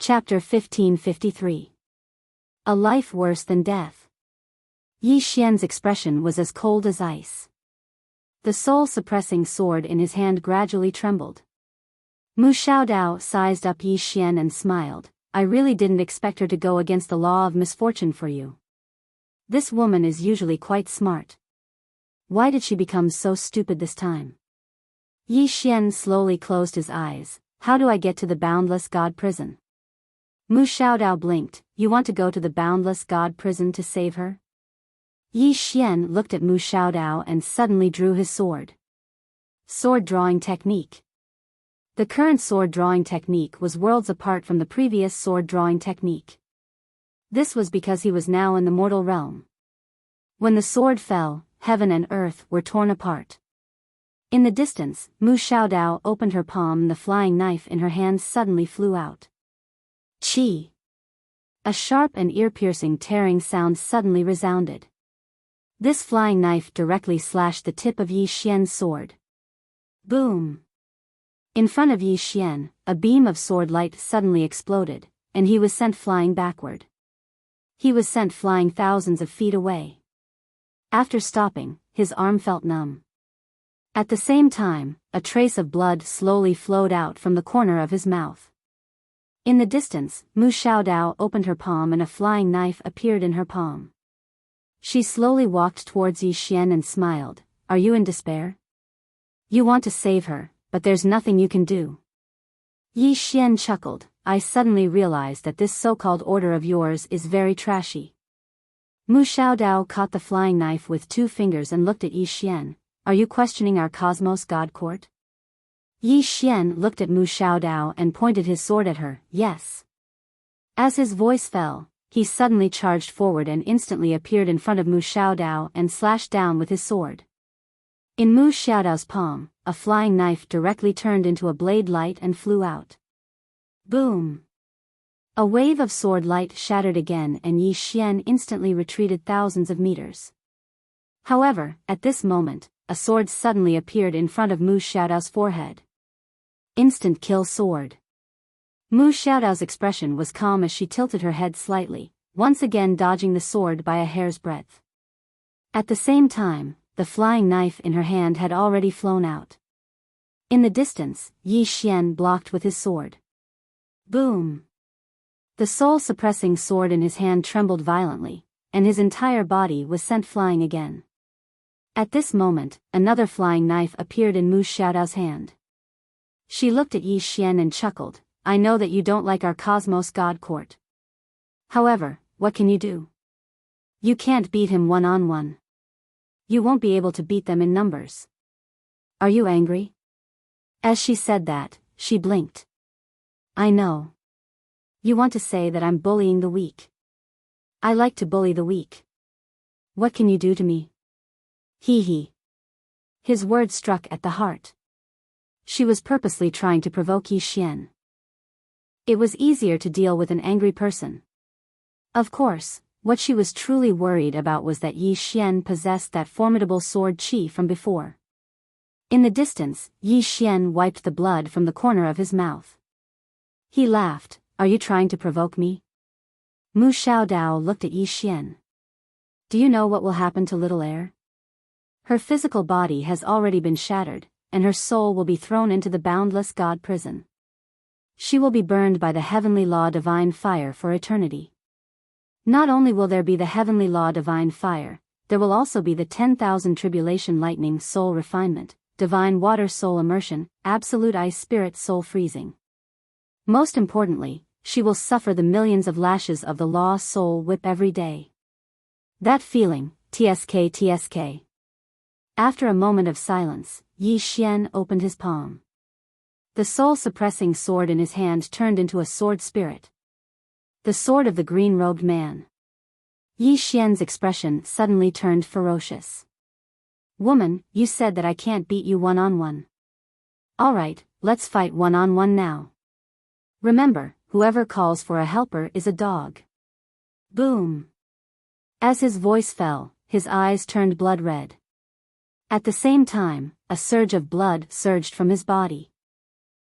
Chapter 1553. A life worse than death. Yi Xian's expression was as cold as ice. The soul-suppressing sword in his hand gradually trembled. Mu Xiaodao sized up Yi Xian and smiled. I really didn't expect her to go against the law of misfortune for you. This woman is usually quite smart. Why did she become so stupid this time? Yi Xian slowly closed his eyes. How do I get to the Boundless God prison? Mu Xiaodao blinked. You want to go to the Boundless God prison to save her? Yi Xian looked at Mu Xiaodao and suddenly drew his sword. Sword drawing technique. The current sword drawing technique was worlds apart from the previous sword drawing technique. This was because he was now in the mortal realm. When the sword fell, heaven and earth were torn apart. In the distance, Mu Xiaodao opened her palm and the flying knife in her hand suddenly flew out. Chi! A sharp and ear-piercing tearing sound suddenly resounded. This flying knife directly slashed the tip of Yi Xian's sword. Boom! In front of Yi Xian, a beam of sword light suddenly exploded, and he was sent flying backward. He was sent flying thousands of feet away. After stopping, his arm felt numb. At the same time, a trace of blood slowly flowed out from the corner of his mouth. In the distance, Mu Xiaodao opened her palm and a flying knife appeared in her palm. She slowly walked towards Yi Xian and smiled. Are you in despair? You want to save her, but there's nothing you can do. Yi Xian chuckled. I suddenly realized that this so-called order of yours is very trashy. Mu Xiaodao caught the flying knife with 2 fingers and looked at Yi Xian. Are you questioning our Cosmos God Court? Yi Xian looked at Mu Xiaodao and pointed his sword at her. Yes. As his voice fell, he suddenly charged forward and instantly appeared in front of Mu Xiaodao and slashed down with his sword. In Mu Xiaodao's palm, a flying knife directly turned into a blade light and flew out. Boom! A wave of sword light shattered again and Yi Xian instantly retreated thousands of meters. However, at this moment, a sword suddenly appeared in front of Mu Xiaodao's forehead. Instant kill sword. Mu Xiaodao's expression was calm as she tilted her head slightly, once again dodging the sword by a hair's breadth. At the same time, the flying knife in her hand had already flown out. In the distance, Yi Xian blocked with his sword. Boom! The soul-suppressing sword in his hand trembled violently, and his entire body was sent flying again. At this moment, another flying knife appeared in Mu Xiaodao's hand. She looked at Yi Xian and chuckled. I know that you don't like our Cosmos God Court. However, what can you do? You can't beat him one-on-one. You won't be able to beat them in numbers. Are you angry? As she said that, she blinked. I know. You want to say that I'm bullying the weak. I like to bully the weak. What can you do to me? Hee hee. His words struck at the heart. She was purposely trying to provoke Yi Xian. It was easier to deal with an angry person. Of course, what she was truly worried about was that Yi Xian possessed that formidable sword qi from before. In the distance, Yi Xian wiped the blood from the corner of his mouth. He laughed. Are you trying to provoke me? Mu Xiaodao looked at Yi Xian. Do you know what will happen to little heir? Her physical body has already been shattered, and her soul will be thrown into the Boundless God prison. She will be burned by the heavenly law divine fire for eternity. Not only will there be the heavenly law divine fire, there will also be the 10,000 tribulation lightning soul refinement, divine water soul immersion, absolute ice spirit soul freezing. Most importantly, she will suffer the millions of lashes of the law soul whip every day. That feeling, TSK TSK. After a moment of silence, Yi Xian opened his palm. The soul-suppressing sword in his hand turned into a sword spirit. The sword of the green-robed man. Yi Xian's expression suddenly turned ferocious. Woman, you said that I can't beat you one-on-one. Alright, let's fight one-on-one now. Remember, whoever calls for a helper is a dog. Boom! As his voice fell, his eyes turned blood red. At the same time, a surge of blood surged from his body.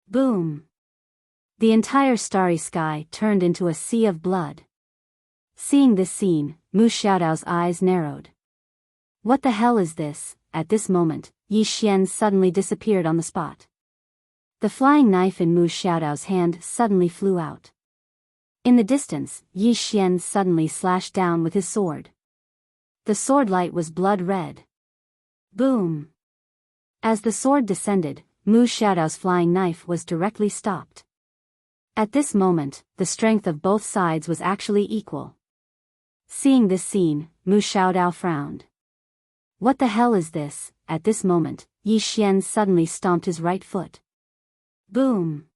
Boom! The entire starry sky turned into a sea of blood. Seeing this scene, Mu Xiaodao's eyes narrowed. What the hell is this? At this moment, Yi Xian suddenly disappeared on the spot. The flying knife in Mu Xiaodao's hand suddenly flew out. In the distance, Yi Xian suddenly slashed down with his sword. The sword light was blood red. Boom! As the sword descended, Mu Xiaodao's flying knife was directly stopped. At this moment, the strength of both sides was actually equal. Seeing this scene, Mu Xiaodao frowned. What the hell is this? At this moment, Yi Xian suddenly stomped his right foot. Boom!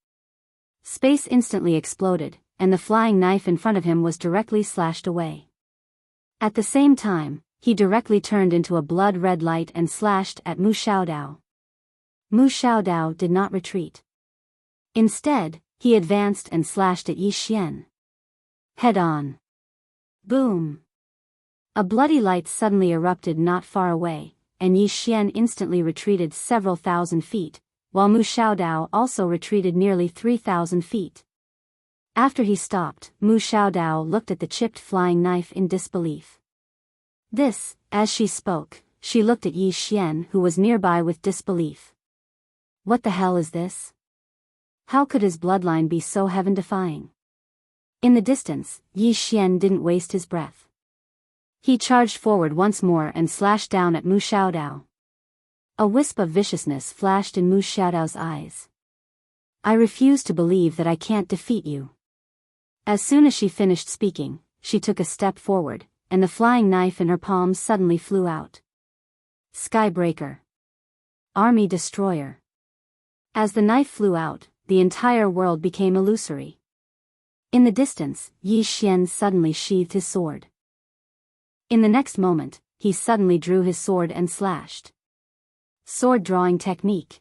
Space instantly exploded, and the flying knife in front of him was directly slashed away. At the same time, he directly turned into a blood-red light and slashed at Mu Xiaodao. Mu Xiaodao did not retreat. Instead, he advanced and slashed at Yi Xian. Head on. Boom! A bloody light suddenly erupted not far away, and Yi Xian instantly retreated several thousand feet, while Mu Xiaodao also retreated nearly 3,000 feet. After he stopped, Mu Xiaodao looked at the chipped flying knife in disbelief. This, as she spoke, she looked at Yi Xian who was nearby with disbelief. What the hell is this? How could his bloodline be so heaven-defying? In the distance, Yi Xian didn't waste his breath. He charged forward once more and slashed down at Mu Xiaodao. A wisp of viciousness flashed in Mu Xiaodao's eyes. I refuse to believe that I can't defeat you. As soon as she finished speaking, she took a step forward, and the flying knife in her palm suddenly flew out. Skybreaker. Army Destroyer. As the knife flew out, the entire world became illusory. In the distance, Yi Xian suddenly sheathed his sword. In the next moment, he suddenly drew his sword and slashed. Sword drawing technique.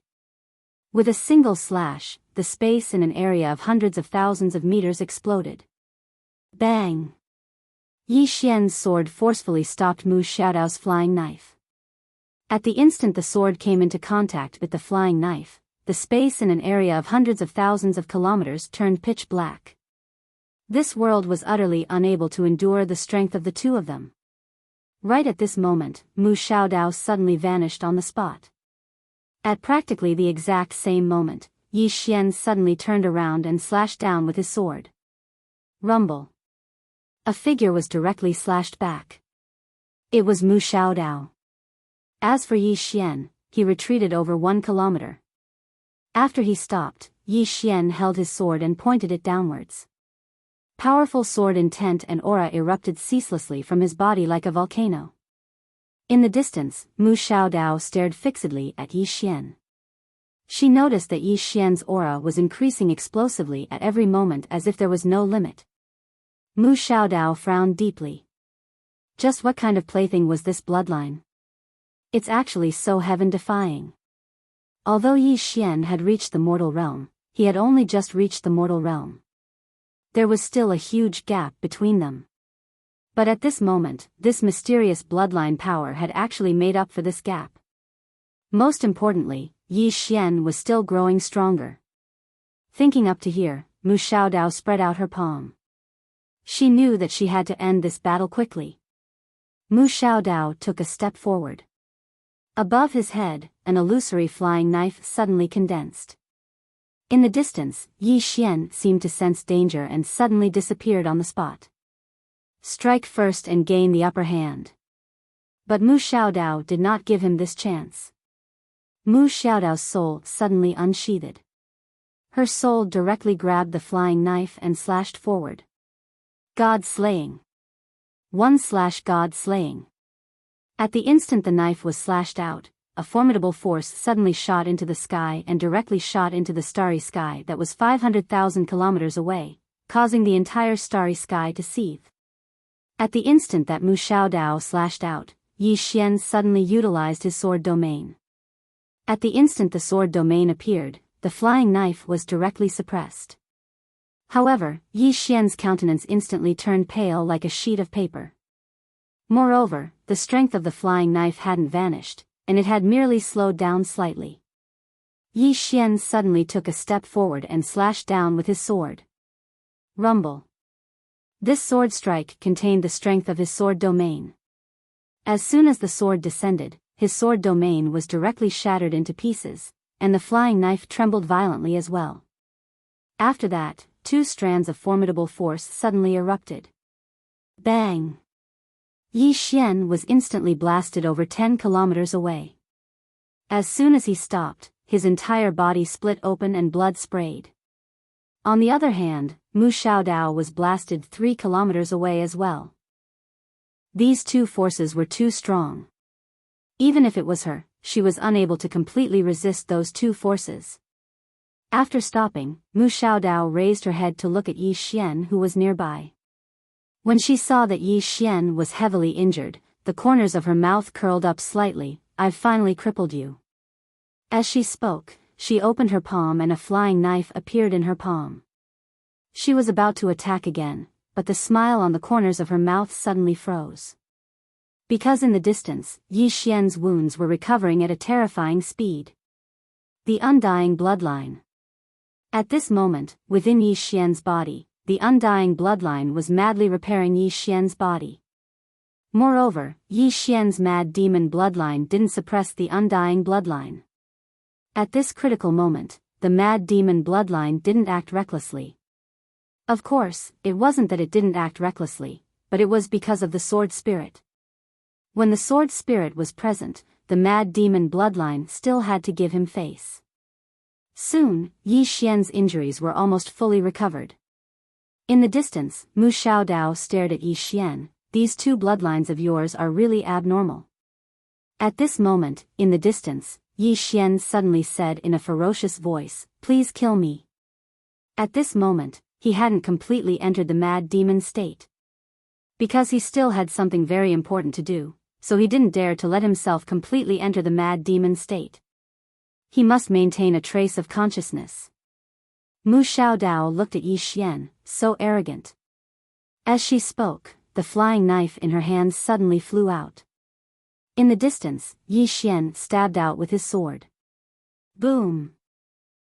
With a single slash, the space in an area of hundreds of thousands of meters exploded. Bang! Yi Xian's sword forcefully stopped Mu Xiaodao's flying knife. At the instant the sword came into contact with the flying knife, the space in an area of hundreds of thousands of kilometers turned pitch black. This world was utterly unable to endure the strength of the two of them. Right at this moment, Mu Xiaodao suddenly vanished on the spot. At practically the exact same moment, Yi Xian suddenly turned around and slashed down with his sword. Rumble. A figure was directly slashed back. It was Mu Xiaodao. As for Yi Xian, he retreated over 1 kilometer. After he stopped, Yi Xian held his sword and pointed it downwards. Powerful sword intent and aura erupted ceaselessly from his body like a volcano. In the distance, Mu Xiaodao stared fixedly at Yi Xian. She noticed that Yi Xian's aura was increasing explosively at every moment as if there was no limit. Mu Xiaodao frowned deeply. Just what kind of plaything was this bloodline? It's actually so heaven-defying. Although Yi Xian had reached the mortal realm, he had only just reached the mortal realm. There was still a huge gap between them. But at this moment, this mysterious bloodline power had actually made up for this gap. Most importantly, Yi Xian was still growing stronger. Thinking up to here, Mu Xiaodao spread out her palm. She knew that she had to end this battle quickly. Mu Xiaodao took a step forward. Above his head, an illusory flying knife suddenly condensed. In the distance, Yi Xian seemed to sense danger and suddenly disappeared on the spot. Strike first and gain the upper hand. But Mu Xiaodao did not give him this chance. Mu Xiaodao's soul suddenly unsheathed. Her soul directly grabbed the flying knife and slashed forward. God slaying. 1/God slaying. At the instant the knife was slashed out, a formidable force suddenly shot into the sky and directly shot into the starry sky that was 500,000 kilometers away, causing the entire starry sky to seethe. At the instant that Mu Xiaodao slashed out, Yi Xian suddenly utilized his sword domain. At the instant the sword domain appeared, the flying knife was directly suppressed. However, Yi Xian's countenance instantly turned pale like a sheet of paper. Moreover, the strength of the flying knife hadn't vanished, and it had merely slowed down slightly. Yi Xian suddenly took a step forward and slashed down with his sword. Rumble. This sword strike contained the strength of his sword domain. As soon as the sword descended, his sword domain was directly shattered into pieces, and the flying knife trembled violently as well. After that, two strands of formidable force suddenly erupted. Bang! Yi Xian was instantly blasted over 10 kilometers away. As soon as he stopped, his entire body split open and blood sprayed. On the other hand, Mu Xiaodao was blasted 3 kilometers away as well. These two forces were too strong. Even if it was her, she was unable to completely resist those two forces. After stopping, Mu Xiaodao raised her head to look at Yi Xian, who was nearby. When she saw that Yi Xian was heavily injured, the corners of her mouth curled up slightly. "I've finally crippled you." As she spoke, she opened her palm and a flying knife appeared in her palm. She was about to attack again, but the smile on the corners of her mouth suddenly froze. Because in the distance, Yi Xian's wounds were recovering at a terrifying speed. The undying bloodline. At this moment, within Yi Xian's body, the undying bloodline was madly repairing Yi Xian's body. Moreover, Yi Xian's mad demon bloodline didn't suppress the undying bloodline. At this critical moment, the mad demon bloodline didn't act recklessly. Of course, it wasn't that it didn't act recklessly, but it was because of the sword spirit. When the sword spirit was present, the mad demon bloodline still had to give him face. Soon, Yi Xian's injuries were almost fully recovered. In the distance, Mu Xiaodao stared at Yi Xian. "These two bloodlines of yours are really abnormal." At this moment, in the distance, Yi Xian suddenly said in a ferocious voice, "Please kill me." At this moment, he hadn't completely entered the mad demon state. Because he still had something very important to do, so he didn't dare to let himself completely enter the mad demon state. He must maintain a trace of consciousness. Mu Xiaodao looked at Yi Xian, so arrogant. As she spoke, the flying knife in her hands suddenly flew out. In the distance, Yi Xian stabbed out with his sword. Boom!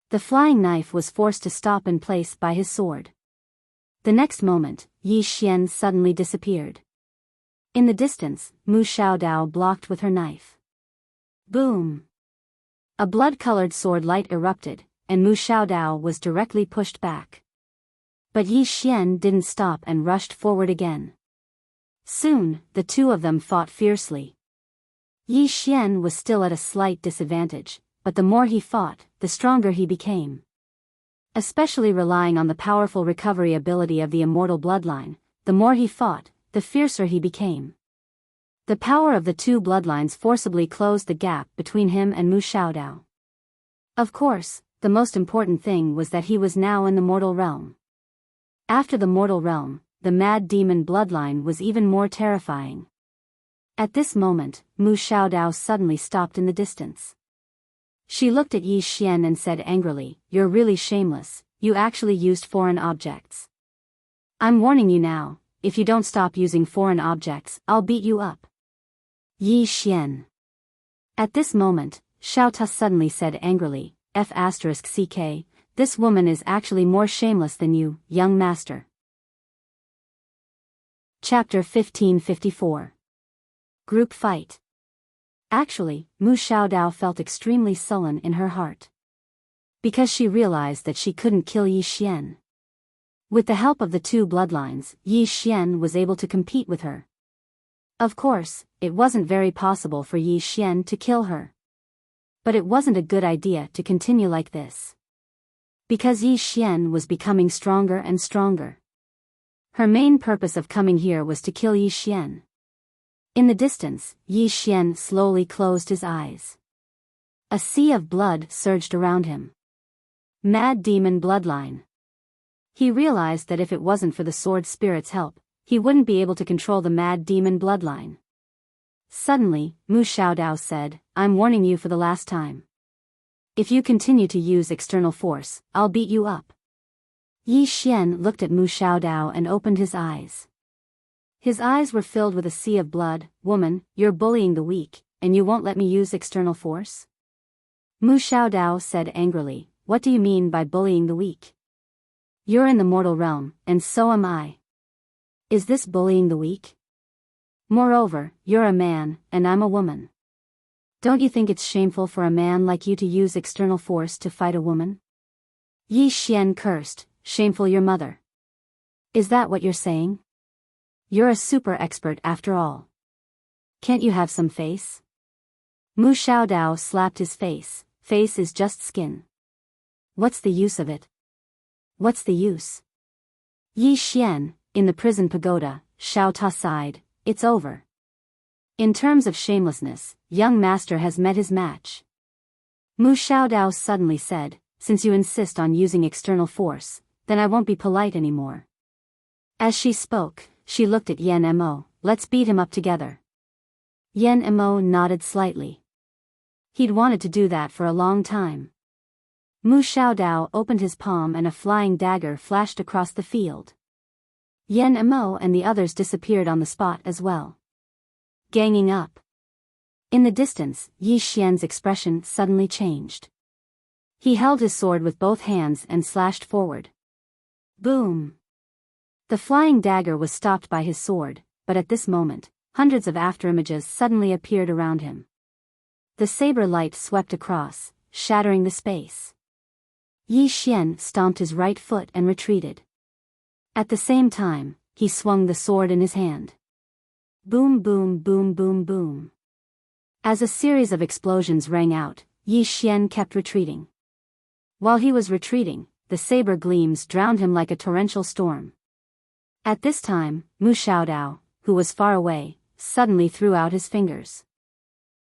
The flying knife was forced to stop in place by his sword. The next moment, Yi Xian suddenly disappeared. In the distance, Mu Xiaodao blocked with her knife. Boom! A blood-colored sword light erupted, and Mu Xiaodao was directly pushed back. But Yi Xian didn't stop and rushed forward again. Soon, the two of them fought fiercely. Yi Xian was still at a slight disadvantage, but the more he fought, the stronger he became. Especially relying on the powerful recovery ability of the immortal bloodline, the more he fought, the fiercer he became. The power of the two bloodlines forcibly closed the gap between him and Mu Xiaodao. Of course, the most important thing was that he was now in the mortal realm. After the mortal realm, the mad demon bloodline was even more terrifying. At this moment, Mu Xiaodao suddenly stopped in the distance. She looked at Yi Xian and said angrily, "You're really shameless, you actually used foreign objects. I'm warning you now, if you don't stop using foreign objects, I'll beat you up." Yi Xian. At this moment, Xiao Ta suddenly said angrily, "F***ck, this woman is actually more shameless than you, young master." Chapter 1554. Group Fight. Actually, Mu Xiaodao felt extremely sullen in her heart. Because she realized that she couldn't kill Yi Xian. With the help of the two bloodlines, Yi Xian was able to compete with her. Of course, it wasn't very possible for Yi Xian to kill her. But it wasn't a good idea to continue like this. Because Yi Xian was becoming stronger and stronger. Her main purpose of coming here was to kill Yi Xian. In the distance, Yi Xian slowly closed his eyes. A sea of blood surged around him. Mad demon bloodline. He realized that if it wasn't for the sword spirit's help, he wouldn't be able to control the mad demon bloodline. Suddenly, Mu Xiaodao said, "I'm warning you for the last time. If you continue to use external force, I'll beat you up." Yi Xian looked at Mu Xiaodao and opened his eyes. His eyes were filled with a sea of blood. "Woman, you're bullying the weak, and you won't let me use external force?" Mu Xiaodao said angrily, "What do you mean by bullying the weak? You're in the mortal realm, and so am I. Is this bullying the weak? Moreover, you're a man, and I'm a woman. Don't you think it's shameful for a man like you to use external force to fight a woman?" Yi Xian cursed, "Shameful your mother. Is that what you're saying? You're a super expert after all. Can't you have some face?" Mu Xiaodao slapped his face. "Face is just skin. What's the use of it? What's the use?" Yi Xian, in the prison pagoda, Xiao Ta sighed, "It's over. In terms of shamelessness, young master has met his match." Mu Xiaodao suddenly said, "Since you insist on using external force, then I won't be polite anymore." As she spoke, she looked at Yan Mo. "Let's beat him up together." Yan Mo nodded slightly. He'd wanted to do that for a long time. Mu Xiaodao opened his palm and a flying dagger flashed across the field. Yan Mo and the others disappeared on the spot as well. Ganging up. In the distance, Yi Xian's expression suddenly changed. He held his sword with both hands and slashed forward. Boom! The flying dagger was stopped by his sword, but at this moment, hundreds of afterimages suddenly appeared around him. The saber light swept across, shattering the space. Yi Xian stomped his right foot and retreated. At the same time, he swung the sword in his hand. Boom boom boom boom boom. As a series of explosions rang out, Yi Xian kept retreating. While he was retreating, the saber gleams drowned him like a torrential storm. At this time, Mu Xiaodao, who was far away, suddenly threw out his fingers.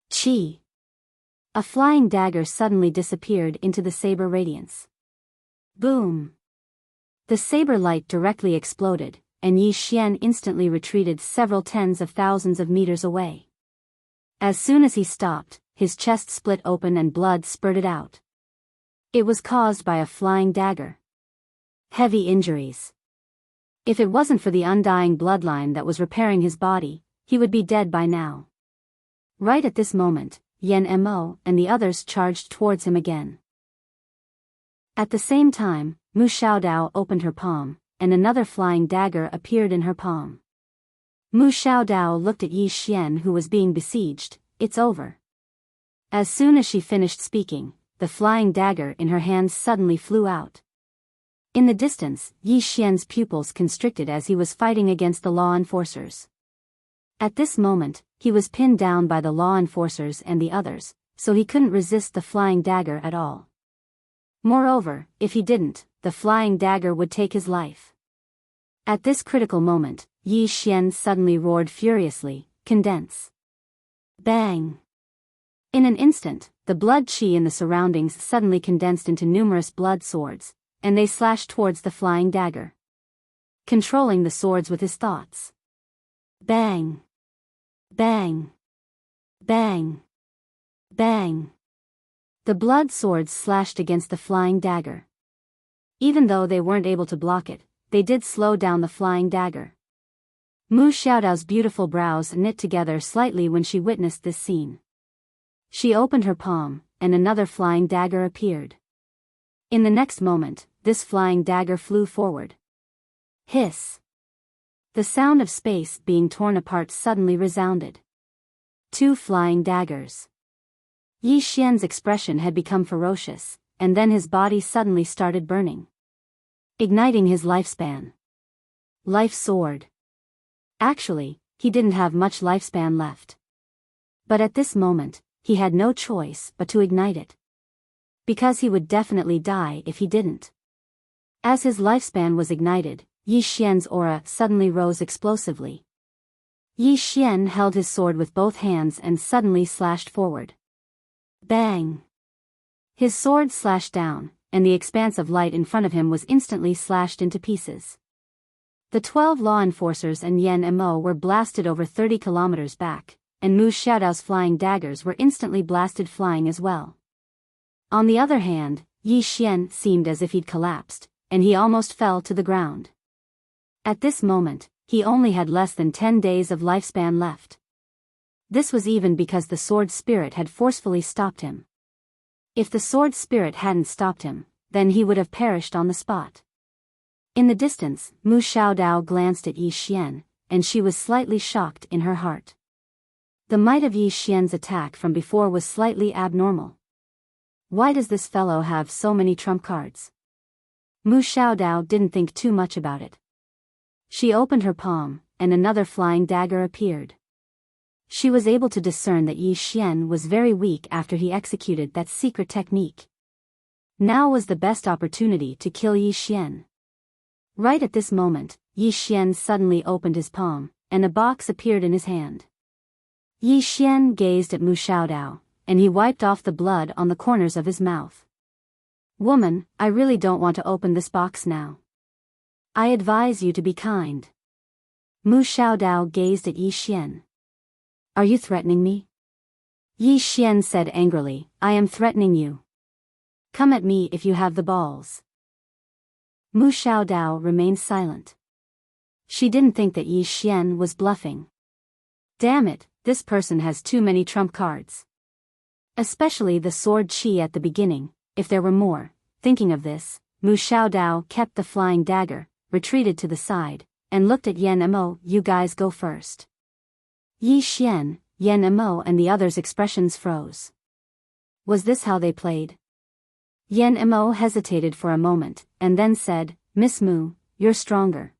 Chi! A flying dagger suddenly disappeared into the saber radiance. Boom! The saber light directly exploded, and Yi Xian instantly retreated several tens of thousands of meters away. As soon as he stopped, his chest split open and blood spurted out. It was caused by a flying dagger. Heavy injuries. If it wasn't for the undying bloodline that was repairing his body, he would be dead by now. Right at this moment, Yan Mo and the others charged towards him again. At the same time, Mu Xiaodao opened her palm, and another flying dagger appeared in her palm. Mu Xiaodao looked at Yi Xian who was being besieged. "It's over." As soon as she finished speaking, the flying dagger in her hand suddenly flew out. In the distance, Yi Xian's pupils constricted as he was fighting against the law enforcers. At this moment, he was pinned down by the law enforcers and the others, so he couldn't resist the flying dagger at all. Moreover, if he didn't, the flying dagger would take his life. At this critical moment, Yi Xian suddenly roared furiously, "Condense!" Bang! In an instant, the blood chi in the surroundings suddenly condensed into numerous blood swords, and they slashed towards the flying dagger. Controlling the swords with his thoughts. Bang! Bang! Bang! Bang! The blood swords slashed against the flying dagger. Even though they weren't able to block it, they did slow down the flying dagger. Mu Xiaodao's beautiful brows knit together slightly when she witnessed this scene. She opened her palm, and another flying dagger appeared. In the next moment, this flying dagger flew forward. Hiss! The sound of space being torn apart suddenly resounded. 2 flying daggers. Yi Xian's expression had become ferocious, and then his body suddenly started burning. Igniting his lifespan. Life sword. Actually, he didn't have much lifespan left. But at this moment, he had no choice but to ignite it. Because he would definitely die if he didn't. As his lifespan was ignited, Yi Xian's aura suddenly rose explosively. Yi Xian held his sword with both hands and suddenly slashed forward. Bang! His sword slashed down, and the expanse of light in front of him was instantly slashed into pieces. The 12 law enforcers and Yan Mo were blasted over 30 kilometers back, and Mu Xiaodao's flying daggers were instantly blasted flying as well. On the other hand, Yi Xian seemed as if he'd collapsed, and he almost fell to the ground. At this moment, he only had less than 10 days of lifespan left. This was even because the sword spirit had forcefully stopped him. If the sword spirit hadn't stopped him, then he would have perished on the spot. In the distance, Mu Xiaodao glanced at Yi Xian, and she was slightly shocked in her heart. The might of Yi Xian's attack from before was slightly abnormal. Why does this fellow have so many trump cards? Mu Xiaodao didn't think too much about it. She opened her palm, and another flying dagger appeared. She was able to discern that Yi Xian was very weak after he executed that secret technique. Now was the best opportunity to kill Yi Xian. Right at this moment, Yi Xian suddenly opened his palm, and a box appeared in his hand. Yi Xian gazed at Mu Xiaodao, and he wiped off the blood on the corners of his mouth. "Woman, I really don't want to open this box now. I advise you to be kind." Mu Xiaodao gazed at Yi Xian. "Are you threatening me?" Yi Xian said angrily, "I am threatening you. Come at me if you have the balls." Mu Xiaodao remained silent. She didn't think that Yi Xian was bluffing. Damn it, this person has too many trump cards. Especially the sword chi at the beginning, if there were more. Thinking of this, Mu Xiaodao kept the flying dagger, retreated to the side, and looked at Yan Mo. "You guys go first." Yi Xian, Yan Mo and the others' expressions froze. Was this how they played? Yan Mo hesitated for a moment, and then said, "Miss Mu, you're stronger."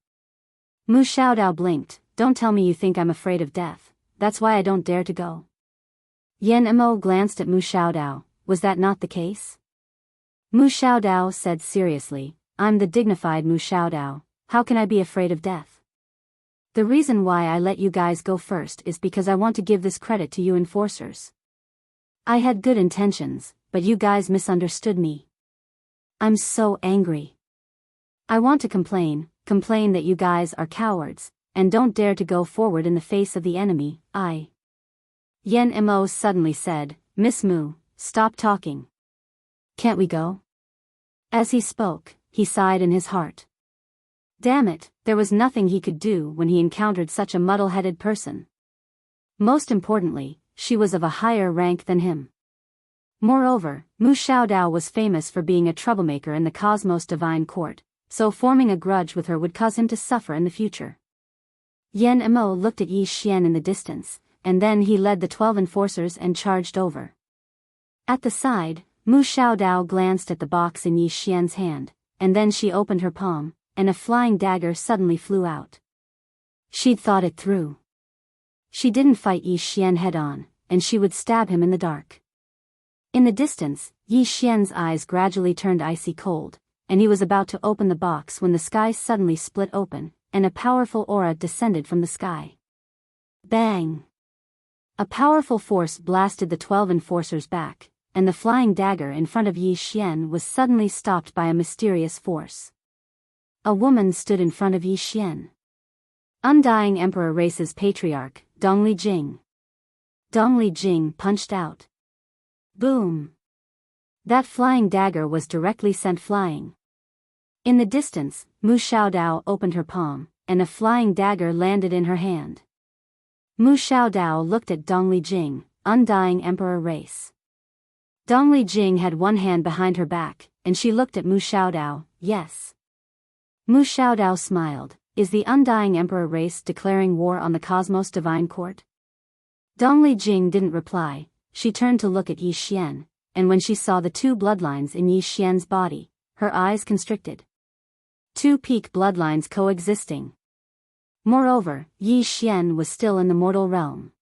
Mu Xiaodao blinked. "Don't tell me you think I'm afraid of death. That's why I don't dare to go." Yan Mo glanced at Mu Xiaodao. Was that not the case? Mu Xiaodao said seriously, "I'm the dignified Mu Xiaodao. How can I be afraid of death? The reason why I let you guys go first is because I want to give this credit to you enforcers. I had good intentions, but you guys misunderstood me. I'm so angry. I want to complain that you guys are cowards, and don't dare to go forward in the face of the enemy. Yan Mo suddenly said, "Miss Mu, stop talking. Can't we go?" As he spoke, he sighed in his heart. Damn it, there was nothing he could do when he encountered such a muddle-headed person. Most importantly, she was of a higher rank than him. Moreover, Mu Xiaodao was famous for being a troublemaker in the Cosmos Divine Court, so forming a grudge with her would cause him to suffer in the future. Yan Mo looked at Yi Xian in the distance, and then he led the 12 enforcers and charged over. At the side, Mu Xiaodao glanced at the box in Yi Xian's hand, and then she opened her palm, and a flying dagger suddenly flew out. She'd thought it through. She didn't fight Yi Xian head-on, and she would stab him in the dark. In the distance, Yi Xian's eyes gradually turned icy cold, and he was about to open the box when the sky suddenly split open, and a powerful aura descended from the sky. Bang! A powerful force blasted the 12 enforcers back, and the flying dagger in front of Yi Xian was suddenly stopped by a mysterious force. A woman stood in front of Yi Xian. Undying Emperor Race's patriarch, Dongli Jing. Dongli Jing punched out. Boom! That flying dagger was directly sent flying. In the distance, Mu Xiaodao opened her palm, and a flying dagger landed in her hand. Mu Xiaodao looked at Dongli Jing, Undying Emperor Race. Dongli Jing had one hand behind her back, and she looked at Mu Xiaodao. "Yes." Mu Xiaodao smiled. "Is the Undying Emperor Race declaring war on the Cosmos Divine Court?" Dongli Jing didn't reply. She turned to look at Yi Xian, and when she saw the two bloodlines in Yi Xian's body, her eyes constricted. Two peak bloodlines coexisting. Moreover, Yi Xian was still in the mortal realm.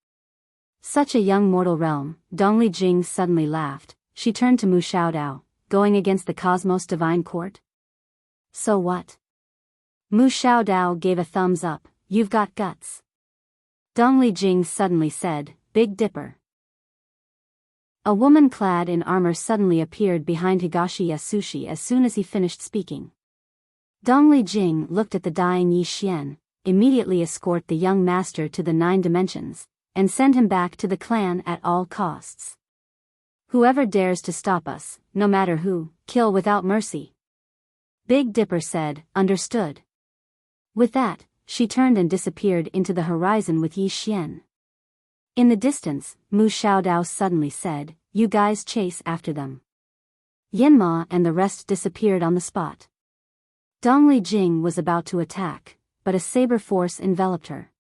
Such a young mortal realm. Dongli Jing suddenly laughed. She turned to Mu Xiaodao. "Going against the Cosmos Divine Court? So what?" Mu Xiaodao gave a thumbs up. "You've got guts." Dongli Jing suddenly said, "Big Dipper." A woman clad in armor suddenly appeared behind Higashi Yasushi as soon as he finished speaking. Dongli Jing looked at the dying Yi Xian, immediately escort the young master to the 9 dimensions, and send him back to the clan at all costs. "Whoever dares to stop us, no matter who, kill without mercy." Big Dipper said, "Understood." With that, she turned and disappeared into the horizon with Yi Xian. In the distance, Mu Xiaodao suddenly said, "You guys chase after them. Yinma and the rest disappeared on the spot. Dongli Jing was about to attack, but a saber force enveloped her.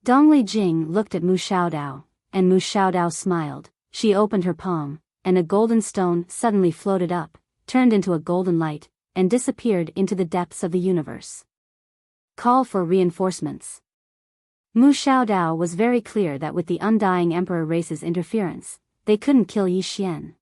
Dongli Jing looked at Mu Xiaodao, and Mu Xiaodao smiled. She opened her palm, and a golden stone suddenly floated up, turned into a golden light, and disappeared into the depths of the universe. Call for reinforcements. Mu Xiaodao was very clear that with the Undying Emperor race's interference, they couldn't kill Yi Xian.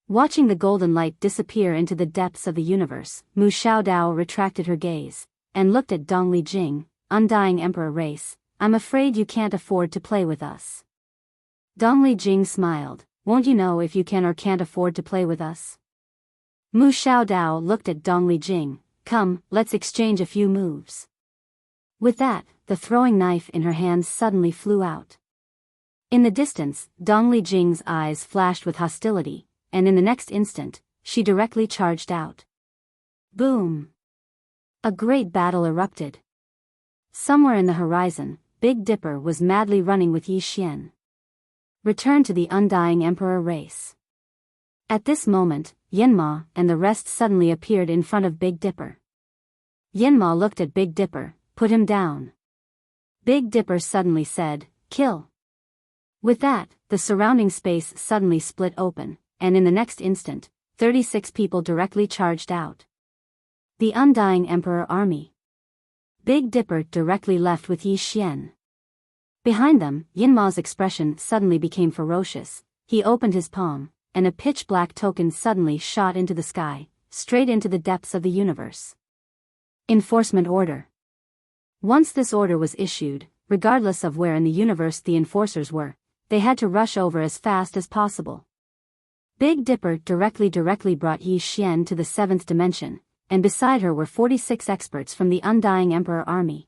Watching the golden light disappear into the depths of the universe, Mu Xiaodao retracted her gaze, and looked at Dongli Jing. Undying Emperor race, I'm afraid you can't afford to play with us. Dongli Jing smiled. Won't you know if you can or can't afford to play with us? Mu Xiaodao looked at Dongli Jing. Come, let's exchange a few moves. With that, the throwing knife in her hands suddenly flew out. In the distance, Dongli Jing's eyes flashed with hostility, and in the next instant, she directly charged out. Boom! A great battle erupted. Somewhere in the horizon, Big Dipper was madly running with Yi Xian. Return to the Undying Emperor race. At this moment, Yinma and the rest suddenly appeared in front of Big Dipper. Yinma looked at Big Dipper. Put him down. Big Dipper suddenly said, kill. With that, the surrounding space suddenly split open, and in the next instant, 36 people directly charged out. The Undying Emperor army. Big Dipper directly left with Yi Xian. Behind them, Yinma's expression suddenly became ferocious. He opened his palm, and a pitch-black token suddenly shot into the sky, straight into the depths of the universe. Enforcement order. Once this order was issued, regardless of where in the universe the enforcers were, they had to rush over as fast as possible. Big Dipper directly brought Yi Xian to the 7th dimension, and beside her were 46 experts from the Undying Emperor army.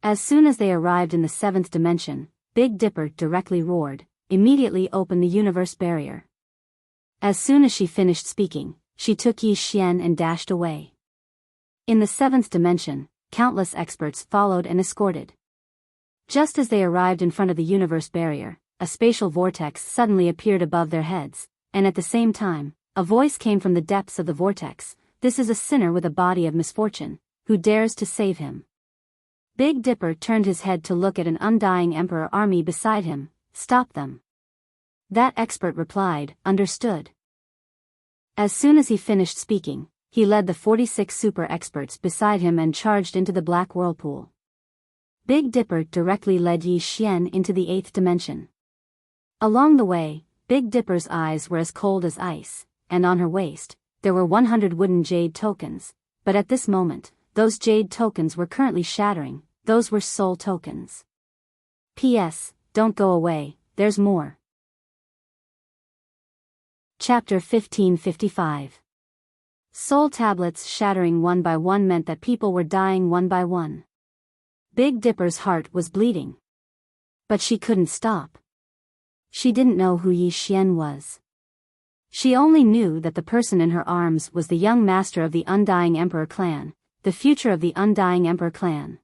As soon as they arrived in the 7th dimension, Big Dipper directly roared, immediately open the universe barrier. As soon as she finished speaking, she took Yi Xian and dashed away. In the 7th dimension, countless experts followed and escorted. Just as they arrived in front of the universe barrier, a spatial vortex suddenly appeared above their heads, and at the same time, a voice came from the depths of the vortex. This is a sinner with a body of misfortune, who dares to save him. Big Dipper turned his head to look at an Undying Emperor army beside him. Stop them. That expert replied, understood. As soon as he finished speaking, he led the 46 super experts beside him and charged into the black whirlpool. Big Dipper directly led Yi Xian into the 8th dimension. Along the way, Big Dipper's eyes were as cold as ice, and on her waist, there were 100 wooden jade tokens, but at this moment, those jade tokens were currently shattering. Those were soul tokens. P.S. Don't go away, there's more. Chapter 1555. Soul tablets shattering one by one meant that people were dying one by one. Big Dipper's heart was bleeding. But she couldn't stop. She didn't know who Yi Xian was. She only knew that the person in her arms was the young master of the Undying Emperor clan, the future of the Undying Emperor clan.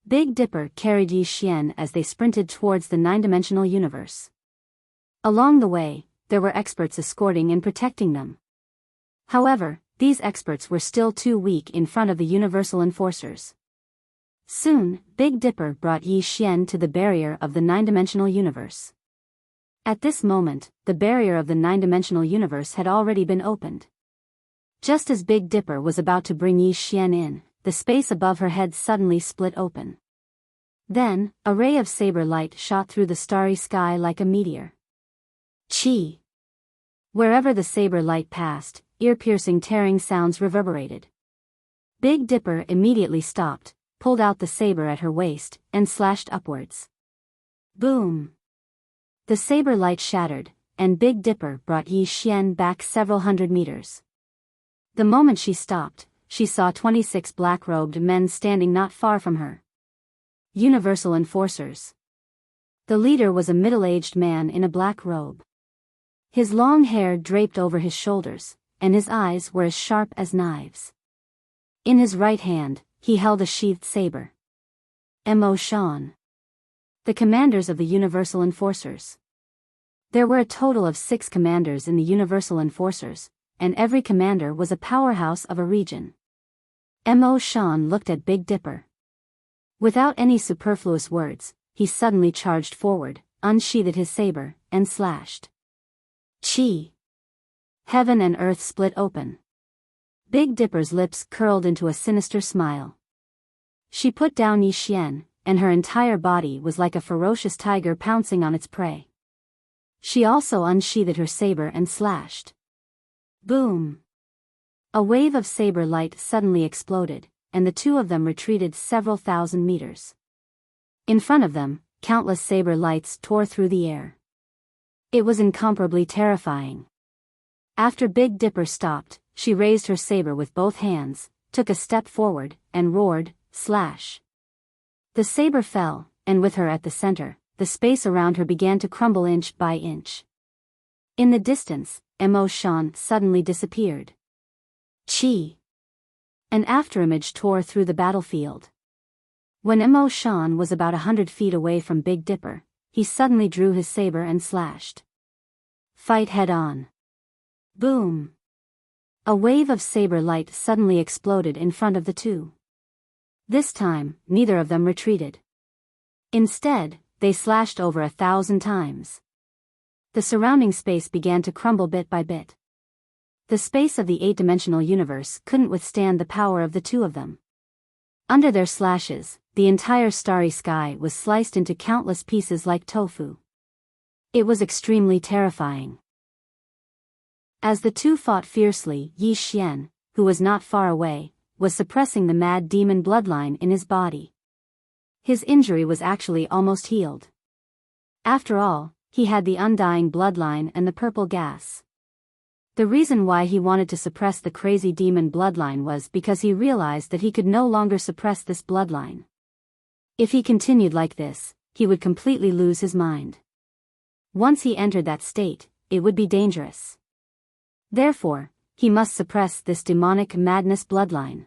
Big Dipper carried Yi Xian as they sprinted towards the 9-dimensional universe. Along the way, there were experts escorting and protecting them. However, these experts were still too weak in front of the universal enforcers. Soon, Big Dipper brought Yi Xian to the barrier of the 9-dimensional universe. At this moment, the barrier of the 9-dimensional universe had already been opened. Just as Big Dipper was about to bring Yi Xian in, the space above her head suddenly split open. Then, a ray of saber light shot through the starry sky like a meteor. Chi! Wherever the saber light passed, ear-piercing tearing sounds reverberated. Big Dipper immediately stopped, pulled out the saber at her waist, and slashed upwards. Boom! The saber light shattered, and Big Dipper brought Yi Xian back several hundred meters. The moment she stopped, she saw 26 black-robed men standing not far from her. Universal enforcers. The leader was a middle-aged man in a black robe. His long hair draped over his shoulders, and his eyes were as sharp as knives. In his right hand, he held a sheathed saber. Mo Shan. The commanders of the Universal Enforcers. There were a total of 6 commanders in the Universal Enforcers, and every commander was a powerhouse of a region. Mo Shan looked at Big Dipper. Without any superfluous words, he suddenly charged forward, unsheathed his saber, and slashed. Chi! Heaven and earth split open. Big Dipper's lips curled into a sinister smile. She put down Yi Xian, and her entire body was like a ferocious tiger pouncing on its prey. She also unsheathed her saber and slashed. Boom! A wave of saber light suddenly exploded, and the two of them retreated several thousand meters. In front of them, countless saber lights tore through the air. It was incomparably terrifying. After Big Dipper stopped, she raised her saber with both hands, took a step forward, and roared, slash. The saber fell, and with her at the center, the space around her began to crumble inch by inch. In the distance, Mo Shan suddenly disappeared. Chi! An afterimage tore through the battlefield. When Mo Shan was about 100 feet away from Big Dipper, he suddenly drew his saber and slashed. Fight head on. Boom! A wave of saber light suddenly exploded in front of the two. This time, neither of them retreated. Instead, they slashed over 1,000 times. The surrounding space began to crumble bit by bit. The space of the 8-dimensional universe couldn't withstand the power of the two of them. Under their slashes, the entire starry sky was sliced into countless pieces like tofu. It was extremely terrifying. As the two fought fiercely, Yi Xian, who was not far away, was suppressing the mad demon bloodline in his body. His injury was actually almost healed. After all, he had the undying bloodline and the purple gas. The reason why he wanted to suppress the crazy demon bloodline was because he realized that he could no longer suppress this bloodline. If he continued like this, he would completely lose his mind. Once he entered that state, it would be dangerous. Therefore, he must suppress this demonic madness bloodline.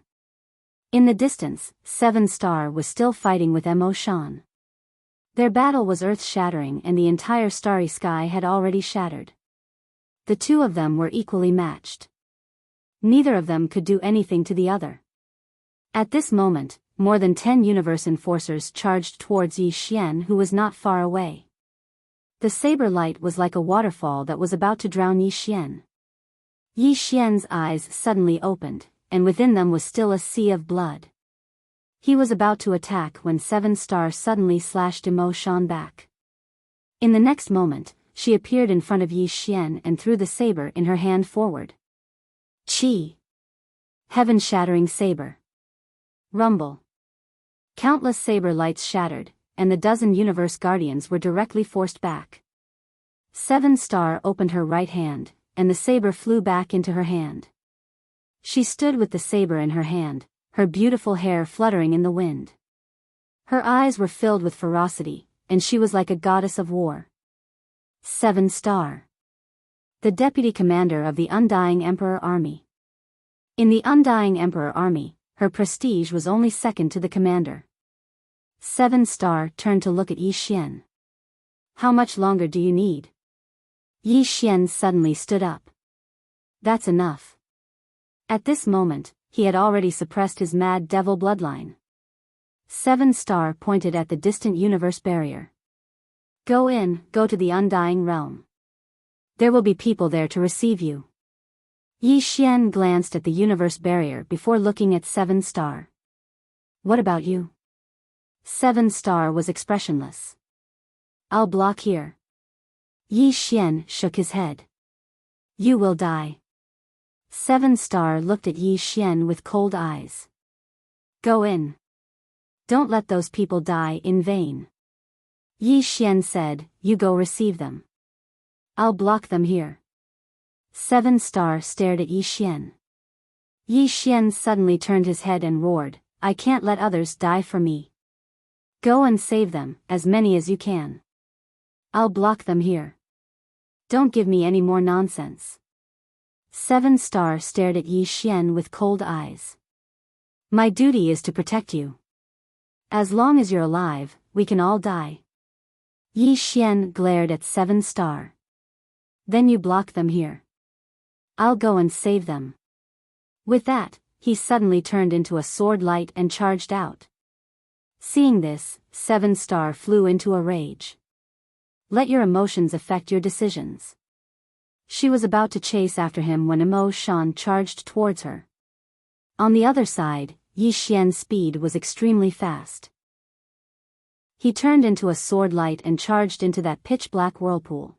In the distance, 7 Star was still fighting with Mo Shan. Their battle was earth-shattering and the entire starry sky had already shattered. The two of them were equally matched. Neither of them could do anything to the other. At this moment, more than 10 Universe Enforcers charged towards Yi Xian, who was not far away. The saber light was like a waterfall that was about to drown Yi Xian. Yi Xian's eyes suddenly opened, and within them was still a sea of blood. He was about to attack when 7 Star suddenly slashed Mo Shan back. In the next moment, she appeared in front of Yi Xian and threw the saber in her hand forward. Chi! Heaven-shattering saber. Rumble. Countless saber lights shattered, and the dozen Universe Guardians were directly forced back. 7 Star opened her right hand, and the saber flew back into her hand. She stood with the saber in her hand, her beautiful hair fluttering in the wind. Her eyes were filled with ferocity, and she was like a goddess of war. 7 Star. The deputy commander of the Undying Emperor Army. In the Undying Emperor Army, her prestige was only second to the commander. 7 Star turned to look at Yi Xian. How much longer do you need? Yi Xian suddenly stood up. That's enough. At this moment, he had already suppressed his mad devil bloodline. 7 Star pointed at the distant universe barrier. Go to the Undying Realm. There will be people there to receive you. Yi Xian glanced at the universe barrier before looking at 7 Star. What about you? 7 Star was expressionless. I'll block here. Yi Xian shook his head. You will die. 7 Star looked at Yi Xian with cold eyes. Go in. Don't let those people die in vain. Yi Xian said, you go receive them. I'll block them here. 7 Star stared at Yi Xian. Yi Xian suddenly turned his head and roared, I can't let others die for me. Go and save them, as many as you can. I'll block them here. Don't give me any more nonsense. 7 Star stared at Yi Xian with cold eyes. My duty is to protect you. As long as you're alive, we can all die. Yi Xian glared at 7 Star. Then you block them here. I'll go and save them. With that, he suddenly turned into a sword light and charged out. Seeing this, 7-Star flew into a rage. Let your emotions affect your decisions. She was about to chase after him when Immerse charged towards her. On the other side, Yi Xian's speed was extremely fast. He turned into a sword light and charged into that pitch-black whirlpool.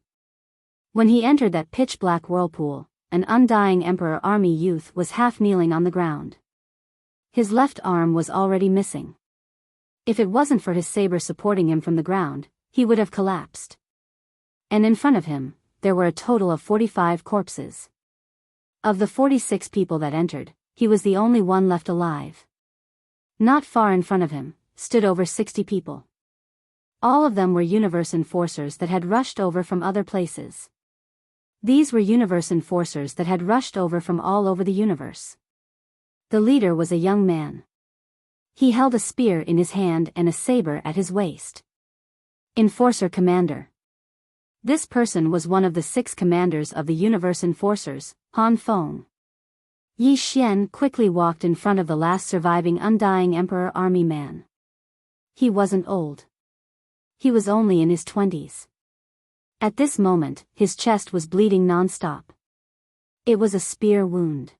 When he entered that pitch-black whirlpool, an undying Emperor Army youth was half-kneeling on the ground. His left arm was already missing. If it wasn't for his saber supporting him from the ground, he would have collapsed. And in front of him, there were a total of 45 corpses. Of the 46 people that entered, he was the only one left alive. Not far in front of him, stood over 60 people. All of them were Universe Enforcers that had rushed over from other places. These were Universe Enforcers that had rushed over from all over the universe. The leader was a young man. He held a spear in his hand and a saber at his waist. Enforcer Commander. This person was one of the 6 commanders of the Universe Enforcers, Han Feng. Yi Xian quickly walked in front of the last surviving undying Emperor Army man. He wasn't old. He was only in his 20s. At this moment, his chest was bleeding non-stop. It was a spear wound.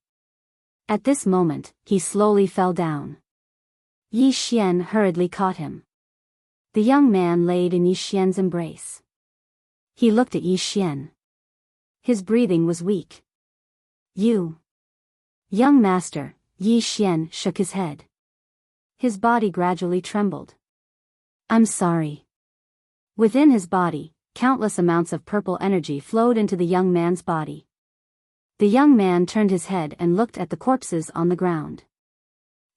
At this moment, he slowly fell down. Yi Xian hurriedly caught him. The young man laid in Yi Xian's embrace. He looked at Yi Xian. His breathing was weak. You. Young master, Yi Xian shook his head. His body gradually trembled. I'm sorry. Within his body, countless amounts of purple energy flowed into the young man's body. The young man turned his head and looked at the corpses on the ground.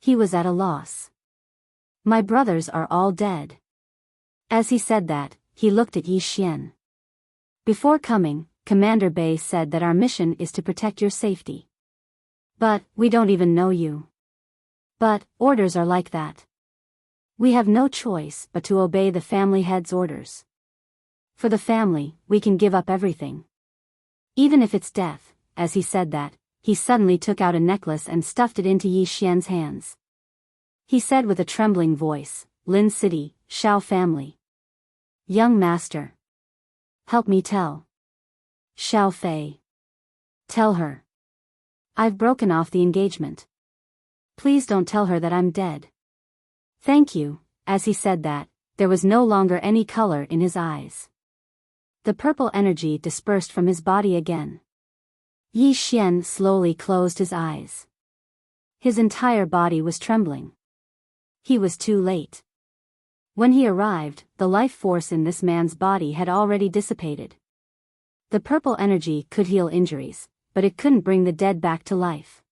He was at a loss. My brothers are all dead. As he said that, he looked at Yi Xian. Before coming, Commander Bei said that our mission is to protect your safety. But, we don't even know you. But, orders are like that. We have no choice but to obey the family head's orders. For the family, we can give up everything. Even if it's death. As he said that, he suddenly took out a necklace and stuffed it into Yi Xian's hands. He said with a trembling voice, Lin City, Shao family. Young master. Help me tell. Shao Fei. Tell her. I've broken off the engagement. Please don't tell her that I'm dead. Thank you. As he said that, there was no longer any color in his eyes. The purple energy dispersed from his body again. Yi Xian slowly closed his eyes. His entire body was trembling. He was too late. When he arrived, the life force in this man's body had already dissipated. The purple energy could heal injuries, but it couldn't bring the dead back to life.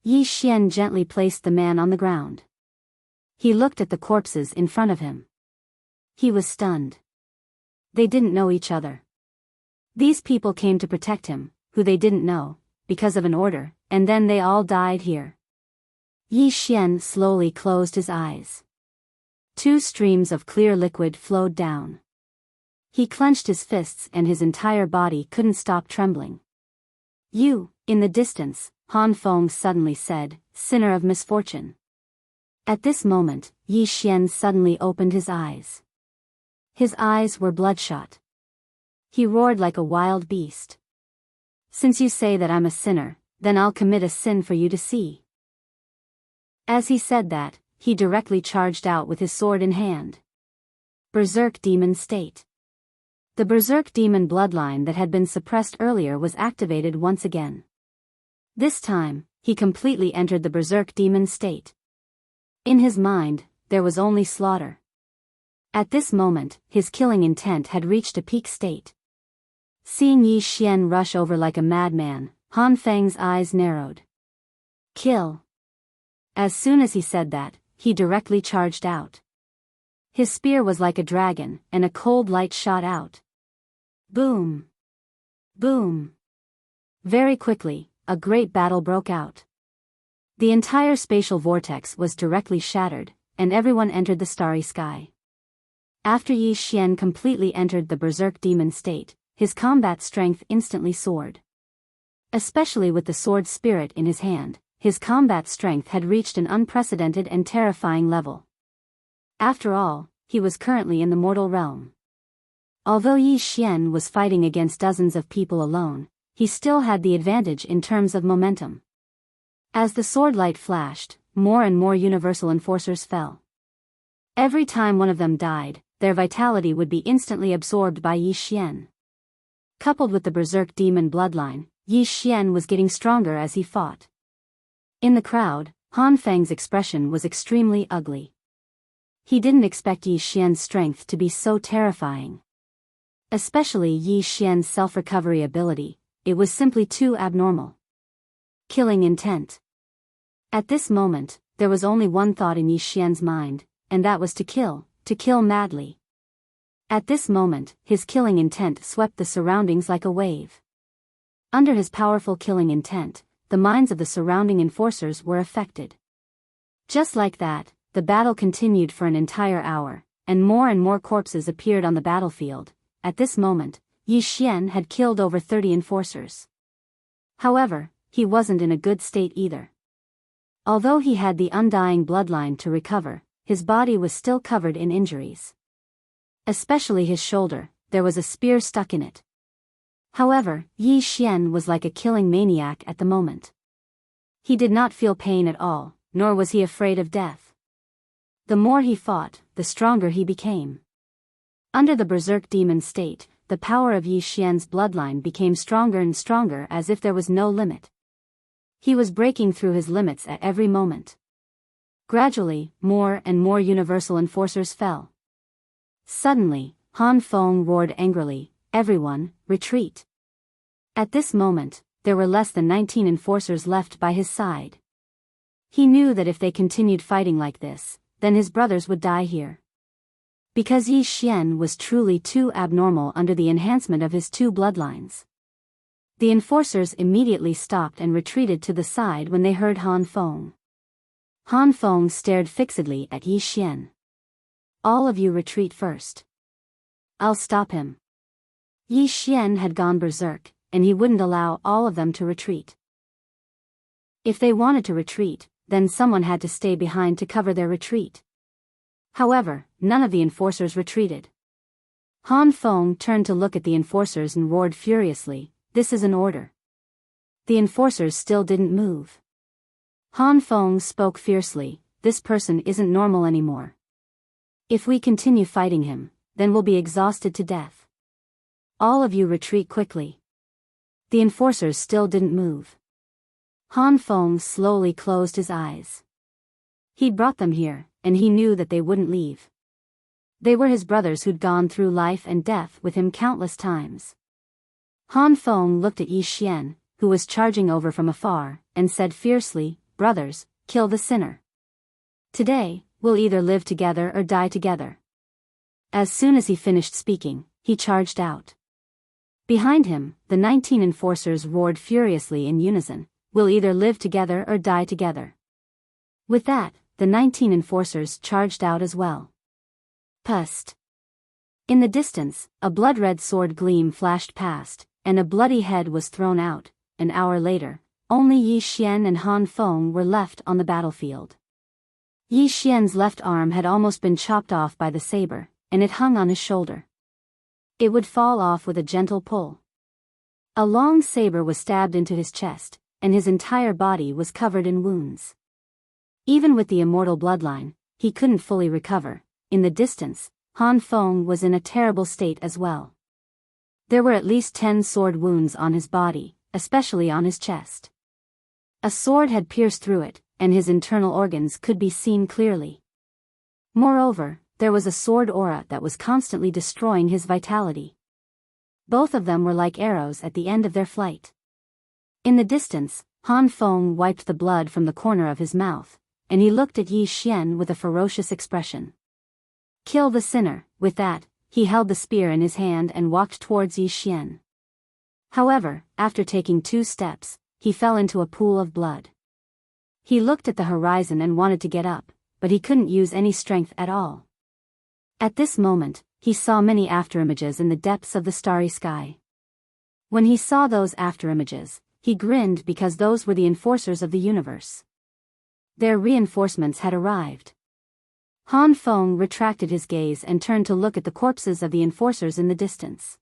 Yi Xian gently placed the man on the ground. He looked at the corpses in front of him. He was stunned. They didn't know each other. These people came to protect him, who they didn't know, because of an order, and then they all died here. Yi Xian slowly closed his eyes. 2 streams of clear liquid flowed down. He clenched his fists and his entire body couldn't stop trembling. You, in the distance, Han Feng suddenly said, sinner of misfortune. At this moment, Yi Xian suddenly opened his eyes. His eyes were bloodshot. He roared like a wild beast. Since you say that I'm a sinner, then I'll commit a sin for you to see. As he said that, he directly charged out with his sword in hand. Berserk Demon State. The Berserk Demon bloodline that had been suppressed earlier was activated once again. This time, he completely entered the Berserk Demon State. In his mind, there was only slaughter. At this moment, his killing intent had reached a peak state. Seeing Yi Xian rush over like a madman, Han Feng's eyes narrowed. Kill. As soon as he said that, he directly charged out. His spear was like a dragon, and a cold light shot out. Boom. Boom. Very quickly, a great battle broke out. The entire spatial vortex was directly shattered, and everyone entered the starry sky. After Yi Xian completely entered the Berserk Demon State, his combat strength instantly soared. Especially with the sword spirit in his hand, his combat strength had reached an unprecedented and terrifying level. After all, he was currently in the mortal realm. Although Yi Xian was fighting against dozens of people alone, he still had the advantage in terms of momentum. As the sword light flashed, more and more universal enforcers fell. Every time one of them died, their vitality would be instantly absorbed by Yi Xian. Coupled with the berserk demon bloodline, Yi Xian was getting stronger as he fought. In the crowd, Han Feng's expression was extremely ugly. He didn't expect Yi Xian's strength to be so terrifying. Especially Yi Xian's self-recovery ability, it was simply too abnormal. Killing intent. At this moment, there was only one thought in Yi Xian's mind, and that was to kill madly. At this moment, his killing intent swept the surroundings like a wave. Under his powerful killing intent, the minds of the surrounding enforcers were affected. Just like that, the battle continued for an entire hour, and more corpses appeared on the battlefield. At this moment, Yi Xian had killed over 30 enforcers. However, he wasn't in a good state either. Although he had the undying bloodline to recover, his body was still covered in injuries. Especially his shoulder, there was a spear stuck in it. However, Yi Xian was like a killing maniac at the moment. He did not feel pain at all, nor was he afraid of death. The more he fought, the stronger he became. Under the berserk demon state, the power of Yi Xian's bloodline became stronger and stronger as if there was no limit. He was breaking through his limits at every moment. Gradually, more and more universal enforcers fell. Suddenly, Han Feng roared angrily, "Everyone, retreat!" At this moment, there were less than 19 enforcers left by his side. He knew that if they continued fighting like this, then his brothers would die here. Because Yi Xian was truly too abnormal under the enhancement of his two bloodlines. The enforcers immediately stopped and retreated to the side when they heard Han Feng. Han Feng stared fixedly at Yi Xian. "All of you retreat first. I'll stop him." Yi Xian had gone berserk, and he wouldn't allow all of them to retreat. If they wanted to retreat, then someone had to stay behind to cover their retreat. However, none of the enforcers retreated. Han Feng turned to look at the enforcers and roared furiously, "This is an order." The enforcers still didn't move. Han Feng spoke fiercely, "This person isn't normal anymore. If we continue fighting him, then we'll be exhausted to death. All of you retreat quickly." The enforcers still didn't move. Han Feng slowly closed his eyes. He brought them here, and he knew that they wouldn't leave. They were his brothers who'd gone through life and death with him countless times. Han Feng looked at Yi Xian, who was charging over from afar, and said fiercely, "Brothers, kill the sinner. Today, we'll either live together or die together." As soon as he finished speaking, he charged out. Behind him, the 19 enforcers roared furiously in unison, "We'll either live together or die together." With that, the 19 enforcers charged out as well. Pust. In the distance, a blood-red sword gleam flashed past, and a bloody head was thrown out. An hour later, only Yi Xian and Han Feng were left on the battlefield. Yi Xian's left arm had almost been chopped off by the saber, and it hung on his shoulder. It would fall off with a gentle pull. A long saber was stabbed into his chest, and his entire body was covered in wounds. Even with the immortal bloodline, he couldn't fully recover. In the distance, Han Feng was in a terrible state as well. There were at least 10 sword wounds on his body, especially on his chest. A sword had pierced through it, and his internal organs could be seen clearly. Moreover, there was a sword aura that was constantly destroying his vitality. Both of them were like arrows at the end of their flight. In the distance, Han Feng wiped the blood from the corner of his mouth, and he looked at Yi Xian with a ferocious expression. "Kill the sinner." With that, he held the spear in his hand and walked towards Yi Xian. However, after taking 2 steps, he fell into a pool of blood. He looked at the horizon and wanted to get up, but he couldn't use any strength at all. At this moment, he saw many afterimages in the depths of the starry sky. When he saw those afterimages, he grinned because those were the enforcers of the universe. Their reinforcements had arrived. Han Feng retracted his gaze and turned to look at the corpses of the enforcers in the distance.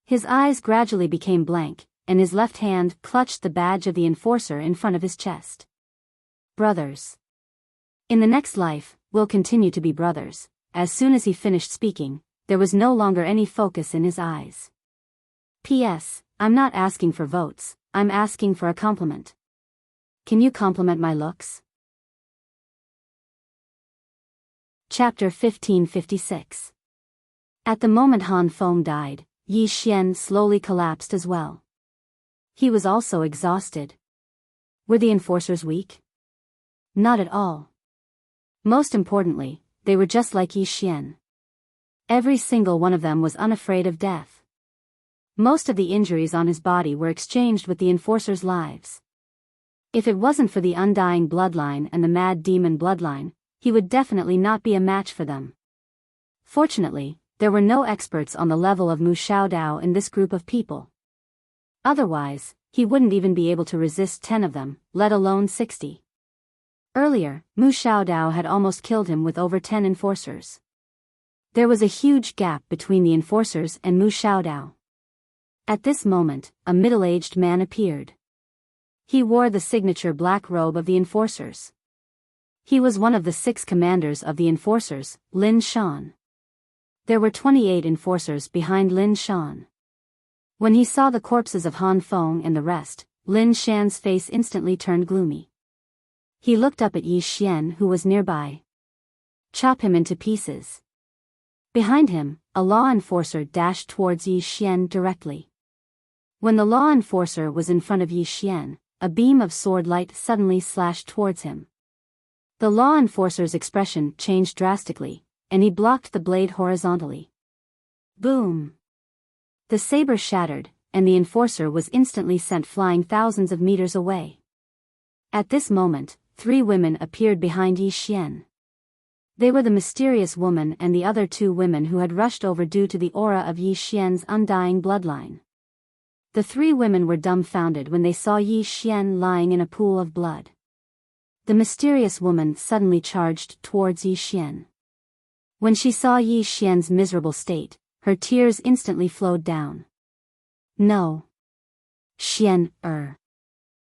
His eyes gradually became blank, and his left hand clutched the badge of the enforcer in front of his chest. Brothers. In the next life, we'll continue to be brothers. As soon as he finished speaking, there was no longer any focus in his eyes. P.S. I'm not asking for votes, I'm asking for a compliment. Can you compliment my looks? Chapter 1556. At the moment Han Feng died, Yi Xian slowly collapsed as well. He was also exhausted. Were the enforcers weak? Not at all. Most importantly, they were just like Yi Xian. Every single one of them was unafraid of death. Most of the injuries on his body were exchanged with the enforcers' lives. If it wasn't for the undying bloodline and the mad demon bloodline, he would definitely not be a match for them. Fortunately, there were no experts on the level of Mu Xiaodao in this group of people. Otherwise, he wouldn't even be able to resist 10 of them, let alone 60. Earlier, Mu Xiaodao had almost killed him with over 10 enforcers. There was a huge gap between the enforcers and Mu Xiaodao. At this moment, a middle-aged man appeared. He wore the signature black robe of the enforcers. He was one of the 6 commanders of the enforcers, Lin Shan. There were 28 enforcers behind Lin Shan. When he saw the corpses of Han Feng and the rest, Lin Shan's face instantly turned gloomy. He looked up at Yi Xian who was nearby. Chop him into pieces. Behind him, a law enforcer dashed towards Yi Xian directly. When the law enforcer was in front of Yi Xian, a beam of sword light suddenly slashed towards him. The law enforcer's expression changed drastically, and he blocked the blade horizontally. Boom! The saber shattered, and the enforcer was instantly sent flying thousands of meters away. At this moment, 3 women appeared behind Yi Xian. They were the mysterious woman and the other 2 women who had rushed over due to the aura of Yi Xian's undying bloodline. The 3 women were dumbfounded when they saw Yi Xian lying in a pool of blood. The mysterious woman suddenly charged towards Yi Xian. When she saw Yi Xian's miserable state, her tears instantly flowed down. No. Xian,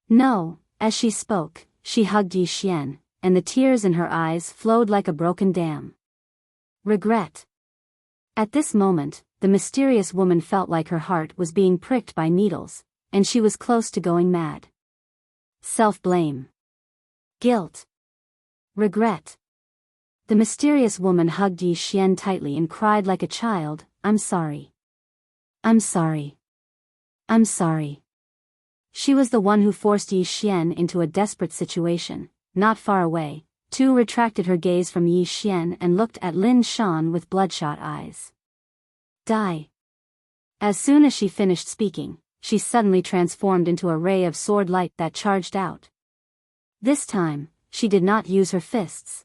No, as she spoke, she hugged Yi Xian, and the tears in her eyes flowed like a broken dam. Regret. At this moment, the mysterious woman felt like her heart was being pricked by needles, and she was close to going mad. Self-blame. Guilt. Regret. The mysterious woman hugged Yi Xian tightly and cried like a child, I'm sorry. I'm sorry. I'm sorry. She was the one who forced Yi Xian into a desperate situation. Not far away, Tu retracted her gaze from Yi Xian and looked at Lin Shan with bloodshot eyes. Die. As soon as she finished speaking, she suddenly transformed into a ray of sword light that charged out. This time, she did not use her fists.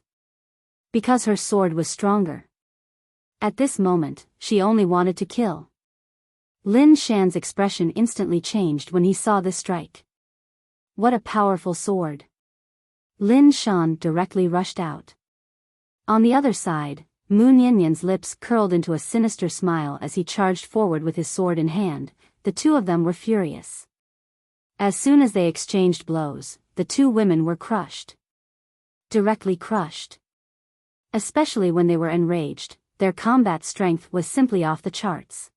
Because her sword was stronger. At this moment, she only wanted to kill. Lin Shan's expression instantly changed when he saw this strike. What a powerful sword. Lin Shan directly rushed out. On the other side, Mu Nianyan's lips curled into a sinister smile as he charged forward with his sword in hand. The 2 of them were furious. As soon as they exchanged blows, the 2 women were crushed. Directly crushed. Especially when they were enraged, their combat strength was simply off the charts.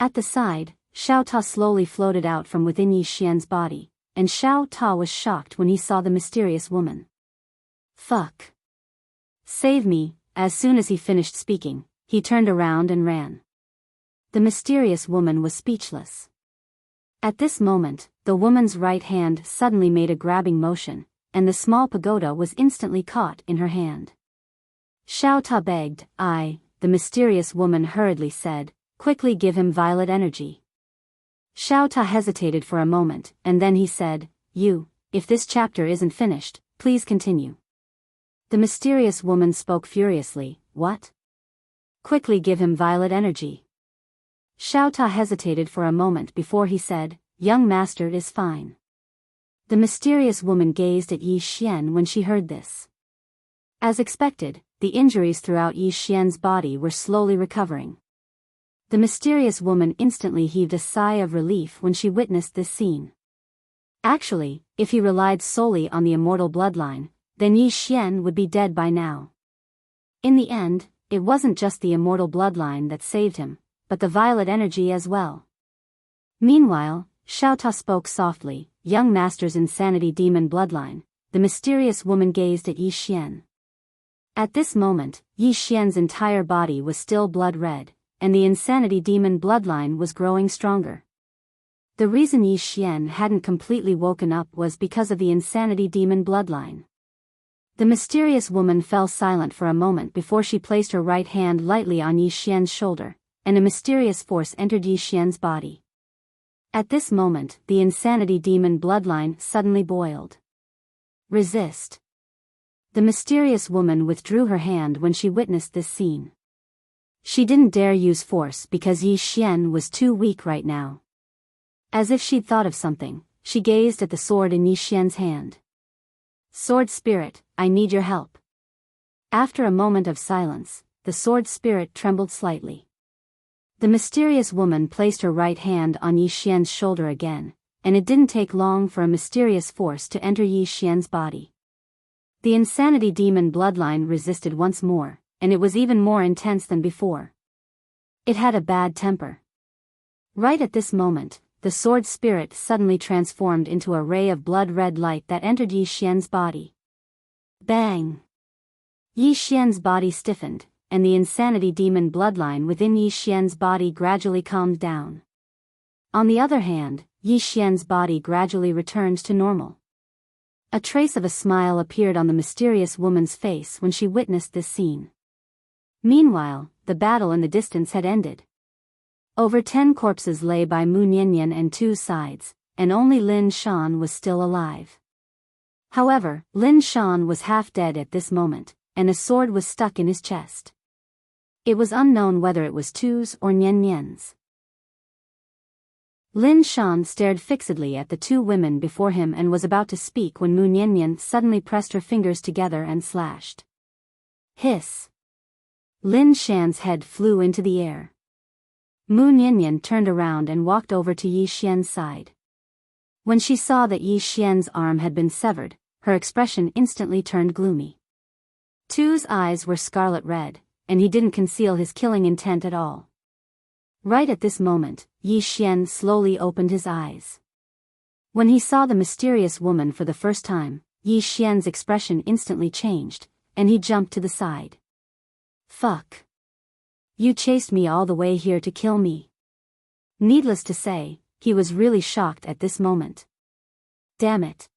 At the side, Xiao Ta slowly floated out from within Yi Xian's body, and Xiao Ta was shocked when he saw the mysterious woman. Fuck. Save me. As soon as he finished speaking, he turned around and ran. The mysterious woman was speechless. At this moment, the woman's right hand suddenly made a grabbing motion, and the small pagoda was instantly caught in her hand. Xiao Ta begged. The mysterious woman hurriedly said, quickly give him violet energy. Xiao Ta hesitated for a moment, and then he said, if this chapter isn't finished, please continue. The mysterious woman spoke furiously, what? Quickly give him violet energy. Xiao Ta hesitated for a moment before he said, "Young master is fine." The mysterious woman gazed at Yi Xian when she heard this. As expected, the injuries throughout Yi Xian's body were slowly recovering. The mysterious woman instantly heaved a sigh of relief when she witnessed this scene. Actually, if he relied solely on the immortal bloodline, then Yi Xian would be dead by now. In the end, it wasn't just the immortal bloodline that saved him, but the violet energy as well. Meanwhile, Xiao Ta spoke softly, "Young master's insanity demon bloodline." The mysterious woman gazed at Yi Xian. At this moment, Yi Xian's entire body was still blood red, and the insanity demon bloodline was growing stronger. The reason Yi Xian hadn't completely woken up was because of the insanity demon bloodline. The mysterious woman fell silent for a moment before she placed her right hand lightly on Yi Xian's shoulder, and a mysterious force entered Yi Xian's body. At this moment, the insanity demon bloodline suddenly boiled. "Resist." The mysterious woman withdrew her hand when she witnessed this scene. She didn't dare use force because Yi Xian was too weak right now. As if she'd thought of something, she gazed at the sword in Yi Xian's hand. "Sword spirit, I need your help." After a moment of silence, the sword spirit trembled slightly. The mysterious woman placed her right hand on Yi Xian's shoulder again, and it didn't take long for a mysterious force to enter Yi Xian's body. The insanity demon bloodline resisted once more, and it was even more intense than before. It had a bad temper. Right at this moment, the sword spirit suddenly transformed into a ray of blood-red light that entered Yi Xian's body. Bang! Yi Xian's body stiffened, and the insanity demon bloodline within Yi Xian's body gradually calmed down. On the other hand, Yi Xian's body gradually returned to normal. A trace of a smile appeared on the mysterious woman's face when she witnessed this scene. Meanwhile, the battle in the distance had ended. Over 10 corpses lay by Mu Nianyan and Tu's sides, and only Lin Shan was still alive. However, Lin Shan was half dead at this moment, and a sword was stuck in his chest. It was unknown whether it was Tu's or Nianyan's. Lin Shan stared fixedly at the two women before him and was about to speak when Mu Nianyan suddenly pressed her fingers together and slashed. Hiss! Lin Shan's head flew into the air. Mu Nianyan turned around and walked over to Yi Xian's side. When she saw that Yi Xian's arm had been severed, her expression instantly turned gloomy. Tu's eyes were scarlet red, and he didn't conceal his killing intent at all. Right at this moment, Yi Xian slowly opened his eyes. When he saw the mysterious woman for the first time, Yi Xian's expression instantly changed, and he jumped to the side. "Fuck. You chased me all the way here to kill me." Needless to say, he was really shocked at this moment. Damn it.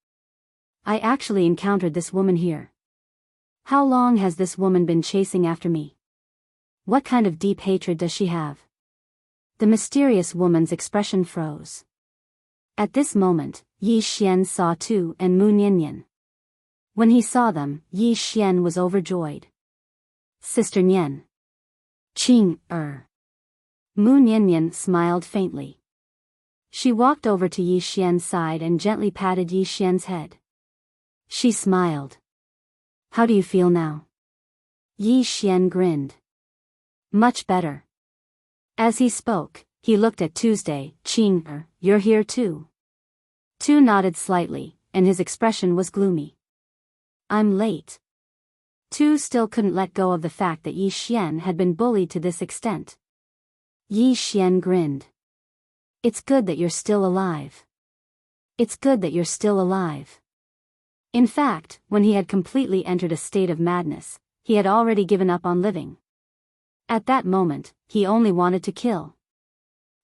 I actually encountered this woman here. How long has this woman been chasing after me? What kind of deep hatred does she have? The mysterious woman's expression froze. At this moment, Yi Xian saw Tu and Mu Nianyan. When he saw them, Yi Xian was overjoyed. "Sister Nian." Mu Nianyan smiled faintly. She walked over to Yi Xian's side and gently patted Yi Xian's head. She smiled. "How do you feel now?" Yi Xian grinned. "Much better." As he spoke, he looked at Tuesday. "You're here too?" Tu nodded slightly, and his expression was gloomy. "I'm late." Tu still couldn't let go of the fact that Yi Xian had been bullied to this extent. Yi Xian grinned. "It's good that you're still alive. It's good that you're still alive." In fact, when he had completely entered a state of madness, he had already given up on living. At that moment, he only wanted to kill.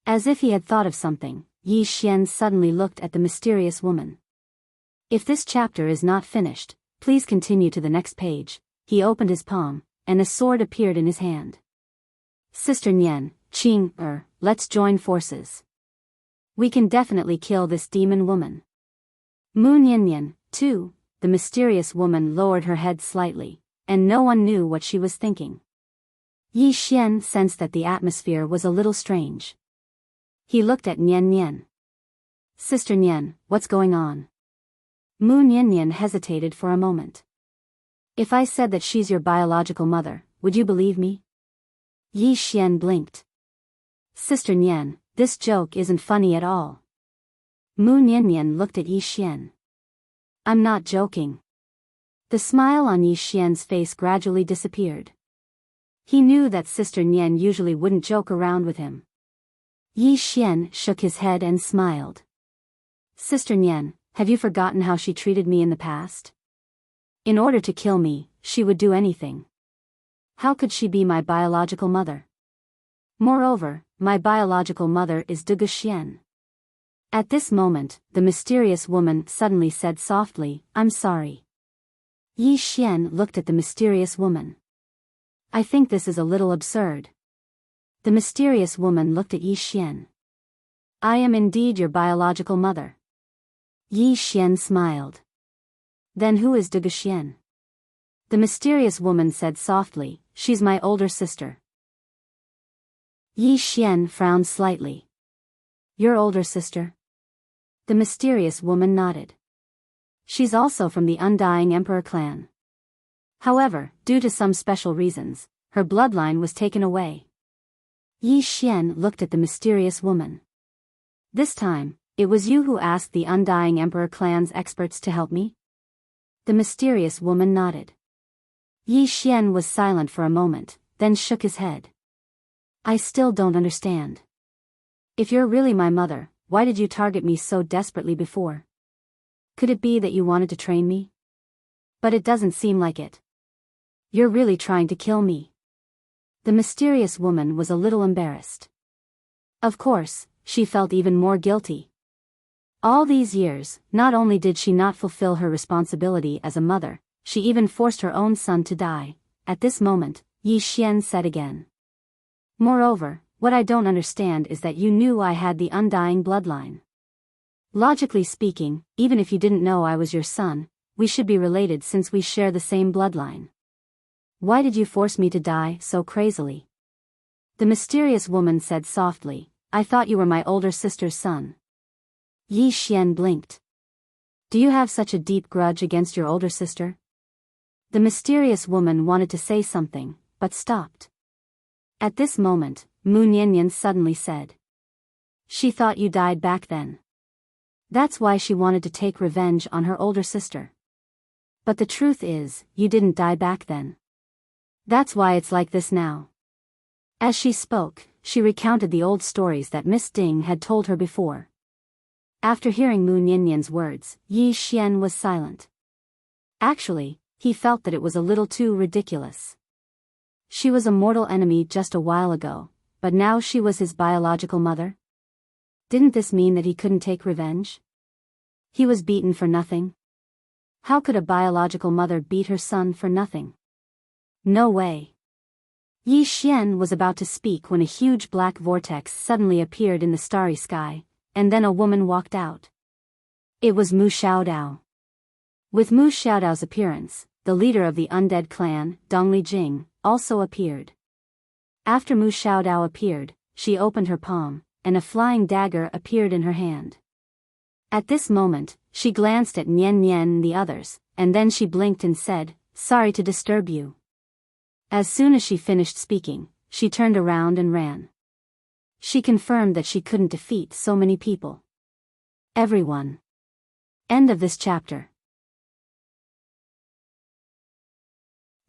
As if he had thought of something, Yi Xian suddenly looked at the mysterious woman. If this chapter is not finished, please continue to the next page. He opened his palm, and a sword appeared in his hand. "Sister Nian, let's join forces. We can definitely kill this demon woman." Mu Nianyan, too, the mysterious woman lowered her head slightly, and no one knew what she was thinking. Yi Xian sensed that the atmosphere was a little strange. He looked at Nian Nian. Sister Nian, what's going on? Mu Nian Nian hesitated for a moment. If I said that she's your biological mother, would you believe me? Yi Xian blinked. Sister Nian, this joke isn't funny at all. Mu Nian Nian looked at Yi Xian. I'm not joking. The smile on Yi Xian's face gradually disappeared. He knew that Sister Nian usually wouldn't joke around with him. Yi Xian shook his head and smiled. Sister Nian, have you forgotten how she treated me in the past? In order to kill me, she would do anything. How could she be my biological mother? Moreover, my biological mother is De Xian. At this moment, the mysterious woman suddenly said softly, I'm sorry. Yi Xian looked at the mysterious woman. I think this is a little absurd. The mysterious woman looked at Yi Xian. I am indeed your biological mother. Yi Xian smiled. Then who is De Xian? The mysterious woman said softly, she's my older sister. Yi Xian frowned slightly. Your older sister? The mysterious woman nodded. She's also from the Undying Emperor clan. However, due to some special reasons, her bloodline was taken away. Yi Xian looked at the mysterious woman. This time, it was you who asked the Undying Emperor clan's experts to help me? The mysterious woman nodded. Yi Xian was silent for a moment, then shook his head. I still don't understand. If you're really my mother, why did you target me so desperately before? Could it be that you wanted to train me? But it doesn't seem like it. You're really trying to kill me. The mysterious woman was a little embarrassed. Of course, she felt even more guilty. All these years, not only did she not fulfill her responsibility as a mother, she even forced her own son to die. At this moment, Yi Xian said again. Moreover, what I don't understand is that you knew I had the undying bloodline. Logically speaking, even if you didn't know I was your son, we should be related since we share the same bloodline. Why did you force me to die so crazily? The mysterious woman said softly, I thought you were my older sister's son. Yi Xian blinked. Do you have such a deep grudge against your older sister? The mysterious woman wanted to say something, but stopped. At this moment, Mu Nian suddenly said. She thought you died back then. That's why she wanted to take revenge on her older sister. But the truth is, you didn't die back then. That's why it's like this now. As she spoke, she recounted the old stories that Miss Ding had told her before. After hearing Mu Nian's words, Yi Xian was silent. Actually, he felt that it was a little too ridiculous. She was a mortal enemy just a while ago, but now she was his biological mother? Didn't this mean that he couldn't take revenge? He was beaten for nothing? How could a biological mother beat her son for nothing? No way. Yi Xian was about to speak when a huge black vortex suddenly appeared in the starry sky, and then a woman walked out. It was Mu Xiaodao. With Mu Xiaodao's appearance, the leader of the undead clan, Dongli Jing, also appeared. After Mu Xiaodao appeared, she opened her palm, and a flying dagger appeared in her hand. At this moment, she glanced at Nian and the others, and then she blinked and said, Sorry to disturb you. As soon as she finished speaking, she turned around and ran. She confirmed that she couldn't defeat so many people. Everyone. End of this chapter.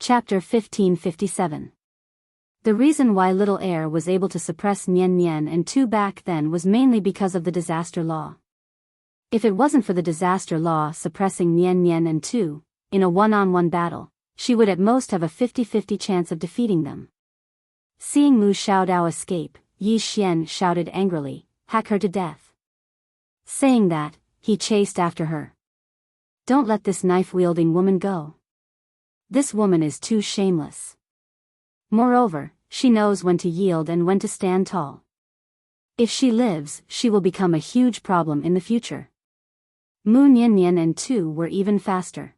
Chapter 1557. The reason why Little Air was able to suppress Nian and Tu back then was mainly because of the disaster law. If it wasn't for the disaster law suppressing Nian and Tu, in a one-on-one battle, she would at most have a 50-50 chance of defeating them. Seeing Mu Xiaodao escape, Yi Xian shouted angrily, Hack her to death. Saying that, he chased after her. Don't let this knife-wielding woman go. This woman is too shameless. Moreover, she knows when to yield and when to stand tall. If she lives, she will become a huge problem in the future. Mu Nian and Tu were even faster.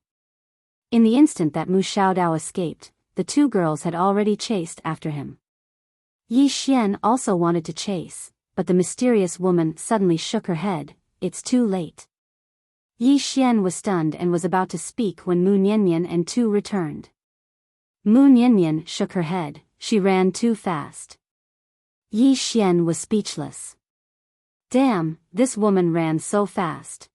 In the instant that Mu Xiaodao escaped, the two girls had already chased after him. Yi Xian also wanted to chase, but the mysterious woman suddenly shook her head. It's too late. Yi Xian was stunned and was about to speak when Mu Niannian and Tu returned. Mu Niannian shook her head, she ran too fast. Yi Xian was speechless. Damn, this woman ran so fast.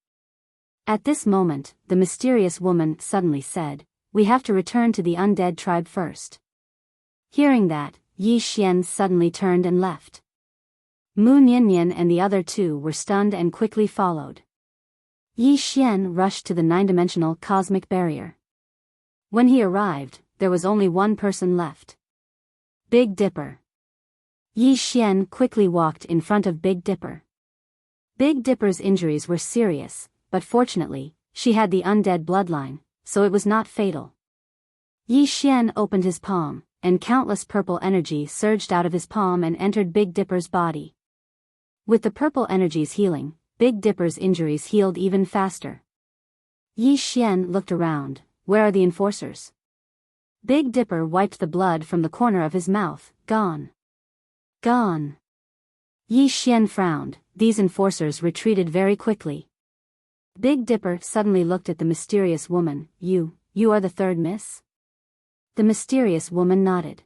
At this moment, the mysterious woman suddenly said, we have to return to the undead tribe first. Hearing that, Yi Xian suddenly turned and left. Mu Niannian and the other two were stunned and quickly followed. Yi Xian rushed to the nine-dimensional cosmic barrier. When he arrived, there was only one person left. Big Dipper. Yi Xian quickly walked in front of Big Dipper. Big Dipper's injuries were serious, but fortunately, she had the undead bloodline, so it was not fatal. Yi Xian opened his palm, and countless purple energy surged out of his palm and entered Big Dipper's body. With the purple energies healing, Big Dipper's injuries healed even faster. Yi Xian looked around. Where are the enforcers? Big Dipper wiped the blood from the corner of his mouth. Gone. Gone. Yi Xian frowned. These enforcers retreated very quickly. Big Dipper suddenly looked at the mysterious woman. You are the third miss? The mysterious woman nodded.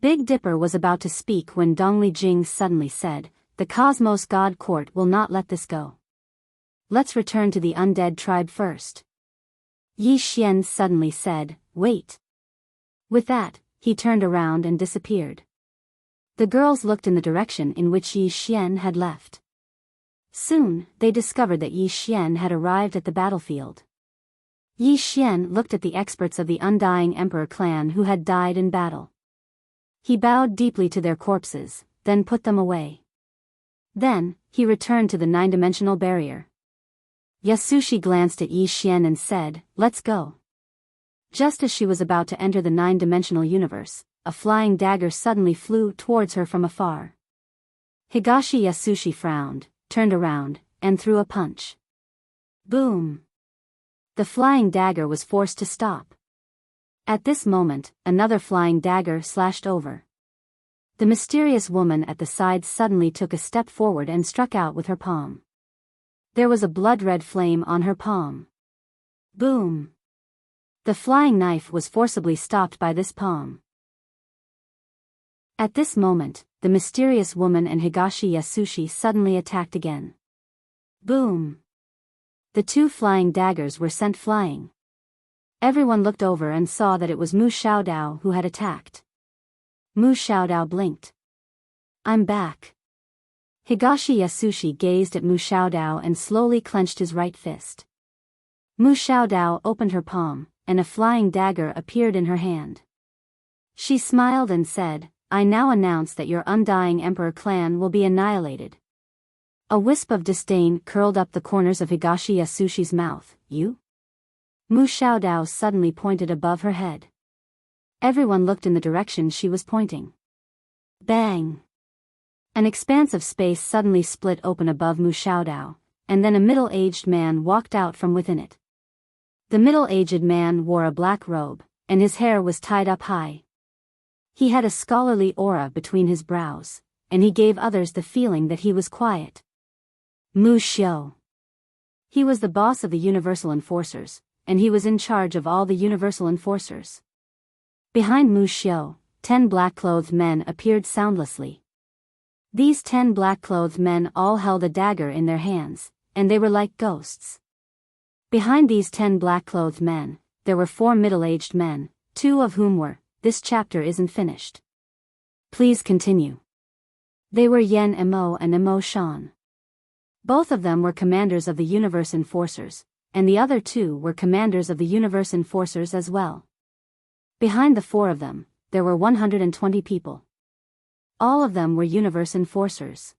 Big Dipper was about to speak when Dongli Jing suddenly said, the Cosmos God Court will not let this go. Let's return to the undead tribe first. Yi Xian suddenly said, wait. With that, he turned around and disappeared. The girls looked in the direction in which Yi Xian had left. Soon, they discovered that Yi Xian had arrived at the battlefield. Yi Xian looked at the experts of the Undying Emperor clan who had died in battle. He bowed deeply to their corpses, then put them away. Then, he returned to the nine-dimensional barrier. Yasushi glanced at Yi Xian and said, let's go. Just as she was about to enter the nine-dimensional universe, a flying dagger suddenly flew towards her from afar. Higashi Yasushi frowned, turned around, and threw a punch. Boom! The flying dagger was forced to stop. At this moment, another flying dagger slashed over. The mysterious woman at the side suddenly took a step forward and struck out with her palm. There was a blood-red flame on her palm. Boom! The flying knife was forcibly stopped by this palm. At this moment, the mysterious woman and Higashi Yasushi suddenly attacked again. Boom! The two flying daggers were sent flying. Everyone looked over and saw that it was Mu Xiaodao who had attacked. Mu Xiaodao blinked. I'm back. Higashi Yasushi gazed at Mu Xiaodao and slowly clenched his right fist. Mu Xiaodao opened her palm, and a flying dagger appeared in her hand. She smiled and said, I now announce that your Undying Emperor clan will be annihilated. A wisp of disdain curled up the corners of Higashi Yasushi's mouth. You? Mu Xiaodao suddenly pointed above her head. Everyone looked in the direction she was pointing. Bang! An expanse of space suddenly split open above Mu Xiaodao, and then a middle-aged man walked out from within it. The middle-aged man wore a black robe, and his hair was tied up high. He had a scholarly aura between his brows, and he gave others the feeling that he was quiet. Mu Xiao. He was the boss of the Universal Enforcers, and he was in charge of all the Universal Enforcers. Behind Mu Xiao, 10 black-clothed men appeared soundlessly. These 10 black-clothed men all held a dagger in their hands, and they were like ghosts. Behind these 10 black-clothed men, there were 4 middle-aged men, 2 of whom were, this chapter isn't finished. Please continue. They were Yen Emo and Emo Shan. Both of them were commanders of the Universe Enforcers, and the other 2 were commanders of the Universe Enforcers as well. Behind the 4 of them, there were 120 people. All of them were Universe Enforcers.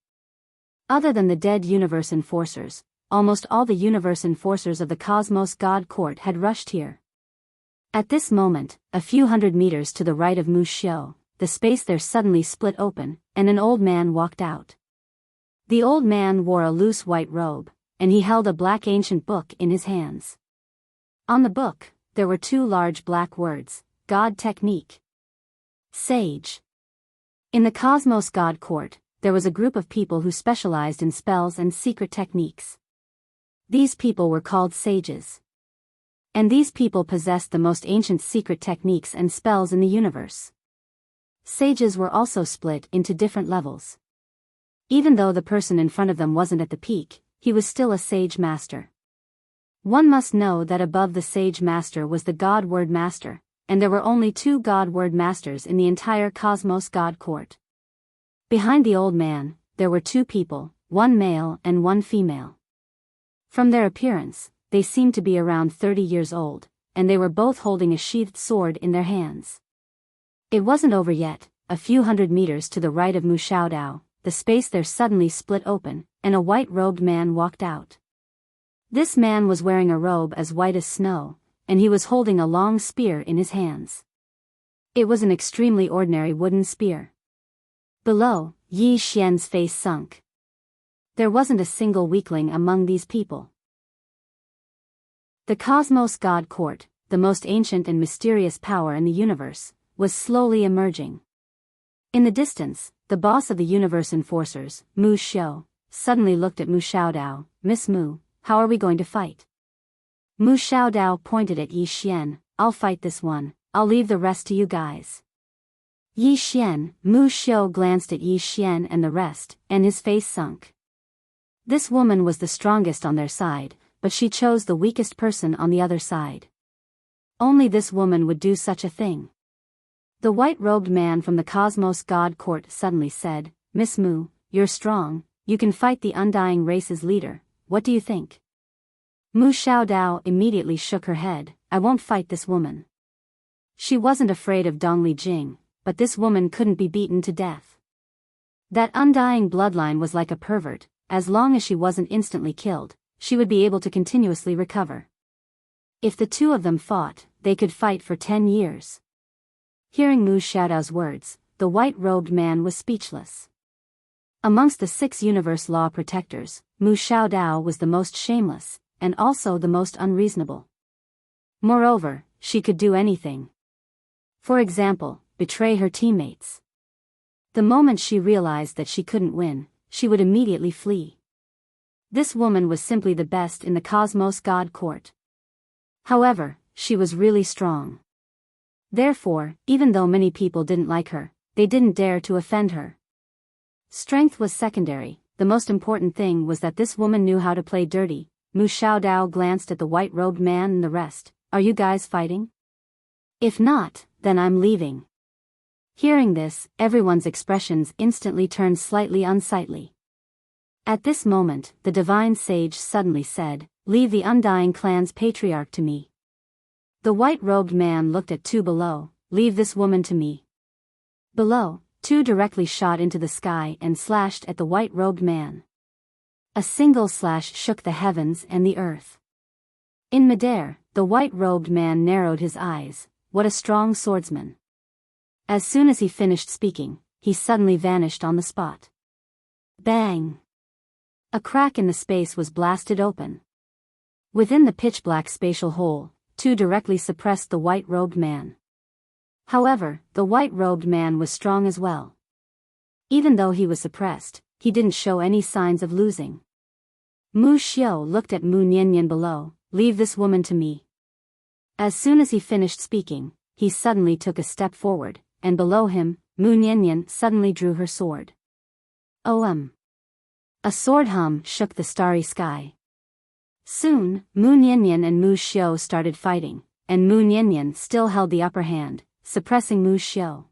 Other than the dead Universe Enforcers, almost all the Universe Enforcers of the Cosmos God Court had rushed here. At this moment, a few hundred meters to the right of Mu Xiao, the space there suddenly split open, and an old man walked out. The old man wore a loose white robe, and he held a black ancient book in his hands. On the book, there were 2 large black words, God Technique. Sage. In the Cosmos God Court, there was a group of people who specialized in spells and secret techniques. These people were called sages. And these people possessed the most ancient secret techniques and spells in the universe. Sages were also split into different levels. Even though the person in front of them wasn't at the peak, he was still a sage master. One must know that above the sage master was the God Word Master, and there were only 2 God Word Masters in the entire Cosmos God Court. Behind the old man, there were 2 people, 1 male and 1 female. From their appearance, they seemed to be around 30 years old, and they were both holding a sheathed sword in their hands. It wasn't over yet. A few hundred meters to the right of Mu Xiaodao, the space there suddenly split open, and a white-robed man walked out. This man was wearing a robe as white as snow, and he was holding a long spear in his hands. It was an extremely ordinary wooden spear. Below, Yi Xian's face sunk. There wasn't a single weakling among these people. The Cosmos God Court, the most ancient and mysterious power in the universe, was slowly emerging. In the distance, the boss of the universe enforcers, Mu Xiao, suddenly looked at Mu Xiaodao. "Miss Mu, how are we going to fight?" Mu Xiaodao pointed at Yi Xian. "I'll fight this one, I'll leave the rest to you guys." Yi Xian, Mu Xiao glanced at Yi Xian and the rest, and his face sunk. This woman was the strongest on their side, but she chose the weakest person on the other side. Only this woman would do such a thing. The white-robed man from the Cosmos God Court suddenly said, "Miss Mu, you're strong, you can fight the Undying Race's leader, what do you think?" Mu Xiaodao immediately shook her head. "I won't fight this woman." She wasn't afraid of Dongli Jing, but this woman couldn't be beaten to death. That undying bloodline was like a pervert. As long as she wasn't instantly killed, she would be able to continuously recover. If the 2 of them fought, they could fight for 10 years. Hearing Mu Xiaodao's words, the white-robed man was speechless. Amongst the 6 universe law protectors, Mu Xiaodao was the most shameless, and also the most unreasonable. Moreover, she could do anything. For example, betray her teammates. The moment she realized that she couldn't win, she would immediately flee. This woman was simply the best in the Cosmos God Court. However, she was really strong. Therefore, even though many people didn't like her, they didn't dare to offend her. Strength was secondary, the most important thing was that this woman knew how to play dirty. Mu Xiaodao glanced at the white-robed man and the rest. "Are you guys fighting? If not, then I'm leaving." Hearing this, everyone's expressions instantly turned slightly unsightly. At this moment, the divine sage suddenly said, "Leave the Undying Clan's patriarch to me." The white-robed man looked at 2 below. "Leave this woman to me." Below, 2 directly shot into the sky and slashed at the white-robed man. A single slash shook the heavens and the earth. In midair, the white-robed man narrowed his eyes. What a strong swordsman. As soon as he finished speaking, he suddenly vanished on the spot. Bang! A crack in the space was blasted open. Within the pitch-black spatial hole, 2 directly suppressed the white-robed man. However, the white-robed man was strong as well. Even though he was suppressed, he didn't show any signs of losing. Mu Xiao looked at Mu Nianyan below. "Leave this woman to me." As soon as he finished speaking, he suddenly took a step forward, and below him, Mu Nianyan suddenly drew her sword. A sword hum shook the starry sky. Soon, Mu Nianyan and Mu Xiao started fighting, and Mu Nianyan still held the upper hand, suppressing Mu Xiao.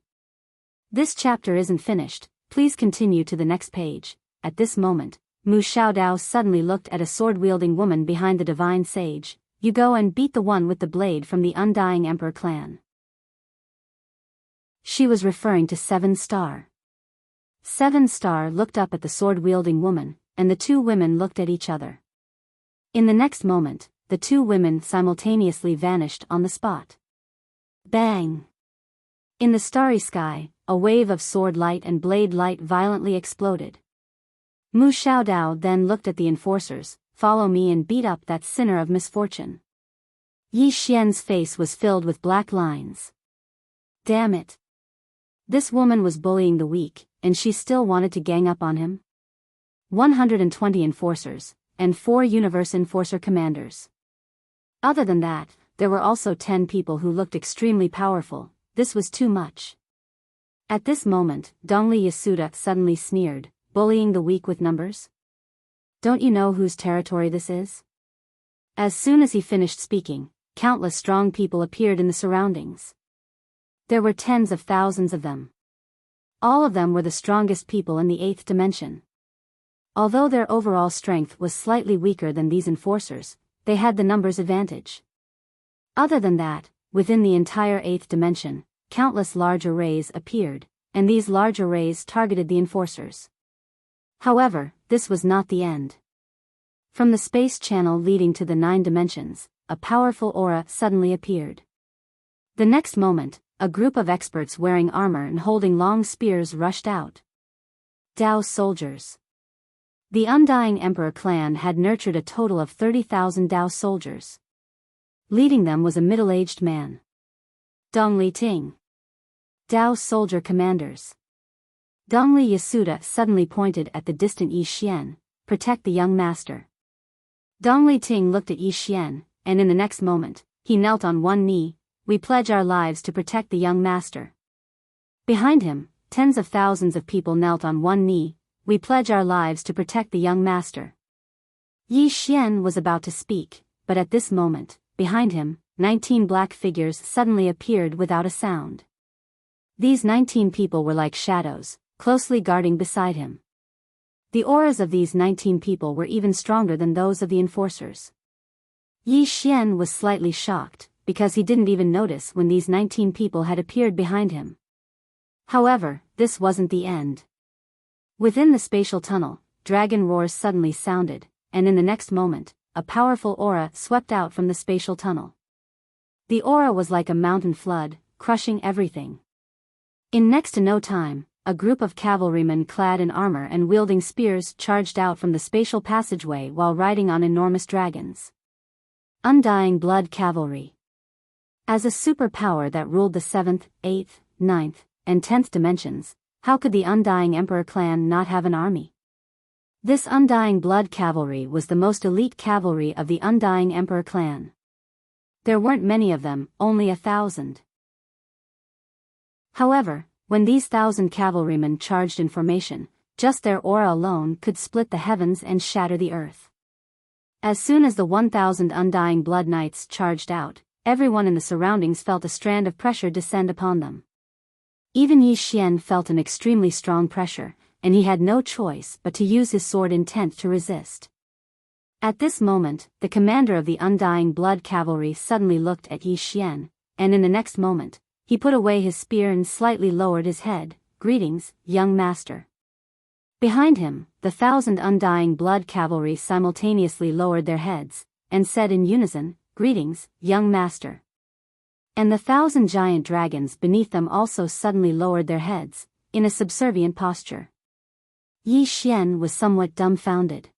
This chapter isn't finished, please continue to the next page. At this moment, Mu Xiaodao suddenly looked at a sword-wielding woman behind the divine sage. "You go and beat the one with the blade from the Undying Emperor clan." She was referring to 7 Star. 7 Star looked up at the sword-wielding woman, and the 2 women looked at each other. In the next moment, the 2 women simultaneously vanished on the spot. Bang! In the starry sky, a wave of sword light and blade light violently exploded. Mu Xiaodao then looked at the enforcers. "Follow me and beat up that sinner of misfortune." Yi Xian's face was filled with black lines. Damn it! This woman was bullying the weak, and she still wanted to gang up on him? 120 enforcers, and 4 Universe Enforcer commanders. Other than that, there were also 10 people who looked extremely powerful. This was too much. At this moment, Dongli Yasuda suddenly sneered, bullying the weak with numbers. Don't you know whose territory this is? As soon as he finished speaking, countless strong people appeared in the surroundings. There were tens of thousands of them. All of them were the strongest people in the 8th dimension. Although their overall strength was slightly weaker than these enforcers, they had the numbers advantage. Other than that, within the entire 8th dimension, countless large arrays appeared, and these large arrays targeted the enforcers. However, this was not the end. From the space channel leading to the 9 dimensions, a powerful aura suddenly appeared. The next moment, a group of experts wearing armor and holding long spears rushed out. Dao soldiers. The Undying Emperor clan had nurtured a total of 30,000 Dao soldiers. Leading them was a middle-aged man. Dongli Ting. Dao soldier commanders. Dongli Yasuda suddenly pointed at the distant Yi Xian, protect the young master. Dongli Ting looked at Yi Xian, and in the next moment, he knelt on one knee, we pledge our lives to protect the young master. Behind him, tens of thousands of people knelt on one knee, we pledge our lives to protect the young master. Yi Xian was about to speak, but at this moment, behind him, 19 black figures suddenly appeared without a sound. These 19 people were like shadows, closely guarding beside him. The auras of these 19 people were even stronger than those of the enforcers. Yi Xian was slightly shocked, because he didn't even notice when these 19 people had appeared behind him. However, this wasn't the end. Within the spatial tunnel, dragon roars suddenly sounded, and in the next moment, a powerful aura swept out from the spatial tunnel. The aura was like a mountain flood, crushing everything. In next to no time, a group of cavalrymen clad in armor and wielding spears charged out from the spatial passageway while riding on enormous dragons. Undying Blood Cavalry. As a superpower that ruled the 7th, 8th, 9th, and 10th dimensions, how could the Undying Emperor clan not have an army? This Undying Blood Cavalry was the most elite cavalry of the Undying Emperor clan. There weren't many of them, only 1,000. However, when these 1,000 cavalrymen charged in formation, just their aura alone could split the heavens and shatter the earth. As soon as the 1,000 Undying Blood Knights charged out, everyone in the surroundings felt a strand of pressure descend upon them. Even Yi Xian felt an extremely strong pressure, and he had no choice but to use his sword intent to resist. At this moment, the commander of the Undying Blood Cavalry suddenly looked at Yi Xian, and in the next moment, he put away his spear and slightly lowered his head. Greetings, young master. Behind him, the 1,000 Undying Blood Cavalry simultaneously lowered their heads, and said in unison, Greetings, young master. And the 1,000 giant dragons beneath them also suddenly lowered their heads, in a subservient posture. Yi Xian was somewhat dumbfounded.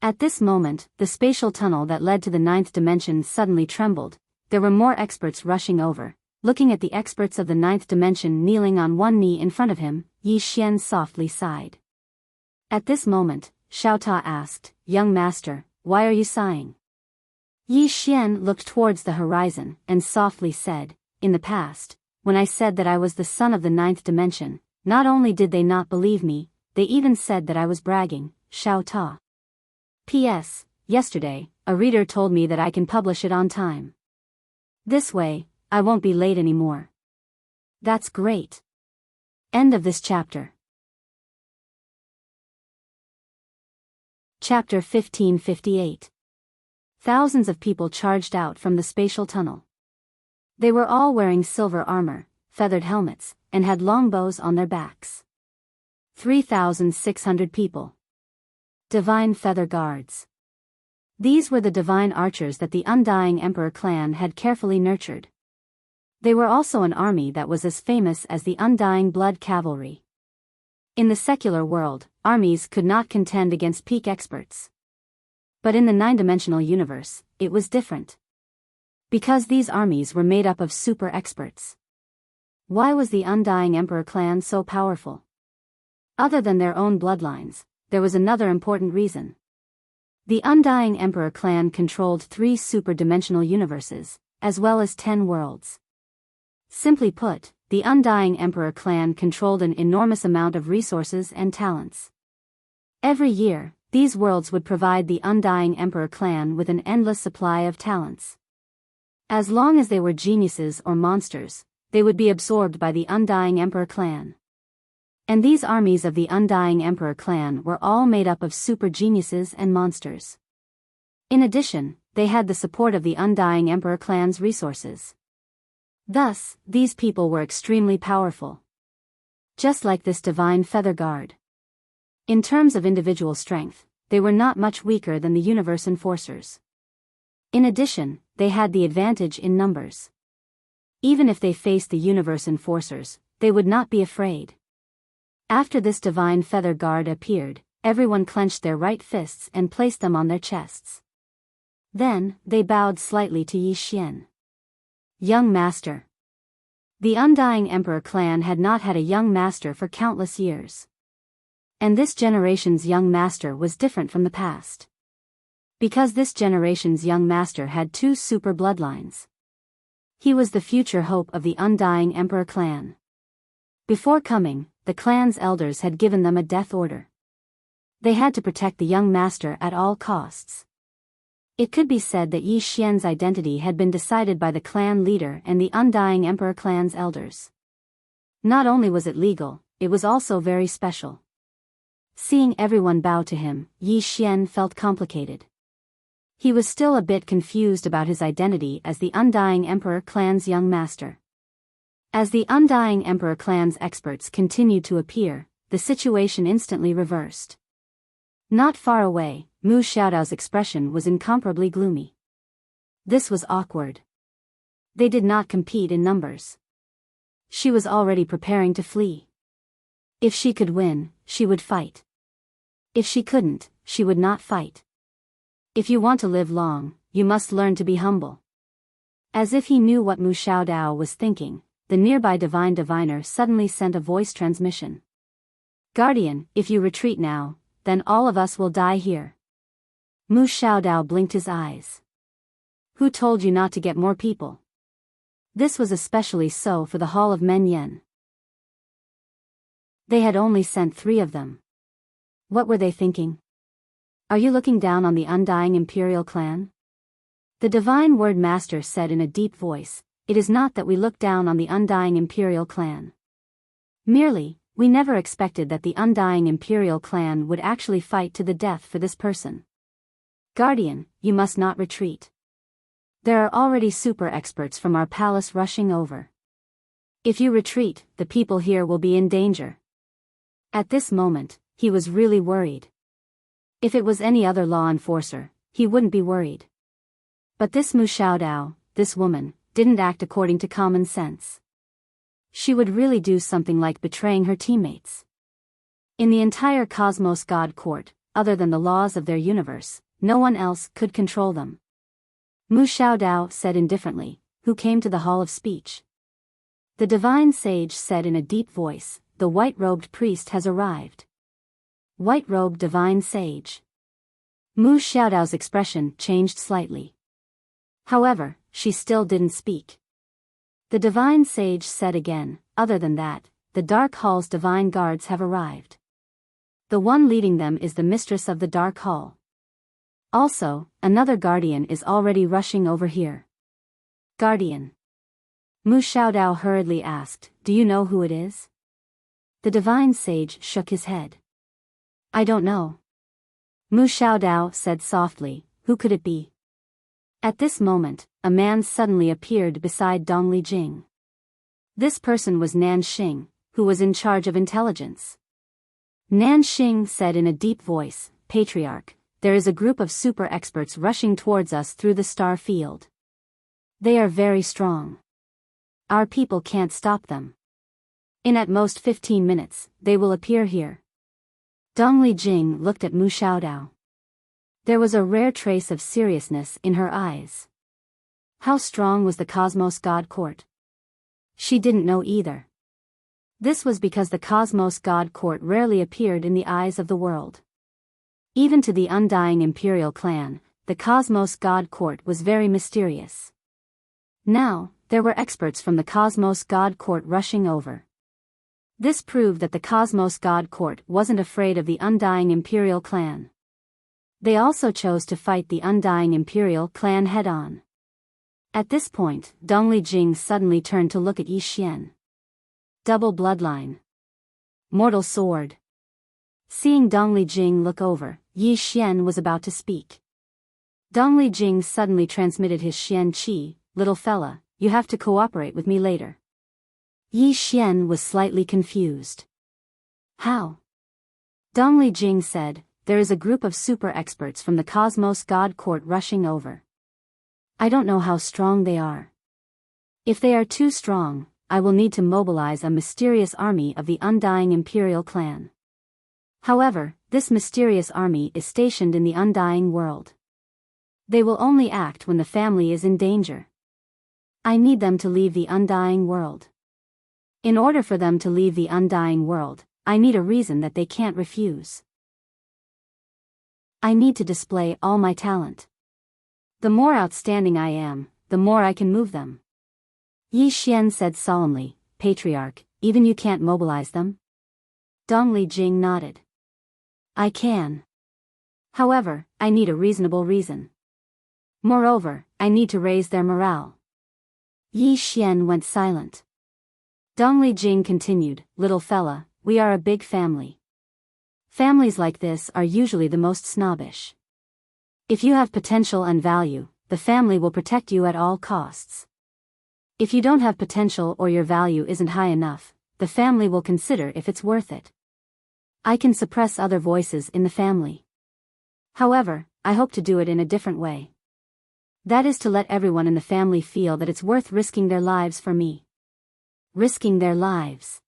At this moment, the spatial tunnel that led to the 9th dimension suddenly trembled. There were more experts rushing over. Looking at the experts of the 9th dimension kneeling on one knee in front of him, Yi Xian softly sighed. At this moment, Xiao Ta asked, Young master, why are you sighing? Yi Xian looked towards the horizon and softly said, In the past, when I said that I was the son of the 9th dimension, not only did they not believe me, they even said that I was bragging. Xiao Ta. P.S. Yesterday, a reader told me that I can publish it on time. This way, I won't be late anymore. That's great. End of this chapter. Chapter 1558. Thousands of people charged out from the spatial tunnel. They were all wearing silver armor, feathered helmets, and had long bows on their backs. 3,600 people. Divine Feather Guards. These were the divine archers that the Undying Emperor clan had carefully nurtured. They were also an army that was as famous as the Undying Blood Cavalry. In the secular world, armies could not contend against peak experts. But in the 9-dimensional universe, it was different. Because these armies were made up of super experts. Why was the Undying Emperor clan so powerful? Other than their own bloodlines, there was another important reason. The Undying Emperor clan controlled 3 super-dimensional universes, as well as 10 worlds. Simply put, the Undying Emperor clan controlled an enormous amount of resources and talents. Every year, these worlds would provide the Undying Emperor clan with an endless supply of talents. As long as they were geniuses or monsters, they would be absorbed by the Undying Emperor clan. And these armies of the Undying Emperor clan were all made up of super geniuses and monsters. In addition, they had the support of the Undying Emperor clan's resources. Thus, these people were extremely powerful. Just like this divine feather guard. In terms of individual strength, they were not much weaker than the universe enforcers. In addition, they had the advantage in numbers. Even if they faced the universe enforcers, they would not be afraid. After this divine feather guard appeared, everyone clenched their right fists and placed them on their chests. Then, they bowed slightly to Yi Xian. Young Master. The Undying Emperor clan had not had a young master for countless years. And this generation's young master was different from the past. Because this generation's young master had 2 super bloodlines. He was the future hope of the Undying Emperor clan. Before coming, the clan's elders had given them a death order. They had to protect the young master at all costs. It could be said that Yi Xian's identity had been decided by the clan leader and the Undying Emperor clan's elders. Not only was it legal, it was also very special. Seeing everyone bow to him, Yi Xian felt complicated. He was still a bit confused about his identity as the Undying Emperor clan's young master. As the Undying Emperor clan's experts continued to appear, the situation instantly reversed. Not far away, Mu Xiaodao's expression was incomparably gloomy. This was awkward. They did not compete in numbers. She was already preparing to flee. If she could win, she would fight. If she couldn't, she would not fight. If you want to live long, you must learn to be humble. As if he knew what Mu Xiaodao was thinking, the nearby divine diviner suddenly sent a voice transmission. Guardian, if you retreat now, then all of us will die here. Mu Xiaodao blinked his eyes. Who told you not to get more people? This was especially so for the Hall of Men Yen. They had only sent 3 of them. What were they thinking? Are you looking down on the Undying Imperial clan? The Divine Word Master said in a deep voice, it is not that we look down on the Undying Imperial clan. Merely, we never expected that the Undying Imperial clan would actually fight to the death for this person. Guardian, you must not retreat. There are already super experts from our palace rushing over. If you retreat, the people here will be in danger. At this moment, he was really worried. If it was any other law enforcer, he wouldn't be worried. But this Mu Xiaodao, this woman, didn't act according to common sense. She would really do something like betraying her teammates. In the entire Cosmos God Court, other than the laws of their universe, no one else could control them. Mu Xiaodao said indifferently, who came to the Hall of Speech. The divine sage said in a deep voice, the white-robed priest has arrived. White-robed divine sage. Mu Xiaodao's expression changed slightly. However, she still didn't speak. The divine sage said again, other than that, the Dark Hall's divine guards have arrived. The one leading them is the mistress of the Dark Hall. Also, another guardian is already rushing over here. Guardian. Mu Xiaodao hurriedly asked, do you know who it is? The divine sage shook his head. I don't know. Mu Xiaodao said softly, who could it be? At this moment, a man suddenly appeared beside Dongli Jing. This person was Nan Xing, who was in charge of intelligence. Nan Xing said in a deep voice, Patriarch, there is a group of super experts rushing towards us through the star field. They are very strong. Our people can't stop them. In at most 15 minutes, they will appear here. Dongli Jing looked at Mu Xiaodao. There was a rare trace of seriousness in her eyes. How strong was the Cosmos God Court? She didn't know either. This was because the Cosmos God Court rarely appeared in the eyes of the world. Even to the undying Imperial clan, the Cosmos God Court was very mysterious. Now, there were experts from the Cosmos God Court rushing over. This proved that the Cosmos God Court wasn't afraid of the undying Imperial clan. They also chose to fight the undying Imperial clan head-on. At this point, Dongli Jing suddenly turned to look at Yi Xian. Double bloodline. Mortal sword. Seeing Dongli Jing look over, Yi Xian was about to speak. Dongli Jing suddenly transmitted his Xian Qi, little fella, you have to cooperate with me later. Yi Xian was slightly confused. How? Dongli Jing said, there is a group of super experts from the Cosmos God Court rushing over. I don't know how strong they are. If they are too strong, I will need to mobilize a mysterious army of the undying Imperial clan. However, this mysterious army is stationed in the undying world. They will only act when the family is in danger. I need them to leave the undying world. In order for them to leave the undying world, I need a reason that they can't refuse. I need to display all my talent. The more outstanding I am, the more I can move them. Yi Xian said solemnly, Patriarch, even you can't mobilize them? Dongli Jing nodded. I can. However, I need a reasonable reason. Moreover, I need to raise their morale. Yi Xian went silent. Dongli Jing continued, little fella, we are a big family. Families like this are usually the most snobbish. If you have potential and value, the family will protect you at all costs. If you don't have potential or your value isn't high enough, the family will consider if it's worth it. I can suppress other voices in the family. However, I hope to do it in a different way. That is to let everyone in the family feel that it's worth risking their lives for me. Risking their lives.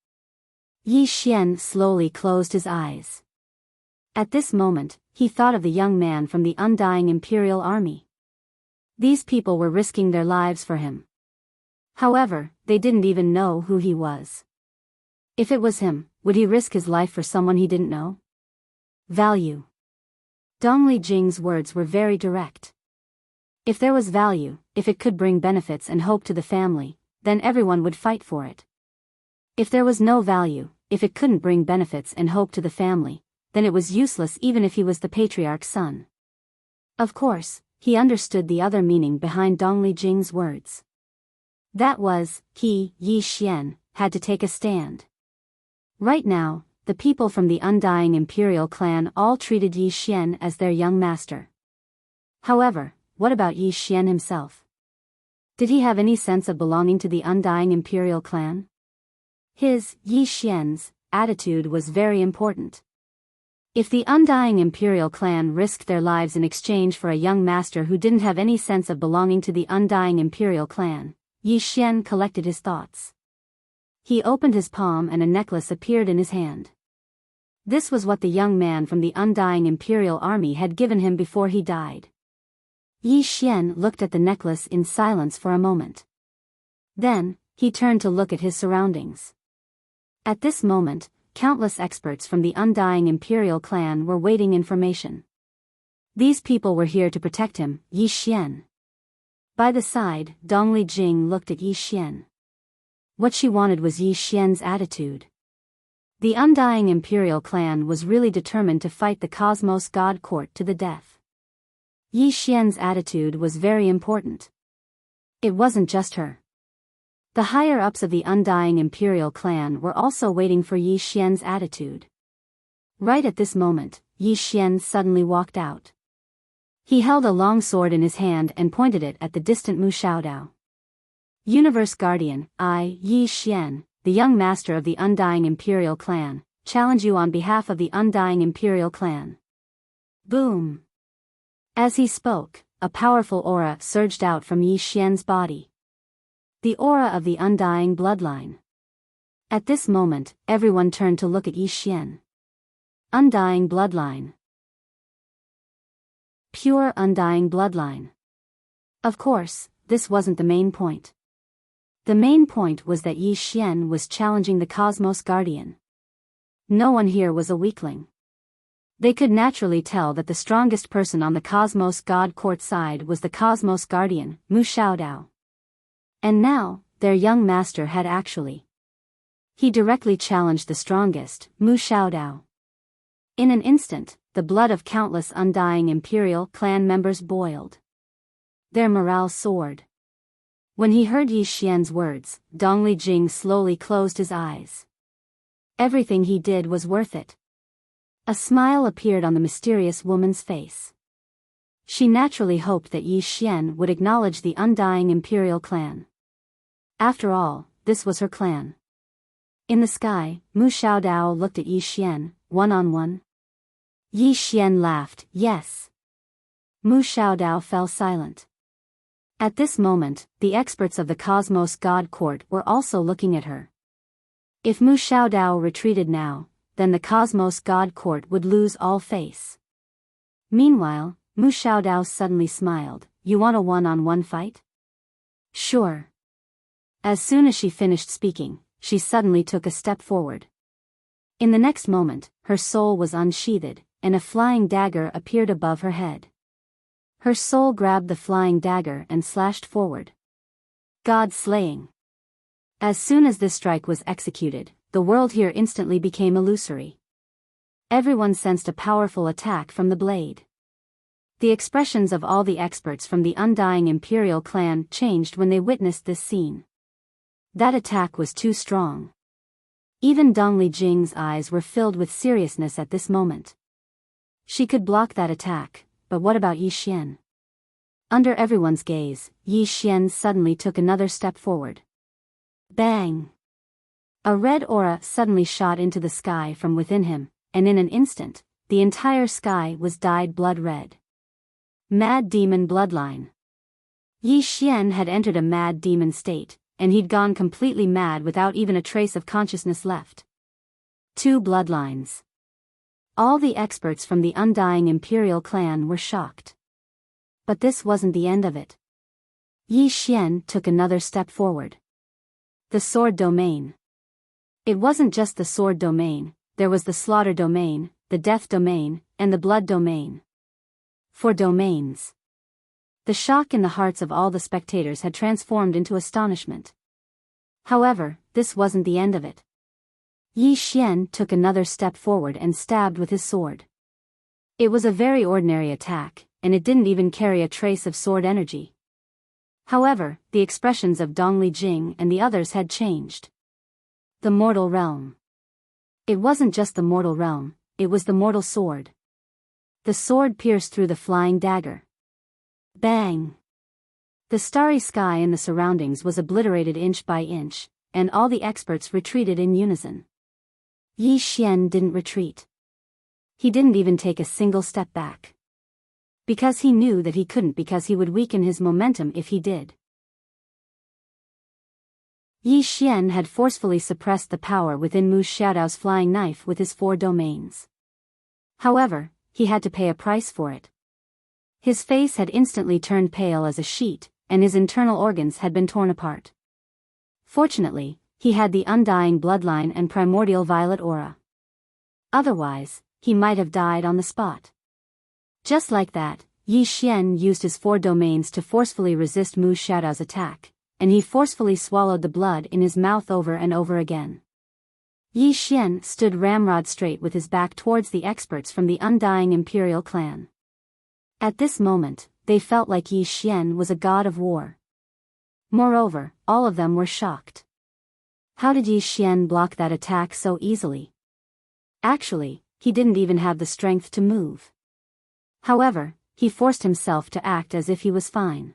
Yi Xian slowly closed his eyes. At this moment, he thought of the young man from the undying Imperial army. These people were risking their lives for him. However, they didn't even know who he was. If it was him, would he risk his life for someone he didn't know? Value. Dongli Jing's words were very direct. If there was value, if it could bring benefits and hope to the family, then everyone would fight for it. If there was no value, if it couldn't bring benefits and hope to the family, then it was useless even if he was the patriarch's son. Of course, he understood the other meaning behind Dongli Jing's words. That was, he, Yi Xian, had to take a stand. Right now, the people from the undying Imperial clan all treated Yi Xian as their young master. However, what about Yi Xian himself? Did he have any sense of belonging to the undying Imperial clan? His, Yi Xian's, attitude was very important. If the undying Imperial clan risked their lives in exchange for a young master who didn't have any sense of belonging to the undying Imperial clan, Yi Xian collected his thoughts. He opened his palm and a necklace appeared in his hand. This was what the young man from the undying Imperial army had given him before he died. Yi Xian looked at the necklace in silence for a moment. Then, he turned to look at his surroundings. At this moment, countless experts from the undying Imperial clan were waiting information. These people were here to protect him, Yi Xian. By the side, Dongli Jing looked at Yi Xian. What she wanted was Yi Xian's attitude. The undying Imperial clan was really determined to fight the Cosmos God Court to the death. Yi Xian's attitude was very important. It wasn't just her. The higher-ups of the undying Imperial clan were also waiting for Yi Xian's attitude. Right at this moment, Yi Xian suddenly walked out. He held a long sword in his hand and pointed it at the distant Mu Xiaodao. Universe Guardian, I, Yi Xian, the young master of the undying Imperial clan, challenge you on behalf of the undying Imperial clan. Boom! As he spoke, a powerful aura surged out from Yi Xian's body. The aura of the undying bloodline. At this moment, everyone turned to look at Yi Xian. Undying bloodline. Pure undying bloodline. Of course, this wasn't the main point. The main point was that Yi Xian was challenging the Cosmos Guardian. No one here was a weakling. They could naturally tell that the strongest person on the Cosmos God Court side was the Cosmos Guardian, Mu Xiaodao. And now, their young master had actually. He directly challenged the strongest, Mu Xiaodao. In an instant, the blood of countless undying Imperial clan members boiled. Their morale soared. When he heard Yi Xian's words, Dongli Jing slowly closed his eyes. Everything he did was worth it. A smile appeared on the mysterious woman's face. She naturally hoped that Yi Xian would acknowledge the undying Imperial clan. After all, this was her clan. In the sky, Mu Xiaodao looked at Yi Xian, one-on-one. Yi Xian laughed, yes. Mu Xiaodao fell silent. At this moment, the experts of the Cosmos God Court were also looking at her. If Mu Xiaodao retreated now, then the Cosmos God Court would lose all face. Meanwhile, Mu Xiaodao suddenly smiled. You want a one-on-one fight? Sure. As soon as she finished speaking, she suddenly took a step forward. In the next moment, her soul was unsheathed, and a flying dagger appeared above her head. Her soul grabbed the flying dagger and slashed forward. God slaying. As soon as this strike was executed, the world here instantly became illusory. Everyone sensed a powerful attack from the blade. The expressions of all the experts from the undying Imperial clan changed when they witnessed this scene. That attack was too strong. Even Dongli Jing's eyes were filled with seriousness at this moment. She could block that attack. But what about Yi Xian? Under everyone's gaze, Yi Xian suddenly took another step forward. Bang! A red aura suddenly shot into the sky from within him, and in an instant, the entire sky was dyed blood red. Mad Demon Bloodline. Yi Xian had entered a mad demon state, and he'd gone completely mad without even a trace of consciousness left. 2 bloodlines. All the experts from the undying Imperial clan were shocked. But this wasn't the end of it. Yi Xian took another step forward. The sword domain. It wasn't just the sword domain, there was the slaughter domain, the death domain, and the blood domain. 4 domains. The shock in the hearts of all the spectators had transformed into astonishment. However, this wasn't the end of it. Yi Xian took another step forward and stabbed with his sword. It was a very ordinary attack, and it didn't even carry a trace of sword energy. However, the expressions of Dongli Jing and the others had changed. The mortal realm. It wasn't just the mortal realm, it was the mortal sword. The sword pierced through the flying dagger. Bang! The starry sky and the surroundings was obliterated inch by inch, and all the experts retreated in unison. Yi Xian didn't retreat. He didn't even take a single step back. Because he knew that he couldn't, because he would weaken his momentum if he did. Yi Xian had forcefully suppressed the power within Mu Xiaodao's flying knife with his 4 domains. However, he had to pay a price for it. His face had instantly turned pale as a sheet, and his internal organs had been torn apart. Fortunately, he had the undying bloodline and primordial violet aura. Otherwise, he might have died on the spot. Just like that, Yi Xian used his 4 domains to forcefully resist Mu Xiaodao's attack, and he forcefully swallowed the blood in his mouth over and over again. Yi Xian stood ramrod straight with his back towards the experts from the undying Imperial clan. At this moment, they felt like Yi Xian was a god of war. Moreover, all of them were shocked. How did Yi Xian block that attack so easily? Actually, he didn't even have the strength to move. However, he forced himself to act as if he was fine.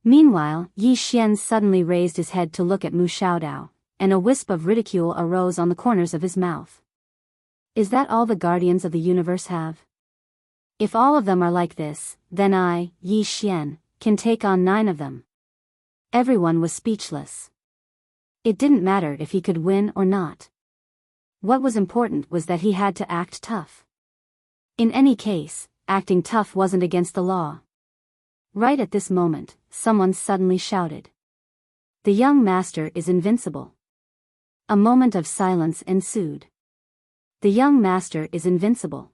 Meanwhile, Yi Xian suddenly raised his head to look at Mu Xiaodao, and a wisp of ridicule arose on the corners of his mouth. Is that all the guardians of the universe have? If all of them are like this, then I, Yi Xian, can take on 9 of them. Everyone was speechless. It didn't matter if he could win or not. What was important was that he had to act tough. In any case, acting tough wasn't against the law. Right at this moment, someone suddenly shouted. The young master is invincible. A moment of silence ensued. The young master is invincible.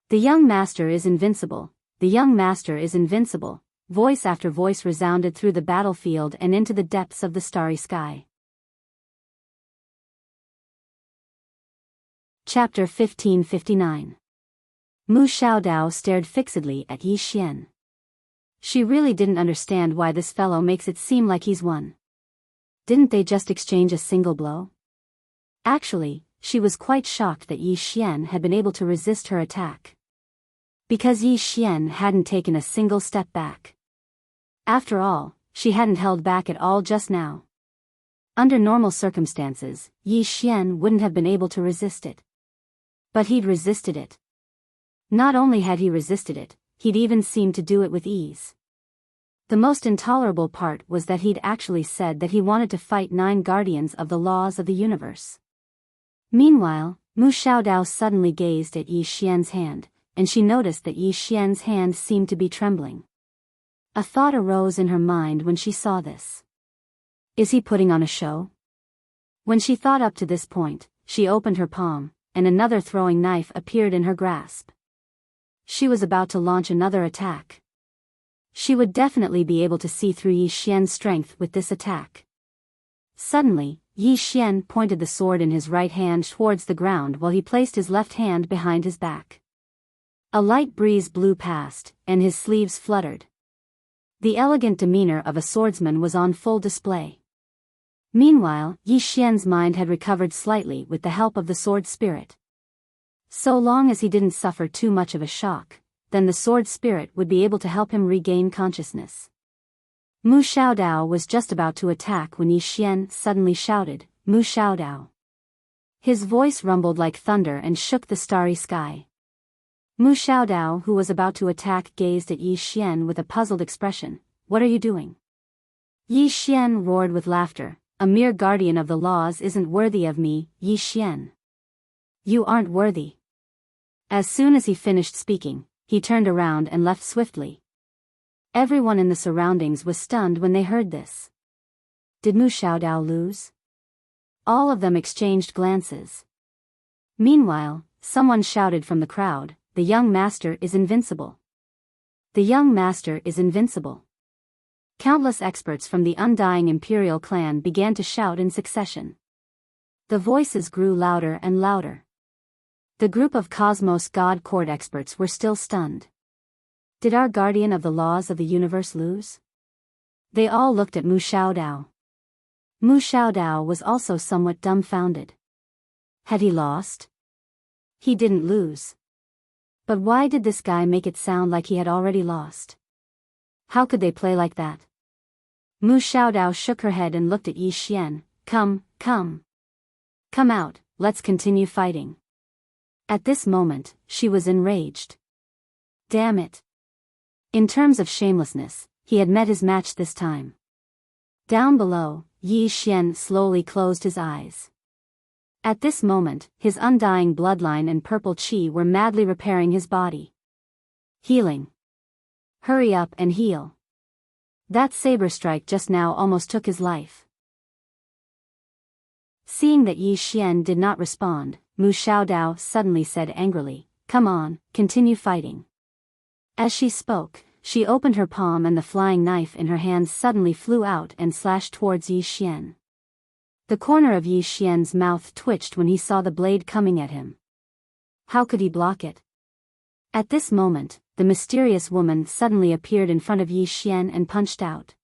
The young master is invincible. The young master is invincible. Voice after voice resounded through the battlefield and into the depths of the starry sky. Chapter 1559. Mu Xiaodao stared fixedly at Yi Xian. She really didn't understand why this fellow makes it seem like he's won. Didn't they just exchange a single blow? Actually, she was quite shocked that Yi Xian had been able to resist her attack. Because Yi Xian hadn't taken a single step back. After all, she hadn't held back at all just now. Under normal circumstances, Yi Xian wouldn't have been able to resist it. But he'd resisted it. Not only had he resisted it, he'd even seemed to do it with ease. The most intolerable part was that he'd actually said that he wanted to fight 9 guardians of the laws of the universe. Meanwhile, Mu Xiaodao suddenly gazed at Yi Xian's hand, and she noticed that Yi Xian's hand seemed to be trembling. A thought arose in her mind when she saw this. Is he putting on a show? When she thought up to this point, she opened her palm, and another throwing knife appeared in her grasp. She was about to launch another attack. She would definitely be able to see through Yi Xian's strength with this attack. Suddenly, Yi Xian pointed the sword in his right hand towards the ground while he placed his left hand behind his back. A light breeze blew past, and his sleeves fluttered. The elegant demeanor of a swordsman was on full display. Meanwhile, Yi Xian's mind had recovered slightly with the help of the sword spirit. So long as he didn't suffer too much of a shock, then the sword spirit would be able to help him regain consciousness. Mu Xiaodao was just about to attack when Yi Xian suddenly shouted, "Mu Xiaodao." His voice rumbled like thunder and shook the starry sky. Mu Xiaodao, who was about to attack, gazed at Yi Xian with a puzzled expression. "What are you doing?" Yi Xian roared with laughter. "A mere guardian of the laws isn't worthy of me, Yi Xian. You aren't worthy." As soon as he finished speaking, he turned around and left swiftly. Everyone in the surroundings was stunned when they heard this. Did Mu Xiaodao lose? All of them exchanged glances. Meanwhile, someone shouted from the crowd, "The young master is invincible. The young master is invincible." Countless experts from the undying imperial clan began to shout in succession. The voices grew louder and louder. The group of Cosmos God Court experts were still stunned. Did our guardian of the laws of the universe lose? They all looked at Mu Xiaodao. Mu Xiaodao was also somewhat dumbfounded. Had he lost? He didn't lose. But why did this guy make it sound like he had already lost? How could they play like that? Mu Xiaodao shook her head and looked at Yi Xian. Come out, let's continue fighting." At this moment, she was enraged. Damn it. In terms of shamelessness, he had met his match this time. Down below, Yi Xian slowly closed his eyes. At this moment, his undying bloodline and purple chi were madly repairing his body. Healing. Hurry up and heal. That saber strike just now almost took his life. Seeing that Yi Xian did not respond, Mu Xiaodao suddenly said angrily, "Come on, continue fighting." As she spoke, she opened her palm and the flying knife in her hand suddenly flew out and slashed towards Yi Xian. The corner of Yi Xian's mouth twitched when he saw the blade coming at him. How could he block it? At this moment, the mysterious woman suddenly appeared in front of Yi Xian and punched out.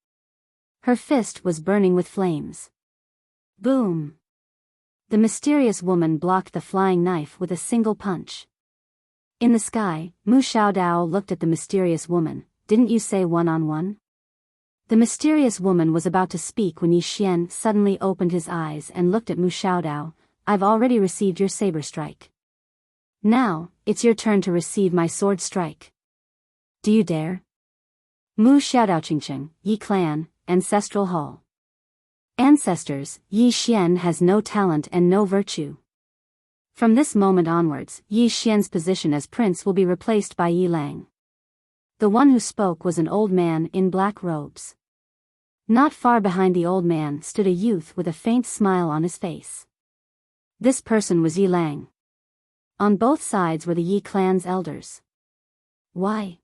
Her fist was burning with flames. Boom! The mysterious woman blocked the flying knife with a single punch. In the sky, Mu Xiaodao looked at the mysterious woman. "Didn't you say one-on-one?" The mysterious woman was about to speak when Yi Xian suddenly opened his eyes and looked at Mu Xiaodao. "I've already received your saber strike. Now, it's your turn to receive my sword strike. Do you dare?" Mu Xiaodao Qingqing, Yi Clan, Ancestral Hall. Ancestors, Yi Xian has no talent and no virtue. From this moment onwards, Yi Xian's position as prince will be replaced by Yi Lang. The one who spoke was an old man in black robes. Not far behind the old man stood a youth with a faint smile on his face. This person was Yi Lang. On both sides were the Yi clan's elders. Why?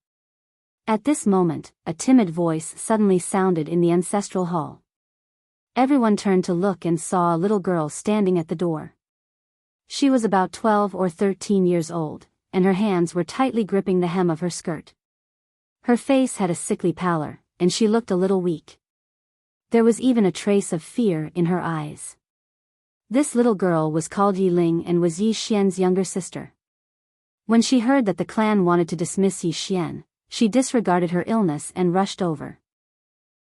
At this moment, a timid voice suddenly sounded in the ancestral hall. Everyone turned to look and saw a little girl standing at the door. She was about 12 or 13 years old, and her hands were tightly gripping the hem of her skirt. Her face had a sickly pallor, and she looked a little weak. There was even a trace of fear in her eyes. This little girl was called Yi Ling and was Yi Xian's younger sister. When she heard that the clan wanted to dismiss Yi Xian, she disregarded her illness and rushed over.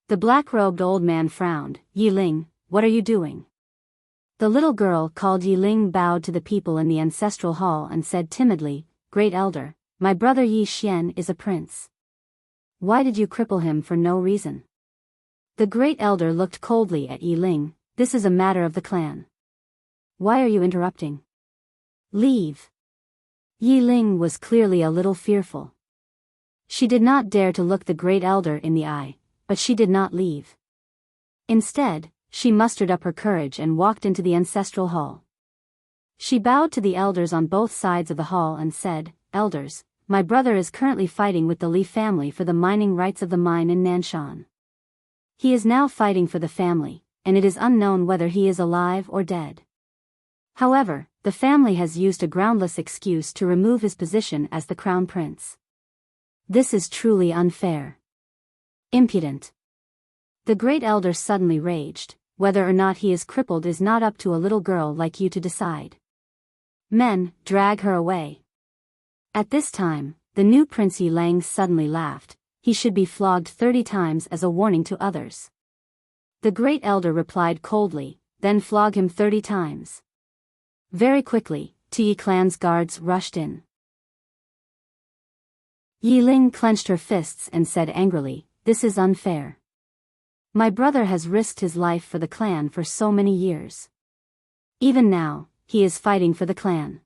The black-robed old man frowned. Yi Ling, what are you doing? The little girl called Yi Ling bowed to the people in the ancestral hall and said timidly, Great Elder, my brother Yi Xian is a prince. Why did you cripple him for no reason? The Great Elder looked coldly at Yi Ling. This is a matter of the clan. Why are you interrupting? Leave. Yi Ling was clearly a little fearful. She did not dare to look the Great Elder in the eye, but she did not leave. Instead, she mustered up her courage and walked into the ancestral hall. She bowed to the elders on both sides of the hall and said, Elders, my brother is currently fighting with the Li family for the mining rights of the mine in Nanshan. He is now fighting for the family, and it is unknown whether he is alive or dead. However, the family has used a groundless excuse to remove his position as the crown prince. This is truly unfair. Impudent. The Great Elder suddenly raged. Whether or not he is crippled is not up to a little girl like you to decide. Men, drag her away. At this time, the new Prince Yi Lang suddenly laughed. He should be flogged 30 times as a warning to others. The Great Elder replied coldly, then flog him 30 times. Very quickly, Yi clan's guards rushed in. Yi Ling clenched her fists and said angrily, This is unfair. My brother has risked his life for the clan for so many years. Even now, he is fighting for the clan.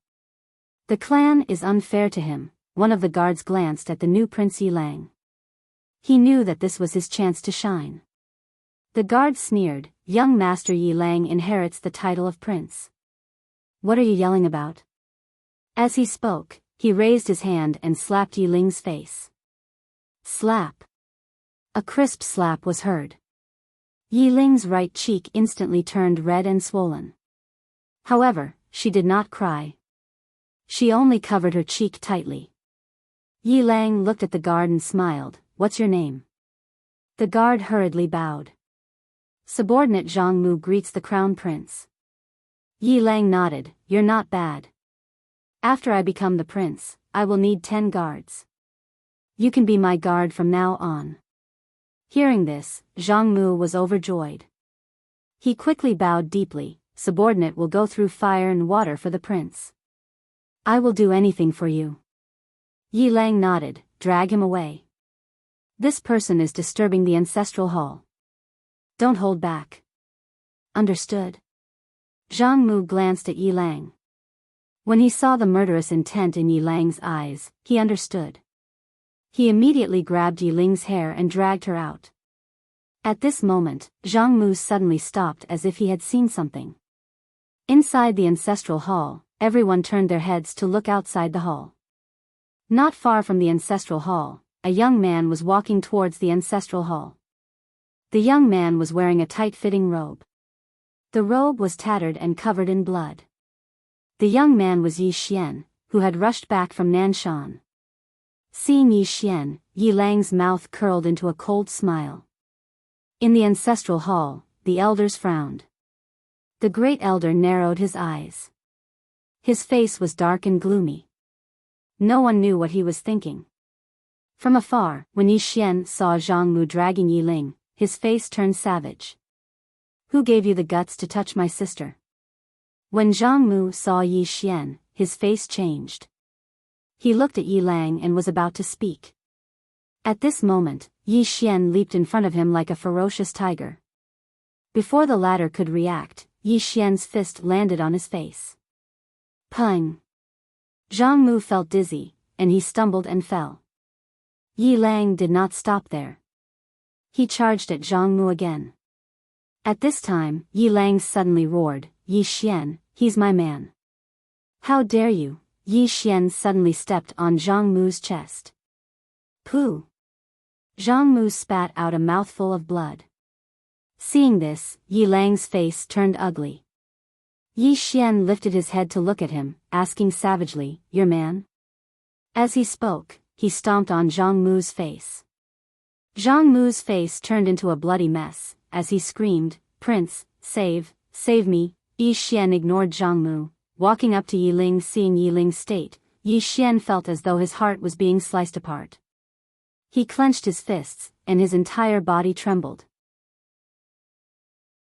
The clan is unfair to him. One of the guards glanced at the new Prince Yi Lang. He knew that this was his chance to shine. The guard sneered, Young Master Yi Lang inherits the title of prince. What are you yelling about? As he spoke, he raised his hand and slapped Yi Ling's face. Slap. A crisp slap was heard. Yi Ling's right cheek instantly turned red and swollen. However, she did not cry. She only covered her cheek tightly. Yi Lang looked at the guard and smiled, What's your name? The guard hurriedly bowed. Subordinate Zhang Mu greets the crown prince. Yi Lang nodded, You're not bad. After I become the prince, I will need 10 guards. You can be my guard from now on. Hearing this, Zhang Mu was overjoyed. He quickly bowed deeply, Subordinate will go through fire and water for the prince. I will do anything for you. Yi Lang nodded, Drag him away. This person is disturbing the ancestral hall. Don't hold back. Understood. Zhang Mu glanced at Yi Lang. When he saw the murderous intent in Yi Lang's eyes, he understood. He immediately grabbed Yi Ling's hair and dragged her out. At this moment, Zhang Mu suddenly stopped as if he had seen something. Inside the ancestral hall, everyone turned their heads to look outside the hall. Not far from the ancestral hall, a young man was walking towards the ancestral hall. The young man was wearing a tight-fitting robe. The robe was tattered and covered in blood. The young man was Yi Xian, who had rushed back from Nanshan. Seeing Yi Xian, Yi Lang's mouth curled into a cold smile. In the ancestral hall, the elders frowned. The Great Elder narrowed his eyes. His face was dark and gloomy. No one knew what he was thinking. From afar, when Yi Xian saw Zhang Mu dragging Yi Ling, his face turned savage. Who gave you the guts to touch my sister? When Zhang Mu saw Yi Xian, his face changed. He looked at Yi Lang and was about to speak. At this moment, Yi Xian leaped in front of him like a ferocious tiger. Before the latter could react, Yi Xian's fist landed on his face. Pung! Zhang Mu felt dizzy, and he stumbled and fell. Yi Lang did not stop there. He charged at Zhang Mu again. At this time, Yi Lang suddenly roared, "Yi Xian, he's my man." "How dare you?" Yi Xian suddenly stepped on Zhang Mu's chest. "Pooh!" Zhang Mu spat out a mouthful of blood. Seeing this, Yi Lang's face turned ugly. Yi Xian lifted his head to look at him, asking savagely, "Your man?" As he spoke, he stomped on Zhang Mu's face. Zhang Mu's face turned into a bloody mess, as he screamed, "Prince, save me!" Yi Xian ignored Zhang Mu. Walking up to Yi Ling, seeing Yi Ling's state, Yi Xian felt as though his heart was being sliced apart. He clenched his fists, and his entire body trembled.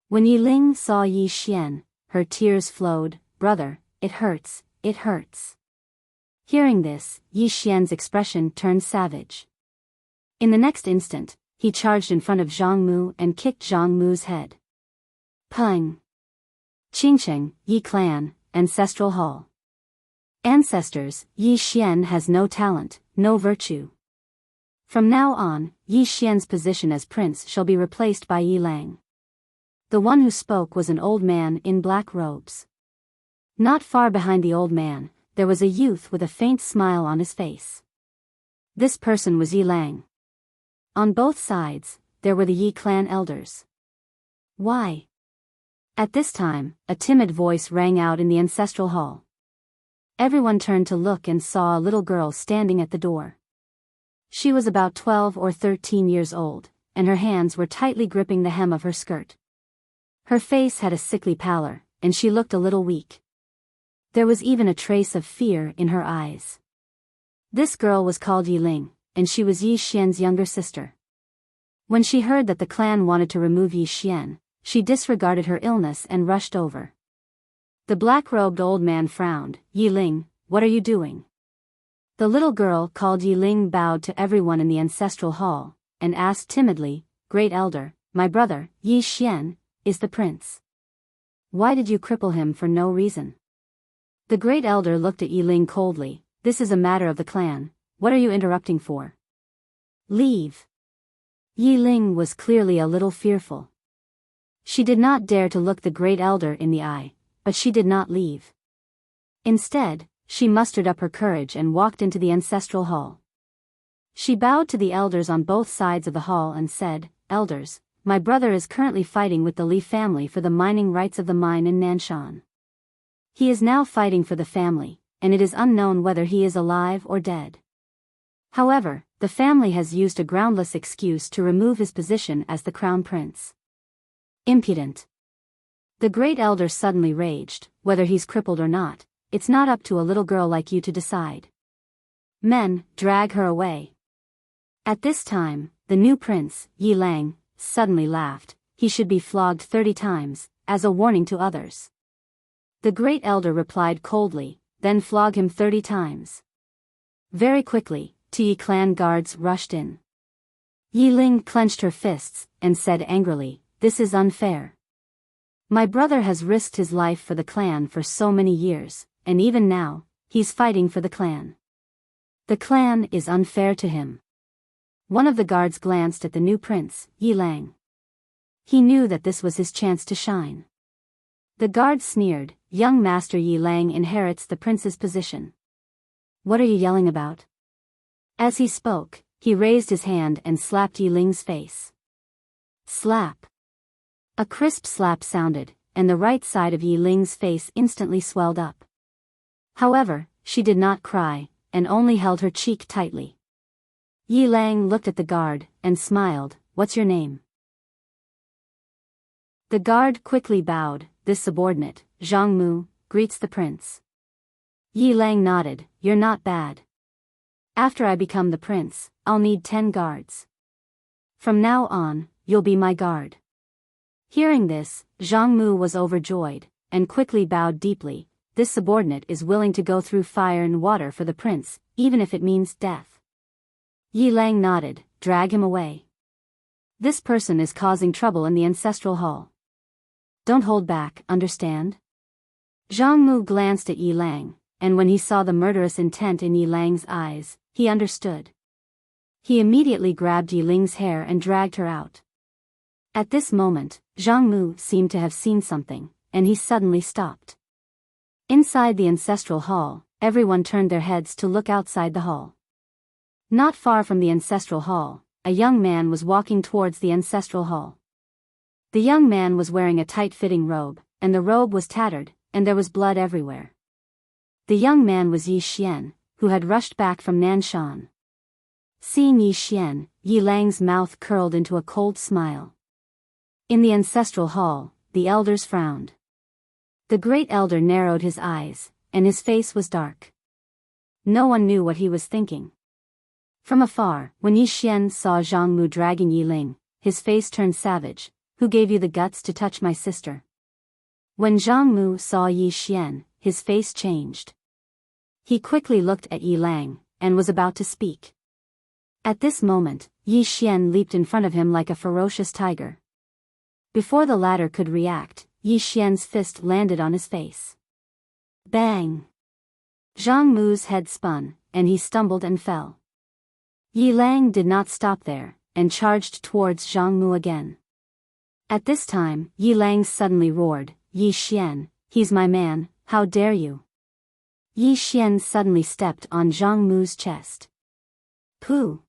When Yi Ling saw Yi Xian, her tears flowed. "Brother, it hurts, it hurts." Hearing this, Yi Xian's expression turned savage. In the next instant, he charged in front of Zhang Mu and kicked Zhang Mu's head. Peng! Qingcheng, Yi Clan, Ancestral Hall. Ancestors, Yi Xian has no talent, no virtue. From now on, Yi Xian's position as prince shall be replaced by Yi Lang. The one who spoke was an old man in black robes. Not far behind the old man, there was a youth with a faint smile on his face. This person was Yi Lang. On both sides, there were the Yi clan elders. "Why?" At this time, a timid voice rang out in the ancestral hall. Everyone turned to look and saw a little girl standing at the door. She was about 12 or 13 years old, and her hands were tightly gripping the hem of her skirt. Her face had a sickly pallor, and she looked a little weak. There was even a trace of fear in her eyes. This girl was called Yi Ling, and she was Yi Xian's younger sister. When she heard that the clan wanted to remove Yi Xian, she disregarded her illness and rushed over. The black-robed old man frowned. "Yi Ling, what are you doing?" The little girl called Yi Ling bowed to everyone in the ancestral hall, and asked timidly, "Great Elder, my brother, Yi Xian, is the prince. Why did you cripple him for no reason?" The Great Elder looked at Yi Ling coldly. "This is a matter of the clan. What are you interrupting for? Leave." Yi Ling was clearly a little fearful. She did not dare to look the Great Elder in the eye, but she did not leave. Instead, she mustered up her courage and walked into the ancestral hall. She bowed to the elders on both sides of the hall and said, "Elders, my brother is currently fighting with the Li family for the mining rights of the mine in Nanshan. He is now fighting for the family, and it is unknown whether he is alive or dead. However, the family has used a groundless excuse to remove his position as the crown prince. Impudent." The Great Elder suddenly raged. "Whether he's crippled or not, it's not up to a little girl like you to decide. Men, drag her away." At this time, the new prince, Yi Lang, suddenly laughed. He should be flogged 30 times, as a warning to others. The Great Elder replied coldly, "Then flog him 30 times. Very quickly, two Yi clan guards rushed in. Yi Ling clenched her fists, and said angrily, "This is unfair. My brother has risked his life for the clan for so many years, and even now, he's fighting for the clan. The clan is unfair to him." One of the guards glanced at the new prince, Yi Lang. He knew that this was his chance to shine. The guard sneered, "Young Master Yi Lang inherits the prince's position. What are you yelling about?" As he spoke, he raised his hand and slapped Yi Ling's face. Slap. A crisp slap sounded, and the right side of Yi Ling's face instantly swelled up. However, she did not cry, and only held her cheek tightly. Yi Lang looked at the guard, and smiled. "What's your name?" The guard quickly bowed. "This subordinate, Zhang Mu, greets the prince." Yi Lang nodded. "You're not bad. After I become the prince, I'll need 10 guards. From now on, you'll be my guard." Hearing this, Zhang Mu was overjoyed, and quickly bowed deeply. "This subordinate is willing to go through fire and water for the prince, even if it means death." Yi Lang nodded. "Drag him away. This person is causing trouble in the ancestral hall. Don't hold back, understand?" Zhang Mu glanced at Yi Lang, and when he saw the murderous intent in Yi Lang's eyes, he understood. He immediately grabbed Yi Ling's hair and dragged her out. At this moment, Zhang Mu seemed to have seen something, and he suddenly stopped. Inside the ancestral hall, everyone turned their heads to look outside the hall. Not far from the ancestral hall, a young man was walking towards the ancestral hall. The young man was wearing a tight-fitting robe, and the robe was tattered, and there was blood everywhere. The young man was Yi Xian, who had rushed back from Nanshan. Seeing Yi Xian, Yi Lang's mouth curled into a cold smile. In the ancestral hall, the elders frowned. The great elder narrowed his eyes, and his face was dark. No one knew what he was thinking. From afar, when Yi Xian saw Zhang Mu dragging Yi Ling, his face turned savage. Who gave you the guts to touch my sister? When Zhang Mu saw Yi Xian, his face changed. He quickly looked at Yi Lang, and was about to speak. At this moment, Yi Xian leaped in front of him like a ferocious tiger. Before the latter could react, Yi Xian's fist landed on his face. Bang! Zhang Mu's head spun, and he stumbled and fell. Yi Lang did not stop there, and charged towards Zhang Mu again. At this time, Yi Lang suddenly roared, Yi Xian, he's my man, how dare you? Yi Xian suddenly stepped on Zhang Mu's chest. Pooh!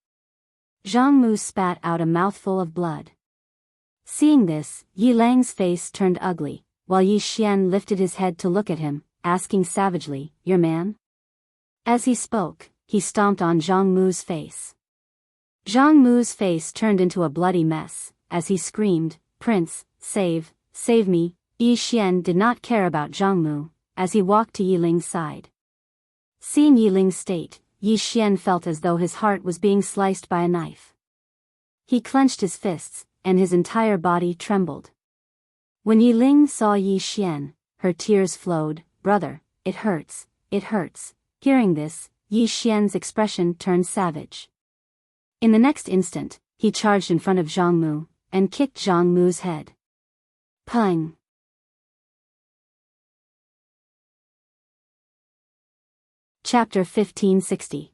Zhang Mu spat out a mouthful of blood. Seeing this, Yi Lang's face turned ugly, while Yi Xian lifted his head to look at him, asking savagely, your man? As he spoke, he stomped on Zhang Mu's face. Zhang Mu's face turned into a bloody mess, as he screamed, Prince, save me. Yi Xian did not care about Zhang Mu, as he walked to Yi Ling's side. Seeing Yi Ling's state, Yi Xian felt as though his heart was being sliced by a knife. He clenched his fists, and his entire body trembled. When Yi Ling saw Yi Xian, her tears flowed, brother, it hurts, it hurts. Hearing this, Yi Xian's expression turned savage. In the next instant, he charged in front of Zhang Mu, and kicked Zhang Mu's head. Pang! Chapter 1560.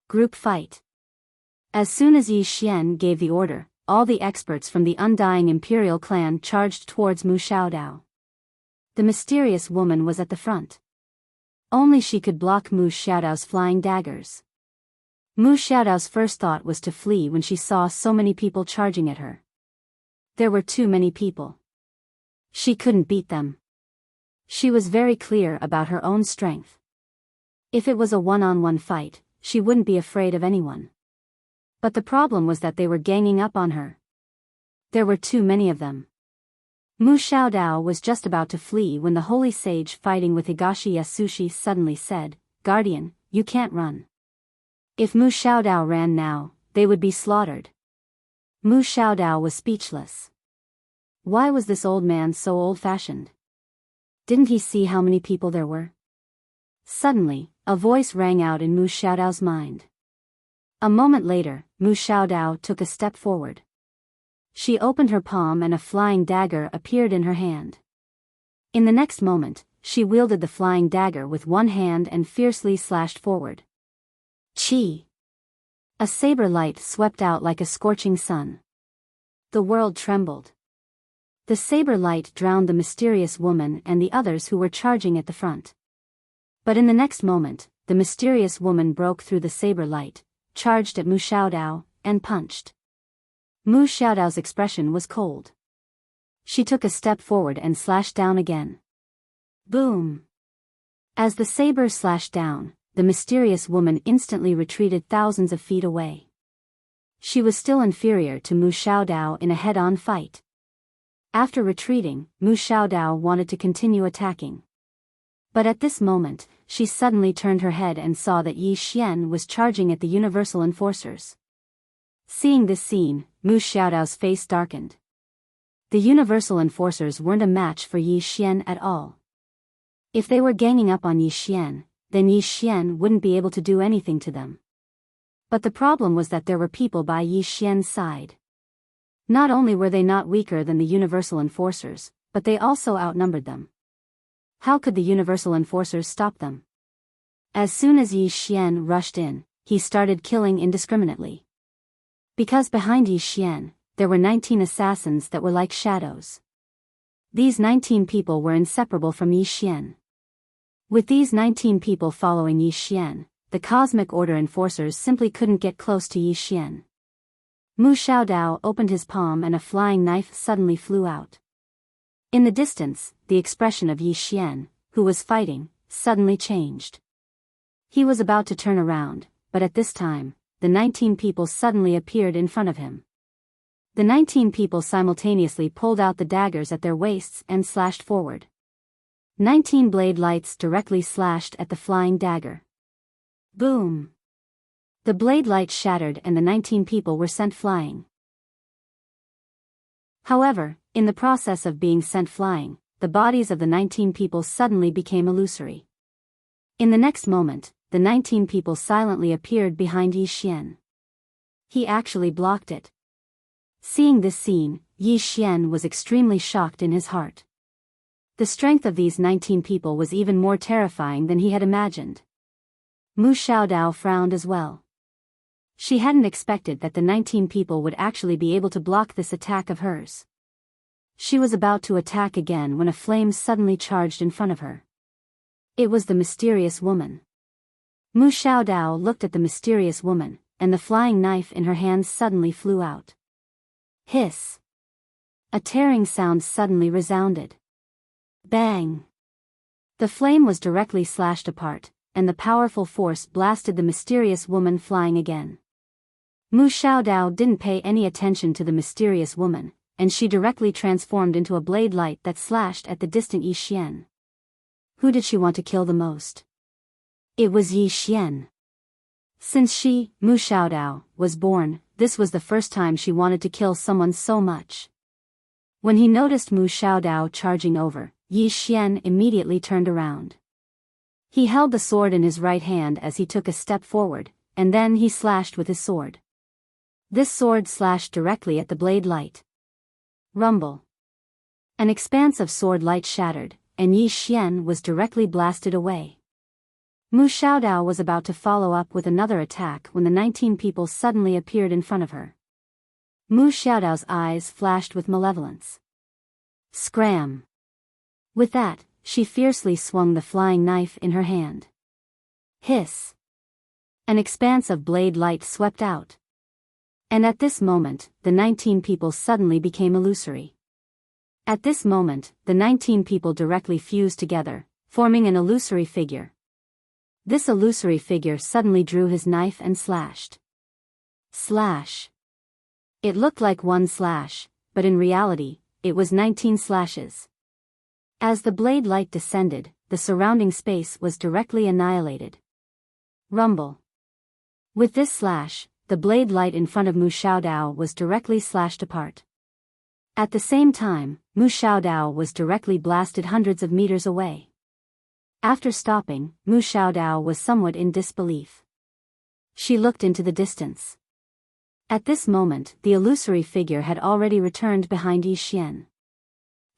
Group Fight. As soon as Yi Xian gave the order, all the experts from the undying imperial clan charged towards Mu Xiaodao. The mysterious woman was at the front. Only she could block Mu Xiaodao's flying daggers. Mu Xiaodao's first thought was to flee when she saw so many people charging at her. There were too many people. She couldn't beat them. She was very clear about her own strength. If it was a one-on-one fight, she wouldn't be afraid of anyone. But the problem was that they were ganging up on her. There were too many of them. Mu Xiaodao was just about to flee when the holy sage fighting with Higashi Yasushi suddenly said, Guardian, you can't run. If Mu Xiaodao ran now, they would be slaughtered. Mu Xiaodao was speechless. Why was this old man so old-fashioned? Didn't he see how many people there were? Suddenly, a voice rang out in Mu Xiaodao's mind. A moment later, Mu Xiaodao took a step forward. She opened her palm and a flying dagger appeared in her hand. In the next moment, she wielded the flying dagger with one hand and fiercely slashed forward. Chi! A saber light swept out like a scorching sun. The world trembled. The saber light drowned the mysterious woman and the others who were charging at the front. But in the next moment, the mysterious woman broke through the saber light, charged at Mu Xiaodao, and punched. Mu Xiaodao's expression was cold. She took a step forward and slashed down again. Boom! As the saber slashed down, the mysterious woman instantly retreated thousands of feet away. She was still inferior to Mu Xiaodao in a head-on fight. After retreating, Mu Xiaodao wanted to continue attacking. But at this moment, she suddenly turned her head and saw that Yi Xian was charging at the Universal Enforcers. Seeing this scene, Mu Xiaodao's face darkened. The Universal Enforcers weren't a match for Yi Xian at all. If they were ganging up on Yi Xian, then Yi Xian wouldn't be able to do anything to them. But the problem was that there were people by Yi Xian's side. Not only were they not weaker than the Universal Enforcers, but they also outnumbered them. How could the Universal Enforcers stop them? As soon as Yi Xian rushed in, he started killing indiscriminately. Because behind Yi Xian, there were 19 assassins that were like shadows. These 19 people were inseparable from Yi Xian. With these 19 people following Yi Xian, the Cosmic Order enforcers simply couldn't get close to Yi Xian. Mu Xiaodao opened his palm and a flying knife suddenly flew out. In the distance, the expression of Yi Xian, who was fighting, suddenly changed. He was about to turn around, but at this time, the 19 people suddenly appeared in front of him. The 19 people simultaneously pulled out the daggers at their waists and slashed forward. 19 blade lights directly slashed at the flying dagger. Boom! The blade light shattered and the 19 people were sent flying. However, in the process of being sent flying, the bodies of the 19 people suddenly became illusory. In the next moment, the 19 people silently appeared behind Yi Xian. He actually blocked it. Seeing this scene, Yi Xian was extremely shocked in his heart. The strength of these 19 people was even more terrifying than he had imagined. Mu Xiaodao frowned as well. She hadn't expected that the 19 people would actually be able to block this attack of hers. She was about to attack again when a flame suddenly charged in front of her. It was the mysterious woman. Mu Xiaodao looked at the mysterious woman, and the flying knife in her hands suddenly flew out. Hiss! A tearing sound suddenly resounded. Bang! The flame was directly slashed apart, and the powerful force blasted the mysterious woman flying again. Mu Xiaodao didn't pay any attention to the mysterious woman, and she directly transformed into a blade light that slashed at the distant Yi Xian. Who did she want to kill the most? It was Yi Xian. Since she, Mu Xiaodao, was born, this was the first time she wanted to kill someone so much. When he noticed Mu Xiaodao charging over, Yi Xian immediately turned around. He held the sword in his right hand as he took a step forward, and then he slashed with his sword. This sword slashed directly at the blade light. Rumble. An expanse of sword light shattered, and Yi Xian was directly blasted away. Mu Xiaodao was about to follow up with another attack when the 19 people suddenly appeared in front of her. Mu Xiaodao's eyes flashed with malevolence. Scram! With that, she fiercely swung the flying knife in her hand. Hiss! An expanse of blade light swept out. And at this moment, the 19 people suddenly became illusory. At this moment, the 19 people directly fused together, forming an illusory figure. This illusory figure suddenly drew his knife and slashed. Slash! It looked like one slash, but in reality, it was 19 slashes. As the blade light descended, the surrounding space was directly annihilated. Rumble. With this slash, the blade light in front of Mu Xiaodao was directly slashed apart. At the same time, Mu Xiaodao was directly blasted hundreds of meters away. After stopping, Mu Xiaodao was somewhat in disbelief. She looked into the distance. At this moment, the illusory figure had already returned behind Yi Xian.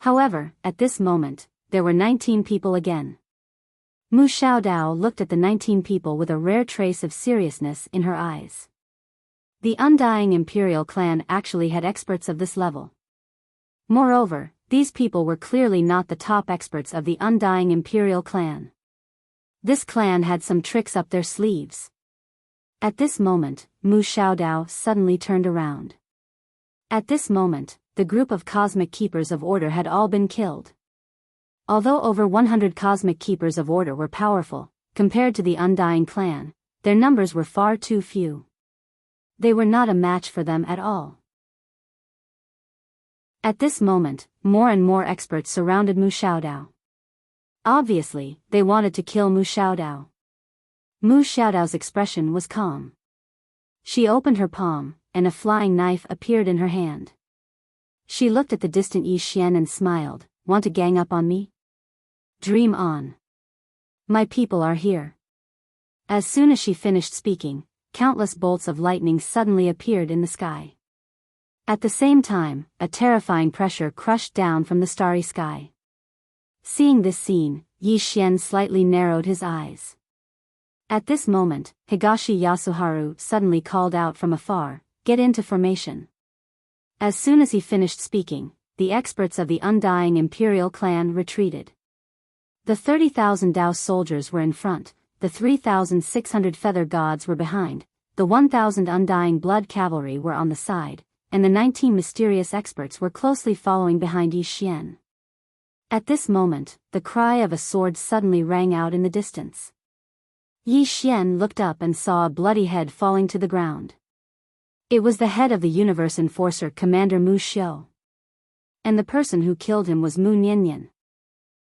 However, at this moment, there were 19 people again. Mu Xiaodao looked at the 19 people with a rare trace of seriousness in her eyes. The Undying Imperial clan actually had experts of this level. Moreover, these people were clearly not the top experts of the Undying Imperial clan. This clan had some tricks up their sleeves. At this moment, Mu Xiaodao suddenly turned around. At this moment, the group of Cosmic Keepers of Order had all been killed. Although over 100 Cosmic Keepers of Order were powerful, compared to the Undying clan, their numbers were far too few. They were not a match for them at all. At this moment, more and more experts surrounded Mu Xiaodao. Obviously, they wanted to kill Mu Xiaodao. Mu Xiaodao's expression was calm. She opened her palm, and a flying knife appeared in her hand. She looked at the distant Yi Xian and smiled. Want to gang up on me? Dream on. My people are here. As soon as she finished speaking, countless bolts of lightning suddenly appeared in the sky. At the same time, a terrifying pressure crushed down from the starry sky. Seeing this scene, Yi Xian slightly narrowed his eyes. At this moment, Higashi Yasuharu suddenly called out from afar, get into formation." As soon as he finished speaking, the experts of the undying imperial clan retreated. The 30,000 Dao soldiers were in front, the 3,600 feather gods were behind, the 1,000 undying blood cavalry were on the side, and the 19 mysterious experts were closely following behind Yi Xian. At this moment, the cry of a sword suddenly rang out in the distance. Yi Xian looked up and saw a bloody head falling to the ground. It was the head of the Universe Enforcer Commander Mu Xiu. And the person who killed him was Mu Niannian.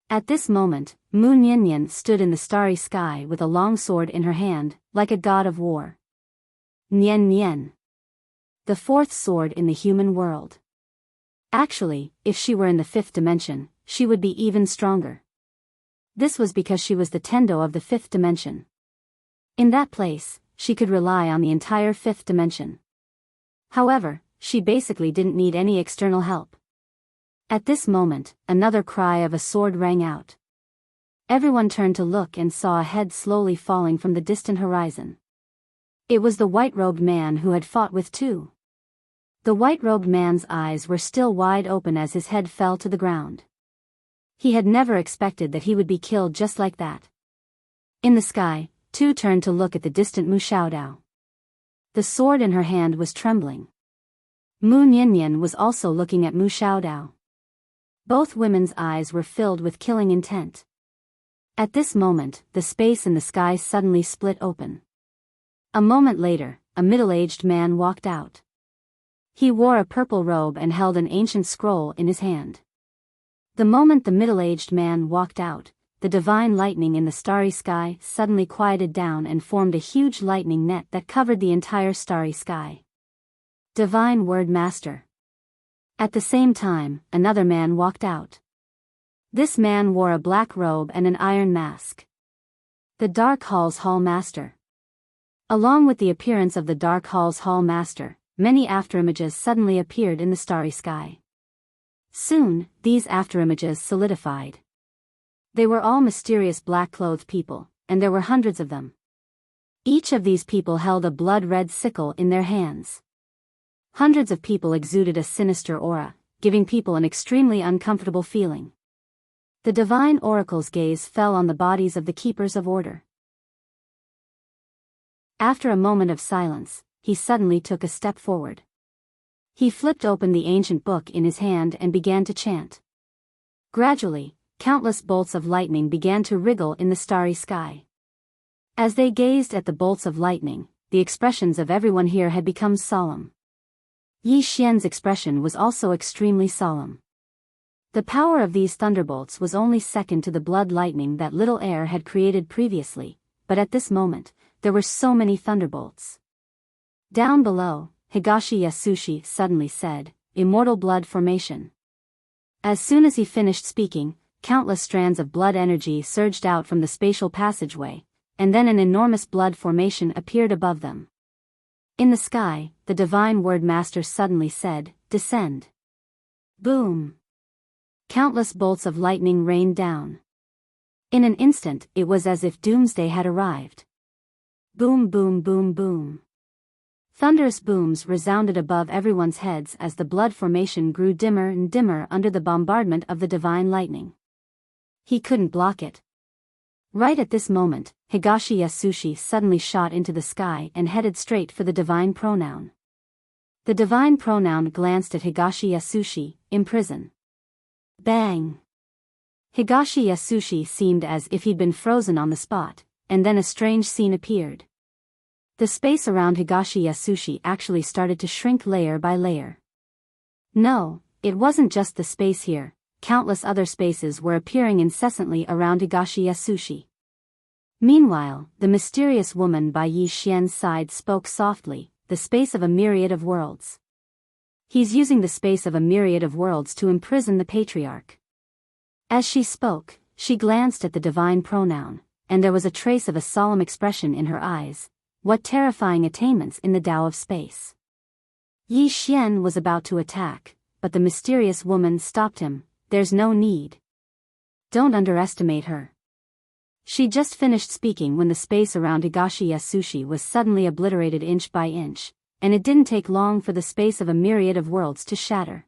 At this moment, Mu Niannian stood in the starry sky with a long sword in her hand, like a god of war. Nian Nian. The fourth sword in the human world. Actually, if she were in the fifth dimension, she would be even stronger. This was because she was the Tendo of the fifth dimension. In that place, she could rely on the entire fifth dimension. However, she basically didn't need any external help. At this moment, another cry of a sword rang out. Everyone turned to look and saw a head slowly falling from the distant horizon. It was the white-robed man who had fought with Tu. The white-robed man's eyes were still wide open as his head fell to the ground. He had never expected that he would be killed just like that. In the sky, Tu turned to look at the distant Mu Xiaodao. The sword in her hand was trembling. Mu Niannian was also looking at Mu Xiaodao. Both women's eyes were filled with killing intent. At this moment, the space in the sky suddenly split open. A moment later, a middle-aged man walked out. He wore a purple robe and held an ancient scroll in his hand. The moment the middle-aged man walked out, the divine lightning in the starry sky suddenly quieted down and formed a huge lightning net that covered the entire starry sky. Divine Word Master. At the same time, another man walked out. This man wore a black robe and an iron mask. The Dark Hall's Hall Master. Along with the appearance of the Dark Hall's Hall Master, many afterimages suddenly appeared in the starry sky. Soon, these afterimages solidified. They were all mysterious black-clothed people, and there were hundreds of them. Each of these people held a blood-red sickle in their hands. Hundreds of people exuded a sinister aura, giving people an extremely uncomfortable feeling. The divine oracle's gaze fell on the bodies of the keepers of order. After a moment of silence, he suddenly took a step forward. He flipped open the ancient book in his hand and began to chant. Gradually, countless bolts of lightning began to wriggle in the starry sky. As they gazed at the bolts of lightning, the expressions of everyone here had become solemn. Yi Xian's expression was also extremely solemn. The power of these thunderbolts was only second to the blood lightning that little air had created previously, but at this moment, there were so many thunderbolts. Down below, Higashi Yasushi suddenly said, "Immortal blood formation." As soon as he finished speaking, countless strands of blood energy surged out from the spatial passageway, and then an enormous blood formation appeared above them. In the sky, the Divine Word Master suddenly said, "Descend." Boom! Countless bolts of lightning rained down. In an instant, it was as if doomsday had arrived. Boom, boom, boom, boom. Thunderous booms resounded above everyone's heads as the blood formation grew dimmer and dimmer under the bombardment of the divine lightning. He couldn't block it. Right at this moment, Higashi Yasushi suddenly shot into the sky and headed straight for the divine pronoun. The divine pronoun glanced at Higashi Yasushi, "Imprison." Bang! Higashi Yasushi seemed as if he'd been frozen on the spot, and then a strange scene appeared. The space around Higashi Yasushi actually started to shrink layer by layer. No, it wasn't just the space here. Countless other spaces were appearing incessantly around Higashi Yasushi. Meanwhile, the mysterious woman by Yi Xian's side spoke softly, "The space of a myriad of worlds." He's using the space of a myriad of worlds to imprison the patriarch. As she spoke, she glanced at the divine pronoun, and there was a trace of a solemn expression in her eyes. What terrifying attainments in the Tao of space. Yi Xian was about to attack, but the mysterious woman stopped him. "There's no need. Don't underestimate her." She just finished speaking when the space around Higashi Yasushi was suddenly obliterated inch by inch, and it didn't take long for the space of a myriad of worlds to shatter.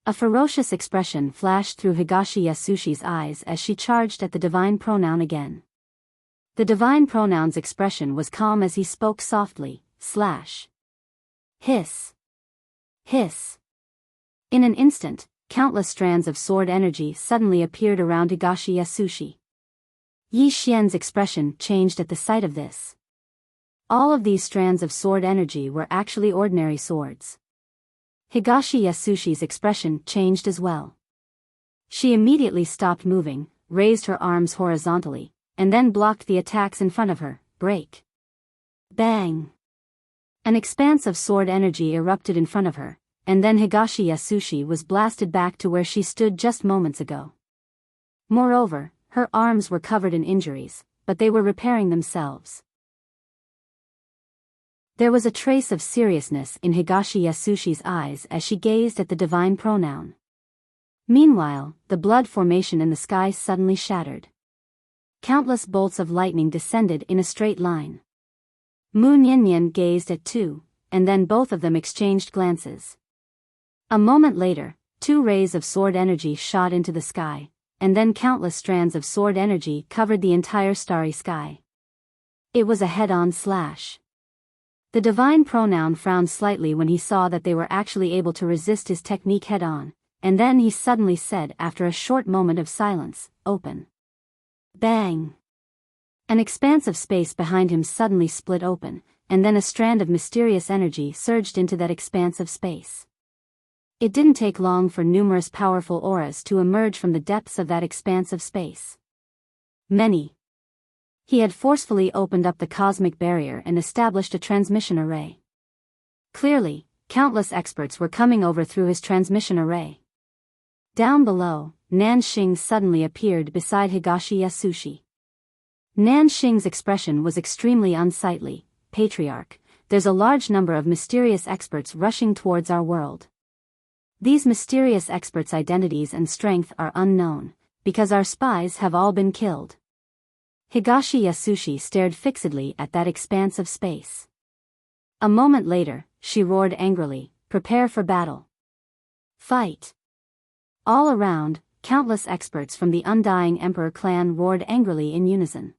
A ferocious expression flashed through Higashi Yasushi's eyes as she charged at the divine pronoun again. The divine pronoun's expression was calm as he spoke softly, slash. Hiss. Hiss. In an instant, countless strands of sword energy suddenly appeared around Higashi Yasushi. Yi Xian's expression changed at the sight of this. All of these strands of sword energy were actually ordinary swords. Higashi Yasushi's expression changed as well. She immediately stopped moving, raised her arms horizontally, and then blocked the attacks in front of her. Break. Bang. An expanse of sword energy erupted in front of her, and then Higashi Yasushi was blasted back to where she stood just moments ago. Moreover, her arms were covered in injuries, but they were repairing themselves. There was a trace of seriousness in Higashi Yasushi's eyes as she gazed at the divine pronoun. Meanwhile, the blood formation in the sky suddenly shattered. Countless bolts of lightning descended in a straight line. Mu Niannian gazed at two, and then both of them exchanged glances. A moment later, two rays of sword energy shot into the sky, and then countless strands of sword energy covered the entire starry sky. It was a head-on slash. The divine pronoun frowned slightly when he saw that they were actually able to resist his technique head-on, and then he suddenly said after a short moment of silence, "Open." Bang! An expanse of space behind him suddenly split open, and then a strand of mysterious energy surged into that expanse of space. It didn't take long for numerous powerful auras to emerge from the depths of that expanse of space. Many. He had forcefully opened up the cosmic barrier and established a transmission array. Clearly, countless experts were coming over through his transmission array. Down below, Nanxing suddenly appeared beside Higashi Yasushi. Nanxing's expression was extremely unsightly. "Patriarch, there's a large number of mysterious experts rushing towards our world. These mysterious experts' identities and strength are unknown, because our spies have all been killed." Higashi Yasushi stared fixedly at that expanse of space. A moment later, she roared angrily, "Prepare for battle. Fight." All around, countless experts from the Undying Emperor clan roared angrily in unison.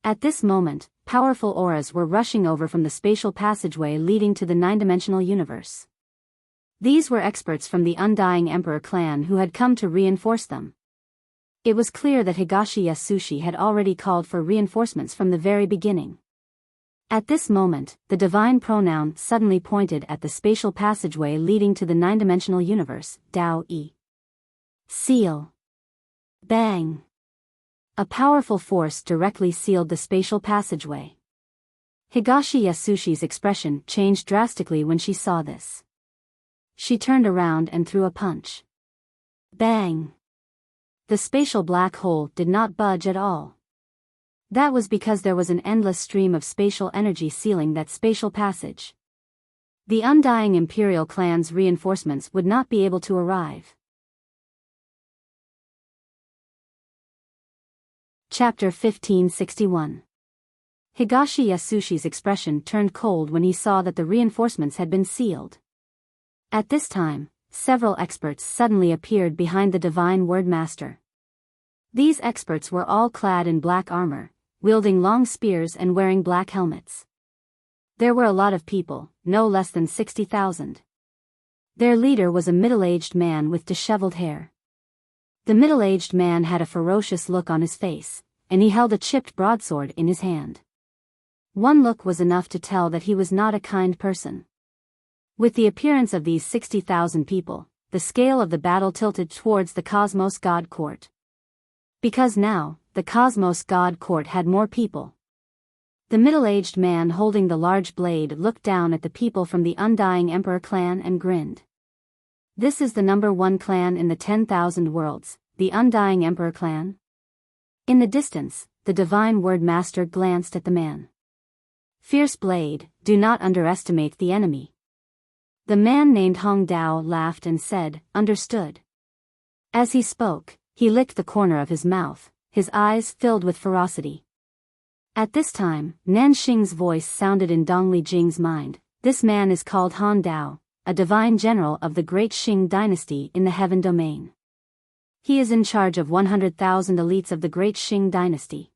At this moment, powerful auras were rushing over from the spatial passageway leading to the nine-dimensional universe. These were experts from the Undying Emperor clan who had come to reinforce them. It was clear that Higashi Yasushi had already called for reinforcements from the very beginning. At this moment, the divine pronoun suddenly pointed at the spatial passageway leading to the nine-dimensional universe, Dao Yi. Seal. Bang. A powerful force directly sealed the spatial passageway. Higashi Yasushi's expression changed drastically when she saw this. She turned around and threw a punch. Bang. The spatial black hole did not budge at all. That was because there was an endless stream of spatial energy sealing that spatial passage. The Undying Imperial clan's reinforcements would not be able to arrive. Chapter 1561. Higashi Yasushi's expression turned cold when he saw that the reinforcements had been sealed. At this time, several experts suddenly appeared behind the Divine Word Master. These experts were all clad in black armor, wielding long spears and wearing black helmets. There were a lot of people, no less than 60,000. Their leader was a middle-aged man with disheveled hair. The middle-aged man had a ferocious look on his face, and he held a chipped broadsword in his hand. One look was enough to tell that he was not a kind person. With the appearance of these 60,000 people, the scale of the battle tilted towards the Cosmos God Court. Because now, the Cosmos God Court had more people. The middle-aged man holding the large blade looked down at the people from the Undying Emperor clan and grinned. This is the number one clan in the 10,000 worlds, the Undying Emperor clan. In the distance, the Divine Word Master glanced at the man. Fierce blade, do not underestimate the enemy. The man named Hong Dao laughed and said, "Understood." As he spoke, he licked the corner of his mouth, his eyes filled with ferocity. At this time, Nanxing's voice sounded in Dongli Jing's mind, This man is called Han Dao, a divine general of the Great Qing dynasty in the Heaven Domain. He is in charge of 100,000 elites of the Great Qing dynasty.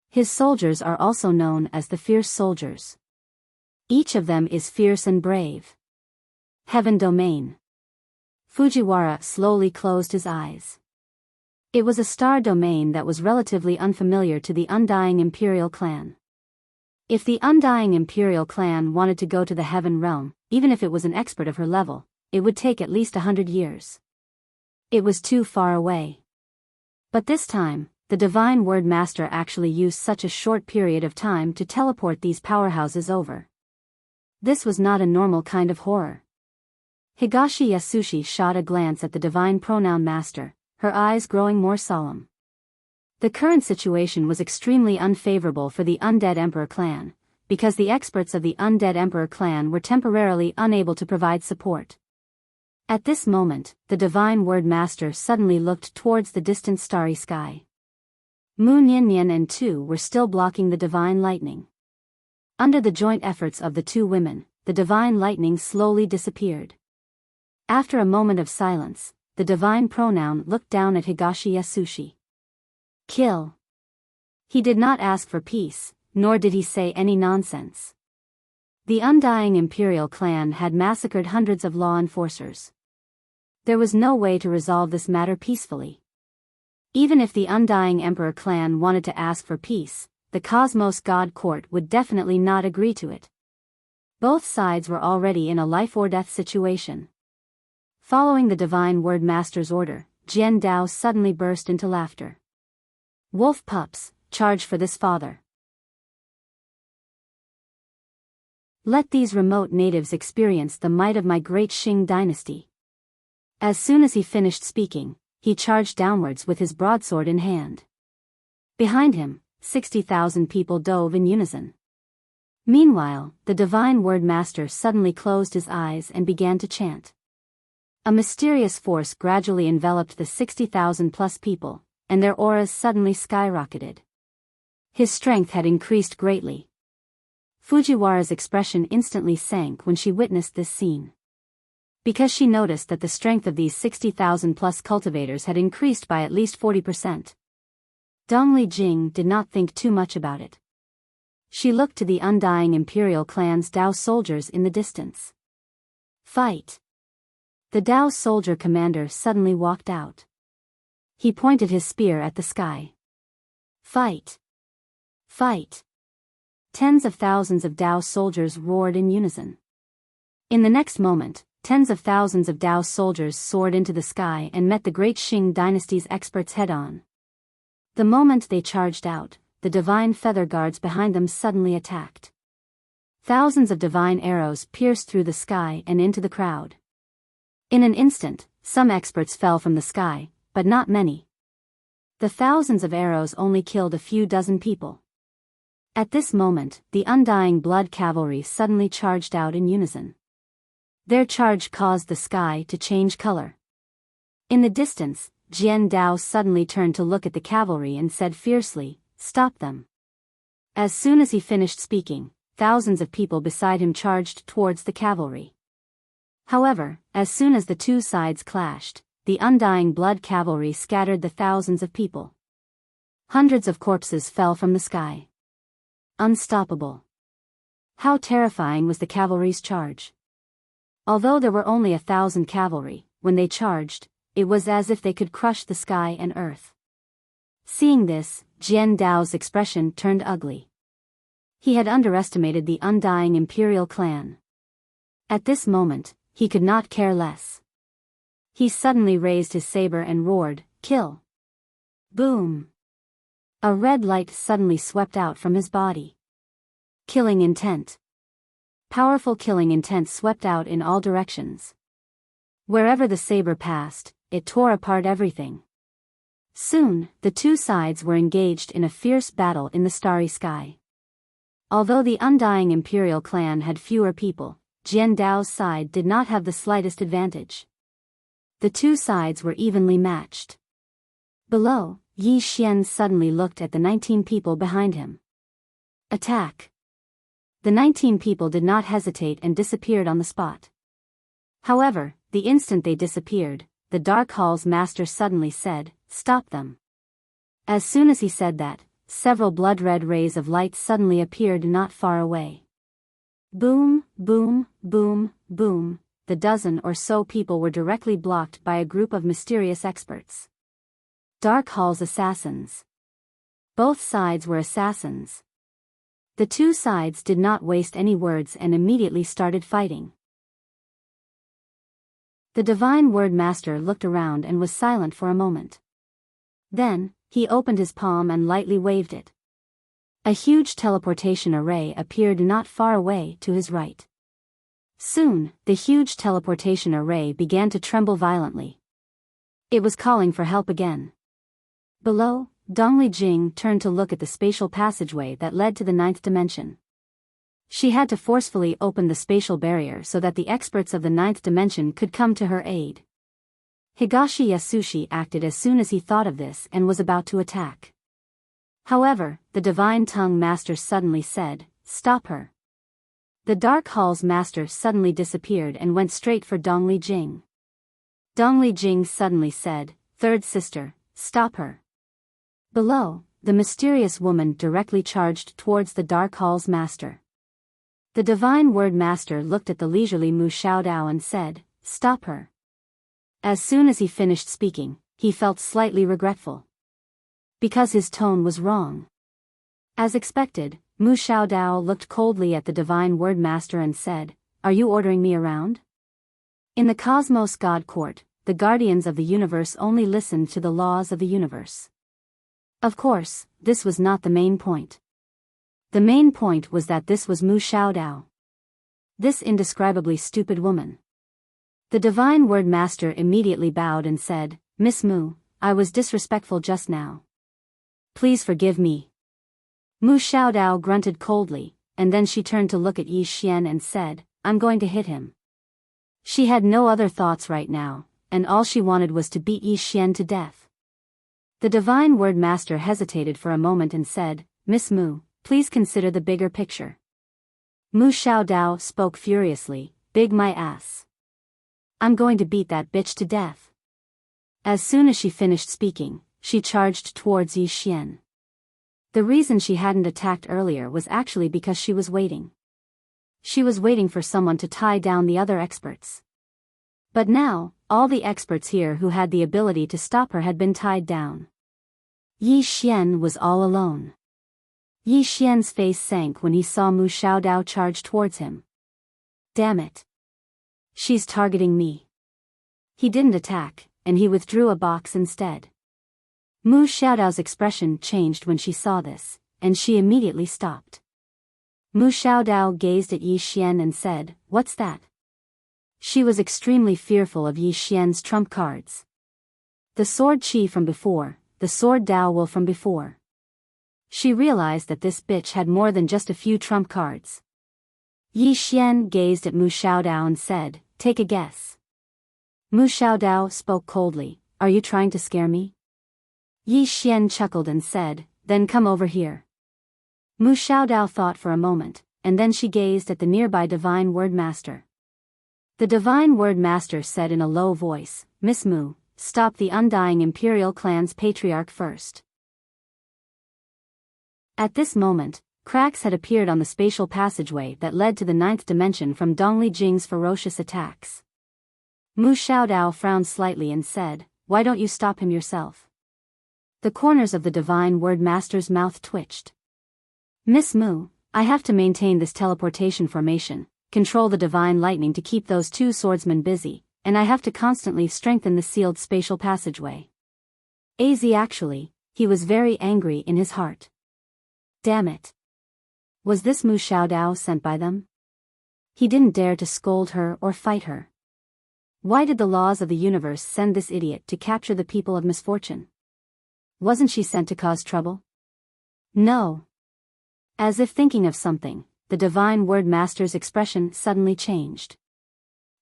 His soldiers are also known as the Fierce Soldiers. Each of them is fierce and brave. Heaven Domain. Fujiwara slowly closed his eyes. It was a star domain that was relatively unfamiliar to the Undying Imperial Clan. If the Undying Imperial Clan wanted to go to the Heaven Realm, even if it was an expert of her level, it would take at least 100 years. It was too far away. But this time, the Divine Word Master actually used such a short period of time to teleport these powerhouses over. This was not a normal kind of horror. Higashi Yasushi shot a glance at the Divine Pronoun Master, her eyes growing more solemn. The current situation was extremely unfavorable for the Undead Emperor clan, because the experts of the Undead Emperor clan were temporarily unable to provide support. At this moment, the Divine Word Master suddenly looked towards the distant starry sky. Mu Nian and Tu were still blocking the divine lightning. Under the joint efforts of the two women, the divine lightning slowly disappeared. After a moment of silence, the divine pronoun looked down at Higashi Yasushi. Kill. He did not ask for peace, nor did he say any nonsense. The Undying Imperial Clan had massacred hundreds of law enforcers. There was no way to resolve this matter peacefully. Even if the Undying Emperor Clan wanted to ask for peace, the Cosmos God Court would definitely not agree to it. Both sides were already in a life-or-death situation. Following the Divine Word Master's order, Jian Dao suddenly burst into laughter. Wolf pups, charge for this father. Let these remote natives experience the might of my great Qing dynasty. As soon as he finished speaking, he charged downwards with his broadsword in hand. Behind him, 60,000 people dove in unison. Meanwhile, the Divine Word Master suddenly closed his eyes and began to chant. A mysterious force gradually enveloped the 60,000 plus people, and their auras suddenly skyrocketed. His strength had increased greatly. Fujiwara's expression instantly sank when she witnessed this scene. Because she noticed that the strength of these 60,000 plus cultivators had increased by at least 40%. Dongli Jing did not think too much about it. She looked to the Undying Imperial Clan's Dao soldiers in the distance. Fight! The Dao soldier commander suddenly walked out. He pointed his spear at the sky. Fight! Fight! Tens of thousands of Dao soldiers roared in unison. In the next moment, tens of thousands of Dao soldiers soared into the sky and met the Great Qing dynasty's experts head-on. The moment they charged out, the divine feather guards behind them suddenly attacked. Thousands of divine arrows pierced through the sky and into the crowd. In an instant, some experts fell from the sky, but not many. The thousands of arrows only killed a few dozen people. At this moment, the Undying Blood Cavalry suddenly charged out in unison. Their charge caused the sky to change color. In the distance, Jian Dao suddenly turned to look at the cavalry and said fiercely, "Stop them." As soon as he finished speaking, thousands of people beside him charged towards the cavalry. However, as soon as the two sides clashed, the Undying Blood Cavalry scattered the thousands of people. Hundreds of corpses fell from the sky. Unstoppable. How terrifying was the cavalry's charge. Although there were only 1,000 cavalry, when they charged, it was as if they could crush the sky and earth. Seeing this, Jian Dao's expression turned ugly. He had underestimated the Undying Imperial Clan. At this moment, he could not care less. He suddenly raised his saber and roared, "Kill!" Boom! A red light suddenly swept out from his body. Killing intent. Powerful killing intent swept out in all directions. Wherever the saber passed, it tore apart everything. Soon, the two sides were engaged in a fierce battle in the starry sky. Although the Undying Imperial Clan had fewer people, Jian Dao's side did not have the slightest advantage. The two sides were evenly matched. Below, Yi Xian suddenly looked at the 19 people behind him. Attack! The 19 people did not hesitate and disappeared on the spot. However, the instant they disappeared, the Dark Hall's master suddenly said, "Stop them." As soon as he said that, several blood-red rays of light suddenly appeared not far away. Boom, boom, boom, boom. The dozen or so people were directly blocked by a group of mysterious experts. Dark Hall's assassins. Both sides were assassins. The two sides did not waste any words and immediately started fighting. The Divine Word Master looked around and was silent for a moment. Then, he opened his palm and lightly waved it. A huge teleportation array appeared not far away to his right. Soon, the huge teleportation array began to tremble violently. It was calling for help again. Below, Dongli Jing turned to look at the spatial passageway that led to the 9th dimension. She had to forcefully open the spatial barrier so that the experts of the 9th dimension could come to her aid. Higashi Yasushi acted as soon as he thought of this and was about to attack. However, the Divine Tongue Master suddenly said, "Stop her." The Dark Hall's master suddenly disappeared and went straight for Dongli Jing. Dongli Jing suddenly said, "Third sister, stop her." Below, the mysterious woman directly charged towards the Dark Hall's master. The Divine Word Master looked at the leisurely Mu Xiaodao and said, "Stop her." As soon as he finished speaking, he felt slightly regretful. Because his tone was wrong. As expected, Mu Xiaodao looked coldly at the Divine Word Master and said, "Are you ordering me around?" In the Cosmos God Court, the guardians of the universe only listened to the laws of the universe. Of course, this was not the main point. The main point was that this was Mu Xiaodao. This indescribably stupid woman. The Divine Word Master immediately bowed and said, "Miss Mu, I was disrespectful just now. Please forgive me." Mu Xiaodao grunted coldly, and then she turned to look at Yi Xian and said, "I'm going to hit him." She had no other thoughts right now, and all she wanted was to beat Yi Xian to death. The Divine Word Master hesitated for a moment and said, "Miss Mu, please consider the bigger picture." Mu Xiaodao spoke furiously, "Big my ass. I'm going to beat that bitch to death." As soon as she finished speaking, she charged towards Yi Xian. The reason she hadn't attacked earlier was actually because she was waiting. She was waiting for someone to tie down the other experts. But now, all the experts here who had the ability to stop her had been tied down. Yi Xian was all alone. Yi Xian's face sank when he saw Mu Xiaodao charge towards him. Damn it. She's targeting me. He didn't attack, and he withdrew a box instead. Mu Xiaodao's expression changed when she saw this, and she immediately stopped. Mu Xiaodao gazed at Yi Xian and said, "What's that?" She was extremely fearful of Yi Xian's trump cards. The sword Qi from before, the sword Dao Will from before. She realized that this bitch had more than just a few trump cards. Yi Xian gazed at Mu Xiaodao and said, "Take a guess." Mu Xiaodao spoke coldly, "Are you trying to scare me?" Yi Xian chuckled and said, "Then come over here." Mu Xiaodao thought for a moment, and then she gazed at the nearby Divine Word Master. The Divine Word Master said in a low voice, "Miss Mu, stop the undying Imperial clan's patriarch first." At this moment, cracks had appeared on the spatial passageway that led to the 9th dimension from Dongli Jing's ferocious attacks. Mu Xiaodao frowned slightly and said, "Why don't you stop him yourself?" The corners of the Divine Word Master's mouth twitched. "Miss Mu, I have to maintain this teleportation formation, control the divine lightning to keep those two swordsmen busy, and I have to constantly strengthen the sealed spatial passageway." Actually, he was very angry in his heart. Damn it. Was this Mu Xiaodao sent by them? He didn't dare to scold her or fight her. Why did the laws of the universe send this idiot to capture the people of misfortune? Wasn't she sent to cause trouble? No. As if thinking of something, the Divine Word Master's expression suddenly changed.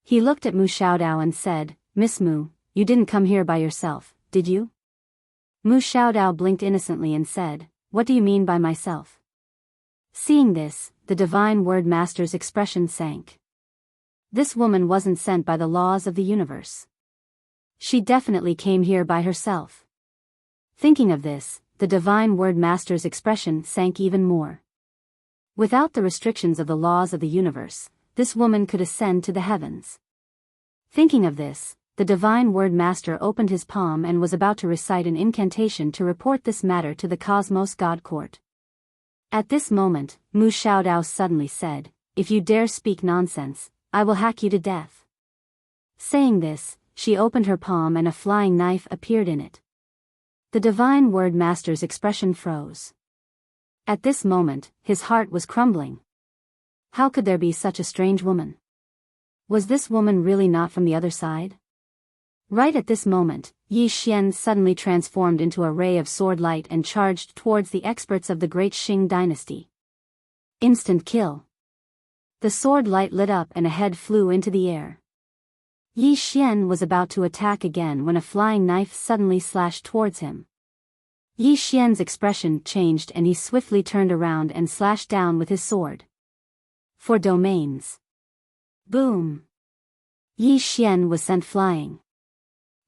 He looked at Mu Xiaodao and said, "Miss Mu, you didn't come here by yourself, did you?" Mu Xiaodao blinked innocently and said, "What do you mean by myself?" Seeing this, the Divine Word Master's expression sank. This woman wasn't sent by the laws of the universe. She definitely came here by herself. Thinking of this, the Divine Word Master's expression sank even more. Without the restrictions of the laws of the universe, this woman could ascend to the heavens. Thinking of this, the Divine Word Master opened his palm and was about to recite an incantation to report this matter to the Cosmos God Court. At this moment, Mu Xiaodao suddenly said, "If you dare speak nonsense, I will hack you to death." Saying this, she opened her palm and a flying knife appeared in it. The Divine Word Master's expression froze. At this moment, his heart was crumbling. How could there be such a strange woman? Was this woman really not from the other side? Right at this moment, Yi Xian suddenly transformed into a ray of sword light and charged towards the experts of the Great Qing dynasty. Instant kill. The sword light lit up and a head flew into the air. Yi Xian was about to attack again when a flying knife suddenly slashed towards him. Yi Xian's expression changed and he swiftly turned around and slashed down with his sword. For domains. Boom! Yi Xian was sent flying.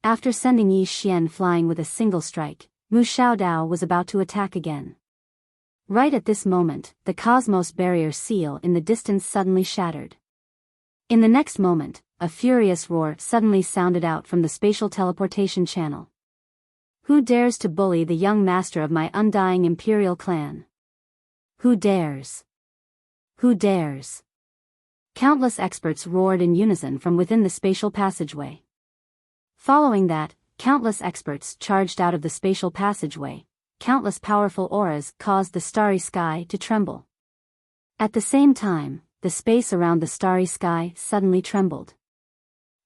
After sending Yi Xian flying with a single strike, Mu Xiaodao was about to attack again. Right at this moment, the cosmos barrier seal in the distance suddenly shattered. In the next moment, a furious roar suddenly sounded out from the spatial teleportation channel. Who dares to bully the young master of my undying imperial clan? Who dares? Who dares? Countless experts roared in unison from within the spatial passageway. Following that, countless experts charged out of the spatial passageway. Countless powerful auras caused the starry sky to tremble. At the same time, the space around the starry sky suddenly trembled.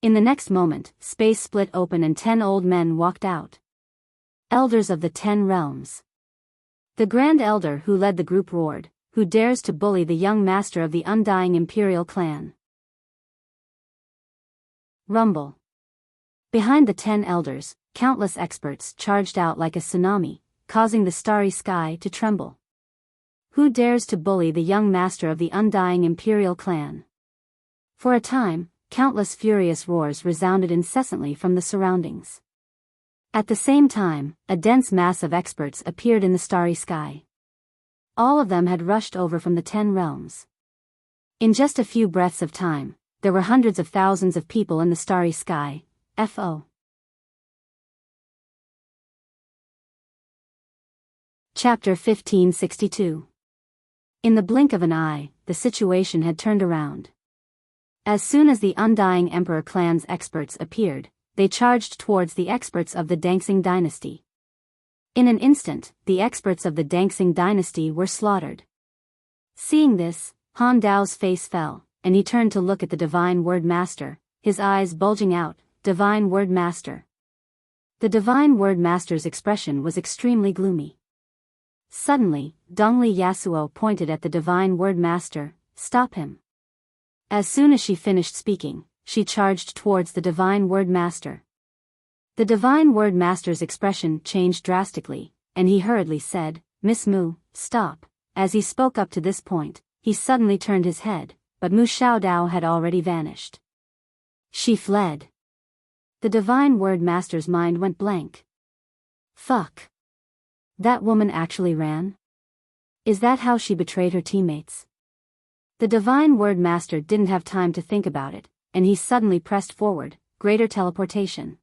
In the next moment, space split open and 10 old men walked out. Elders of the 10 realms. The Grand Elder who led the group roared, "Who dares to bully the young master of the undying imperial clan?" Rumble. Behind the 10 elders, countless experts charged out like a tsunami, causing the starry sky to tremble. Who dares to bully the young master of the undying imperial clan? For a time, countless furious roars resounded incessantly from the surroundings. At the same time, a dense mass of experts appeared in the starry sky. All of them had rushed over from the 10 realms. In just a few breaths of time, there were hundreds of thousands of people in the starry sky. F.O. Chapter 1562. In the blink of an eye, the situation had turned around. As soon as the Undying Emperor clan's experts appeared, they charged towards the experts of the Dancing dynasty. In an instant, the experts of the Dancing dynasty were slaughtered. Seeing this, Han Dao's face fell, and he turned to look at the Divine Word Master, his eyes bulging out. Divine Word Master. The Divine Word Master's expression was extremely gloomy. Suddenly, Dongli Yasuo pointed at the Divine Word Master. "Stop him." As soon as she finished speaking, she charged towards the Divine Word Master. The Divine Word Master's expression changed drastically, and he hurriedly said, "Miss Mu, stop." As he spoke up to this point, he suddenly turned his head, but Mu Xiaodao had already vanished. She fled. The Divine Word Master's mind went blank. Fuck. That woman actually ran? Is that how she betrayed her teammates? The Divine Word Master didn't have time to think about it, and he suddenly pressed forward, greater teleportation.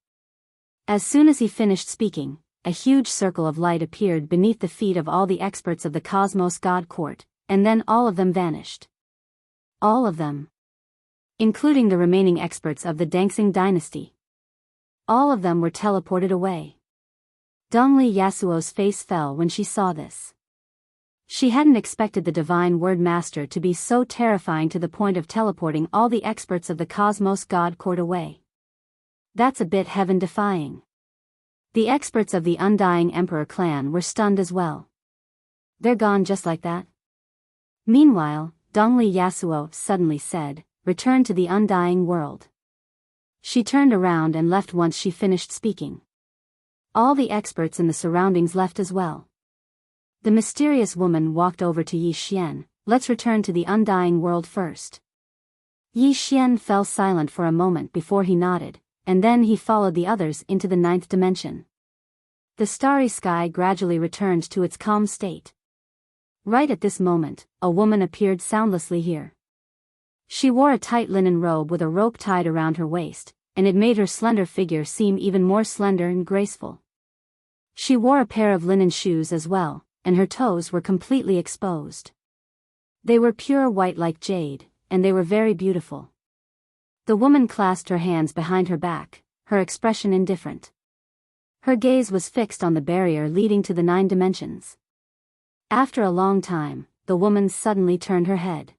As soon as he finished speaking, a huge circle of light appeared beneath the feet of all the experts of the Cosmos God Court, and then all of them vanished. All of them. Including the remaining experts of the Dancing dynasty. All of them were teleported away. Dongli Yasuo's face fell when she saw this. She hadn't expected the Divine Word Master to be so terrifying to the point of teleporting all the experts of the Cosmos God Court away. That's a bit heaven-defying. The experts of the Undying Emperor clan were stunned as well. They're gone just like that? Meanwhile, Dongli Yasuo suddenly said, "Return to the Undying world." She turned around and left once she finished speaking. All the experts in the surroundings left as well. The mysterious woman walked over to Yi Xian, let's return to the undying world first. Yi Xian fell silent for a moment before he nodded, and then he followed the others into the 9th dimension. The starry sky gradually returned to its calm state. Right at this moment, a woman appeared soundlessly here. She wore a tight linen robe with a rope tied around her waist, and it made her slender figure seem even more slender and graceful. She wore a pair of linen shoes as well, and her toes were completely exposed. They were pure white like jade, and they were very beautiful. The woman clasped her hands behind her back, her expression indifferent. Her gaze was fixed on the barrier leading to the 9 dimensions. After a long time, the woman suddenly turned her head.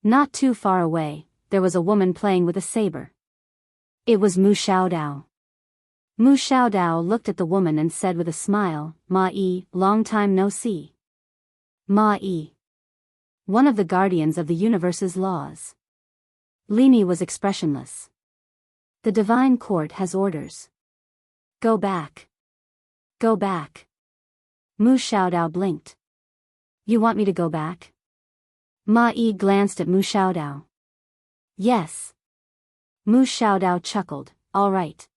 Not too far away, there was a woman playing with a saber. It was Mu Xiaodao. Mu Xiaodao looked at the woman and said with a smile, "Ma Yi, long time no see." Ma Yi. One of the guardians of the universe's laws. Lini was expressionless. The divine court has orders. Go back. Go back. Mu Xiaodao blinked. You want me to go back? Ma Yi glanced at Mu Xiaodao. Yes. Mu Xiaodao chuckled, all right.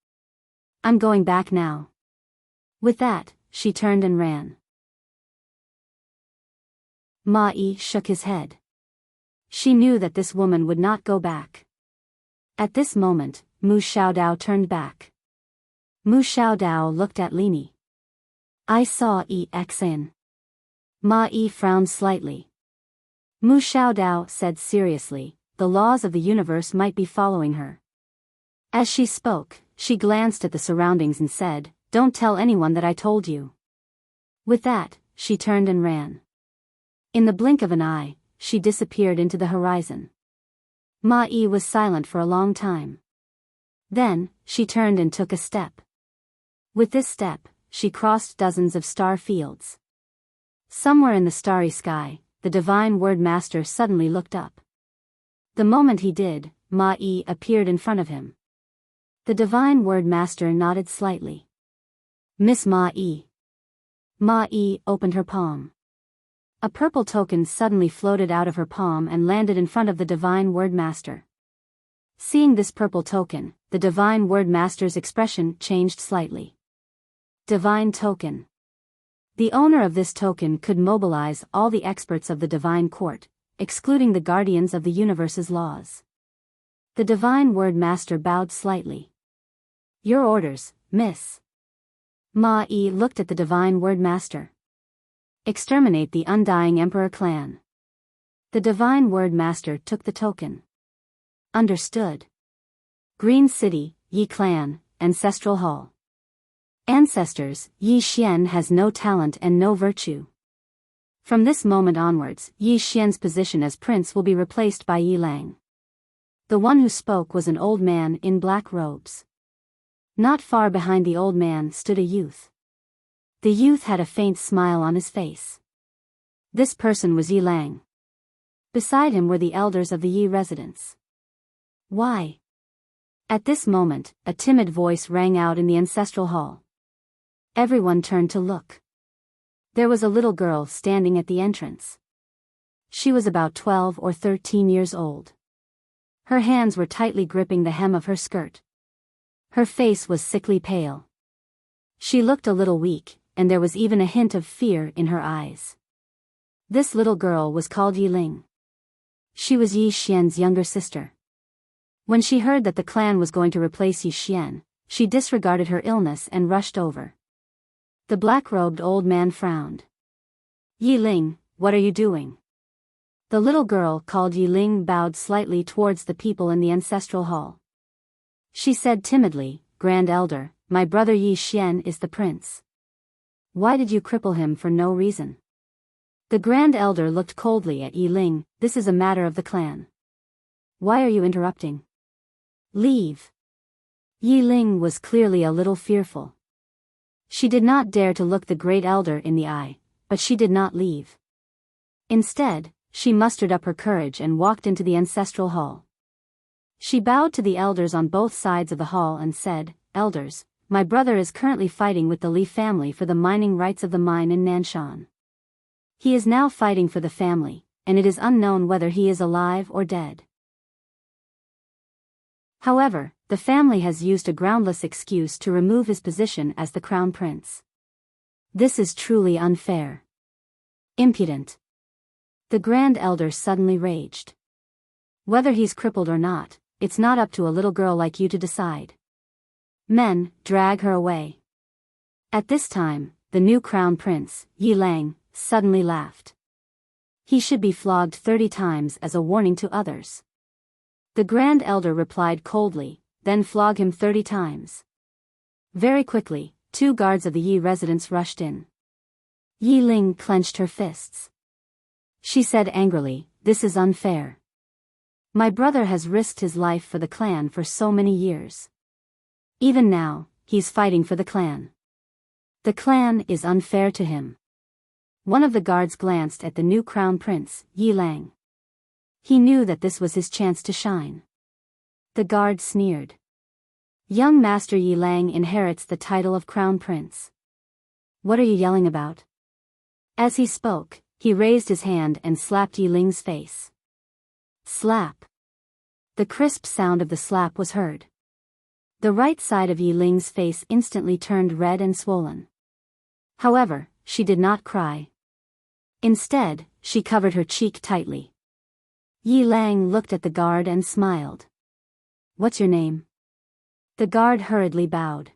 I'm going back now. With that, she turned and ran. Ma Yi shook his head. She knew that this woman would not go back. At this moment, Mu Xiaodao turned back. Mu Xiaodao looked at Lini. I saw EXN. Ma Yi frowned slightly. Mu Xiaodao said seriously, the laws of the universe might be following her. As she spoke, she glanced at the surroundings and said, don't tell anyone that I told you. With that, she turned and ran. In the blink of an eye, she disappeared into the horizon. Ma Yi was silent for a long time. Then, she turned and took a step. With this step, she crossed dozens of star fields. Somewhere in the starry sky, the divine word master suddenly looked up. The moment he did, Ma Yi appeared in front of him. The divine word master nodded slightly. Miss Ma Yi. Ma Yi opened her palm. A purple token suddenly floated out of her palm and landed in front of the divine word master. Seeing this purple token, the divine word master's expression changed slightly. Divine token. The owner of this token could mobilize all the experts of the divine court, excluding the guardians of the universe's laws. The divine word master bowed slightly. Your orders, miss. Ma Yi looked at the divine word master. Exterminate the undying emperor clan. The divine word master took the token. Understood. Green City, Yi Clan, Ancestral Hall. Ancestors, Yi Xian has no talent and no virtue. From this moment onwards, Yi Xian's position as prince will be replaced by Yi Lang. The one who spoke was an old man in black robes. Not far behind the old man stood a youth. The youth had a faint smile on his face. This person was Yi Lang. Beside him were the elders of the Yi residence. Why? At this moment, a timid voice rang out in the ancestral hall. Everyone turned to look. There was a little girl standing at the entrance. She was about 12 or 13 years old. Her hands were tightly gripping the hem of her skirt. Her face was sickly pale. She looked a little weak, and there was even a hint of fear in her eyes. This little girl was called Yi Ling. She was Yi Xian's younger sister. When she heard that the clan was going to replace Yi Xian, she disregarded her illness and rushed over. The black-robed old man frowned. Yi Ling, what are you doing? The little girl called Yi Ling bowed slightly towards the people in the ancestral hall. She said timidly, Grand Elder, my brother Yi Xian is the prince. Why did you cripple him for no reason? The Grand Elder looked coldly at Yi Ling. This is a matter of the clan. Why are you interrupting? Leave. Yi Ling was clearly a little fearful. She did not dare to look the Great Elder in the eye, but she did not leave. Instead, she mustered up her courage and walked into the ancestral hall. She bowed to the elders on both sides of the hall and said, Elders, my brother is currently fighting with the Li family for the mining rights of the mine in Nanshan. He is now fighting for the family, and it is unknown whether he is alive or dead. However, the family has used a groundless excuse to remove his position as the crown prince. This is truly unfair. Impudent. The Grand Elder suddenly raged. Whether he's crippled or not, it's not up to a little girl like you to decide. Men, drag her away. At this time, the new crown prince, Yi Lang, suddenly laughed. He should be flogged 30 times as a warning to others. The Grand Elder replied coldly, then flog him 30 times. Very quickly, 2 guards of the Yi residence rushed in. Yi Ling clenched her fists. She said angrily, "This is unfair. My brother has risked his life for the clan for so many years. Even now, he's fighting for the clan. The clan is unfair to him." One of the guards glanced at the new crown prince, Yi Lang. He knew that this was his chance to shine. The guard sneered. "Young Master Yi Lang inherits the title of crown prince. What are you yelling about?" As he spoke, he raised his hand and slapped Yi Ling's face. Slap. The crisp sound of the slap was heard. The right side of Yi Ling's face instantly turned red and swollen. However, she did not cry. Instead, she covered her cheek tightly. Yi Lang looked at the guard and smiled. "What's your name?" The guard hurriedly bowed.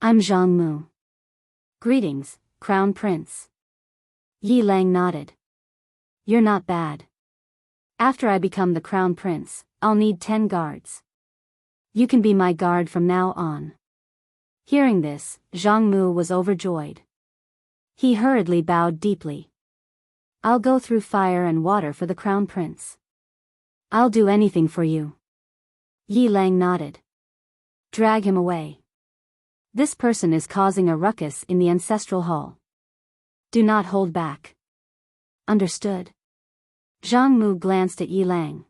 "I'm Zhang Mu." "Greetings, Crown Prince." Yi Lang nodded. "You're not bad. After I become the Crown Prince, I'll need 10 guards. You can be my guard from now on." Hearing this, Zhang Mu was overjoyed. He hurriedly bowed deeply. "I'll go through fire and water for the Crown Prince. I'll do anything for you." Yi Lang nodded. "Drag him away. This person is causing a ruckus in the ancestral hall. Do not hold back." "Understood." Zhang Mu glanced at Yi Lang.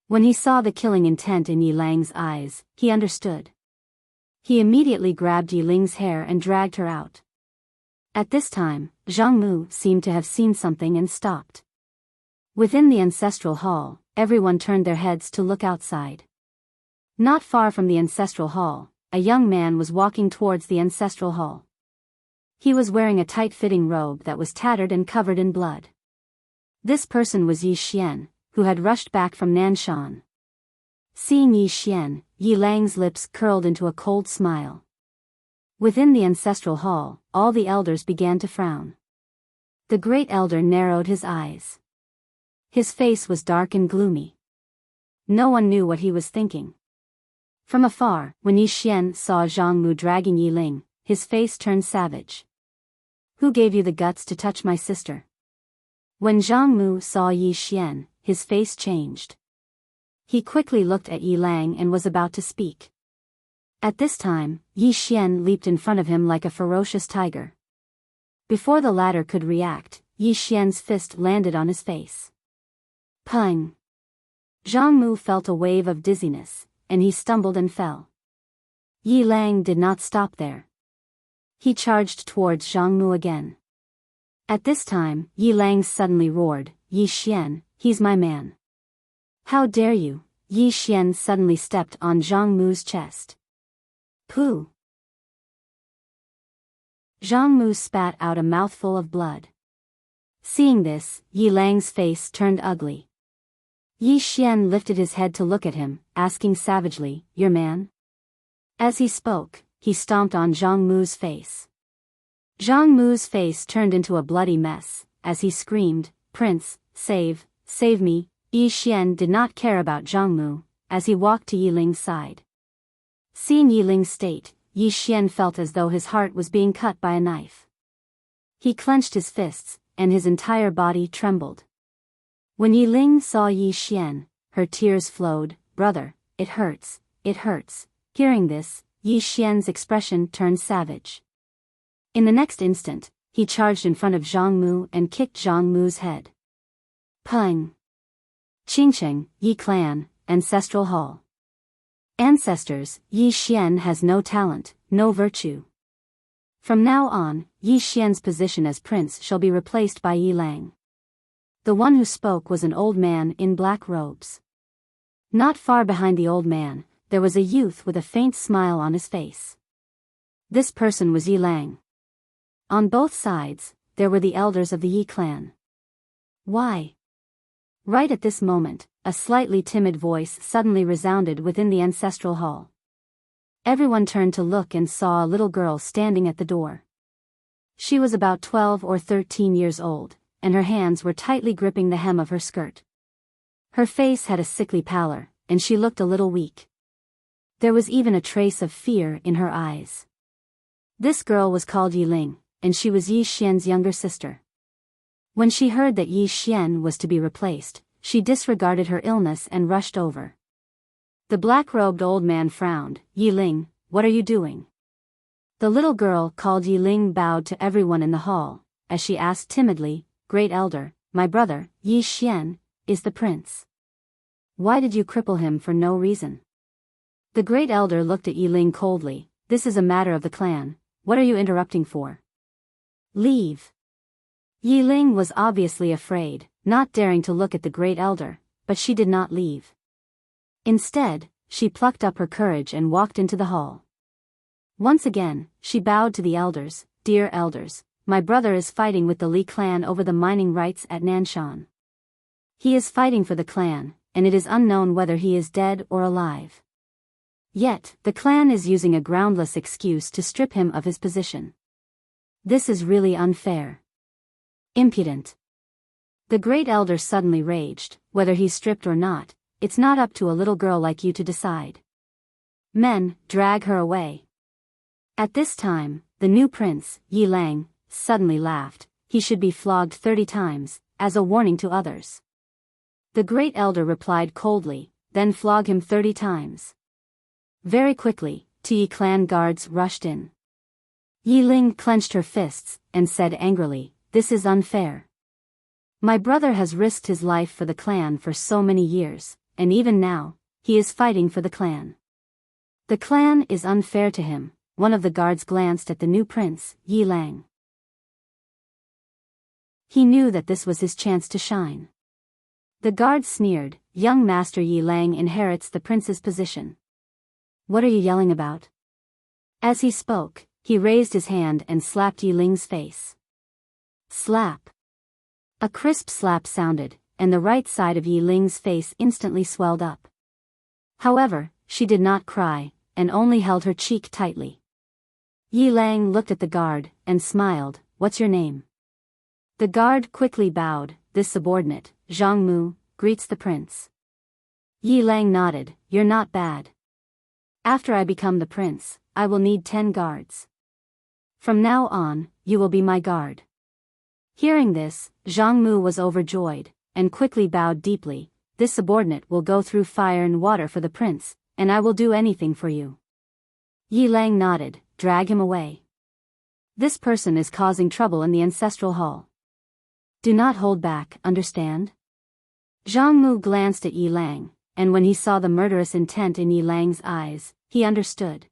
When he saw the killing intent in Yi Lang's eyes, he understood. He immediately grabbed Yi Ling's hair and dragged her out. At this time, Zhang Mu seemed to have seen something and stopped. Within the ancestral hall, everyone turned their heads to look outside. Not far from the ancestral hall, a young man was walking towards the ancestral hall. He was wearing a tight-fitting robe that was tattered and covered in blood. This person was Yi Xian, who had rushed back from Nanshan. Seeing Yi Xian, Yi Lang's lips curled into a cold smile. Within the ancestral hall, all the elders began to frown. The great elder narrowed his eyes. His face was dark and gloomy. No one knew what he was thinking. From afar, when Yi Xian saw Zhang Mu dragging Yi Ling, his face turned savage. "Who gave you the guts to touch my sister?" When Zhang Mu saw Yi Xian, his face changed. He quickly looked at Yi Lang and was about to speak. At this time, Yi Xian leaped in front of him like a ferocious tiger. Before the latter could react, Yi Xian's fist landed on his face. Pang! Zhang Mu felt a wave of dizziness, and he stumbled and fell. Yi Lang did not stop there. He charged towards Zhang Mu again. At this time, Yi Lang suddenly roared, "Yi Xian, he's my man." "How dare you!" Yi Xian suddenly stepped on Zhang Mu's chest. Pooh! Zhang Mu spat out a mouthful of blood. Seeing this, Yi Lang's face turned ugly. Yi Xian lifted his head to look at him, asking savagely, "Your man?" As he spoke, he stomped on Zhang Mu's face. Zhang Mu's face turned into a bloody mess, as he screamed, "Prince, save me!" Yi Xian did not care about Zhang Mu, as he walked to Yi Ling's side. Seeing Yi Ling's state, Yi Xian felt as though his heart was being cut by a knife. He clenched his fists, and his entire body trembled. When Yi Ling saw Yi Xian, her tears flowed. "Brother, it hurts, it hurts." Hearing this, Yi Xian's expression turned savage. In the next instant, he charged in front of Zhang Mu and kicked Zhang Mu's head. Pang! Qingcheng, Yi Clan, Ancestral Hall. Ancestors, Yi Xian has no talent, no virtue. From now on, Yi Xian's position as prince shall be replaced by Yi Lang. The one who spoke was an old man in black robes. Not far behind the old man, there was a youth with a faint smile on his face. This person was Yi Lang. On both sides, there were the elders of the Yi clan. Why? Right at this moment, a slightly timid voice suddenly resounded within the ancestral hall. Everyone turned to look and saw a little girl standing at the door. She was about 12 or 13 years old, and her hands were tightly gripping the hem of her skirt. Her face had a sickly pallor, and she looked a little weak. There was even a trace of fear in her eyes. This girl was called Yi Ling, and she was Yi Xian's younger sister. When she heard that Yi Xian was to be replaced, she disregarded her illness and rushed over. The black-robed old man frowned. "Yi Ling, what are you doing?" The little girl called Yi Ling bowed to everyone in the hall, as she asked timidly, "Great Elder, my brother, Yi Xian, is the prince. Why did you cripple him for no reason?" The Great Elder looked at Yi Ling coldly. "This is a matter of the clan, what are you interrupting for? Leave." Yi Ling was obviously afraid, not daring to look at the Great Elder, but she did not leave. Instead, she plucked up her courage and walked into the hall. Once again, she bowed to the elders. "Dear elders, my brother is fighting with the Li clan over the mining rights at Nanshan. He is fighting for the clan, and it is unknown whether he is dead or alive. Yet, the clan is using a groundless excuse to strip him of his position. This is really unfair. Impudent." The Great Elder suddenly raged. "Whether he's stripped or not, it's not up to a little girl like you to decide. Men, drag her away." At this time, the new prince, Yi Lang, suddenly laughed. He should be flogged 30 times, as a warning to others. The Great Elder replied coldly, "Then flog him 30 times. Very quickly, 2 Yi clan guards rushed in. Yi Ling clenched her fists, and said angrily, "This is unfair. My brother has risked his life for the clan for so many years, and even now, he is fighting for the clan. The clan is unfair to him." One of the guards glanced at the new prince, Yi Lang. He knew that this was his chance to shine. The guard sneered, "Young Master Yi Lang inherits the prince's position. What are you yelling about?" As he spoke, he raised his hand and slapped Yi Ling's face. Slap. A crisp slap sounded, and the right side of Yi Ling's face instantly swelled up. However, she did not cry, and only held her cheek tightly. Yi Lang looked at the guard, and smiled. "What's your name?" The guard quickly bowed. "This subordinate, Zhang Mu, greets the prince." Yi Lang nodded. "You're not bad. After I become the prince, I will need 10 guards. From now on, you will be my guard." Hearing this, Zhang Mu was overjoyed, and quickly bowed deeply. "This subordinate will go through fire and water for the prince, and I will do anything for you." Yi Lang nodded. "Drag him away. This person is causing trouble in the ancestral hall. Do not hold back, understand?" Zhang Mu glanced at Yi Lang, and when he saw the murderous intent in Yi Lang's eyes, he understood.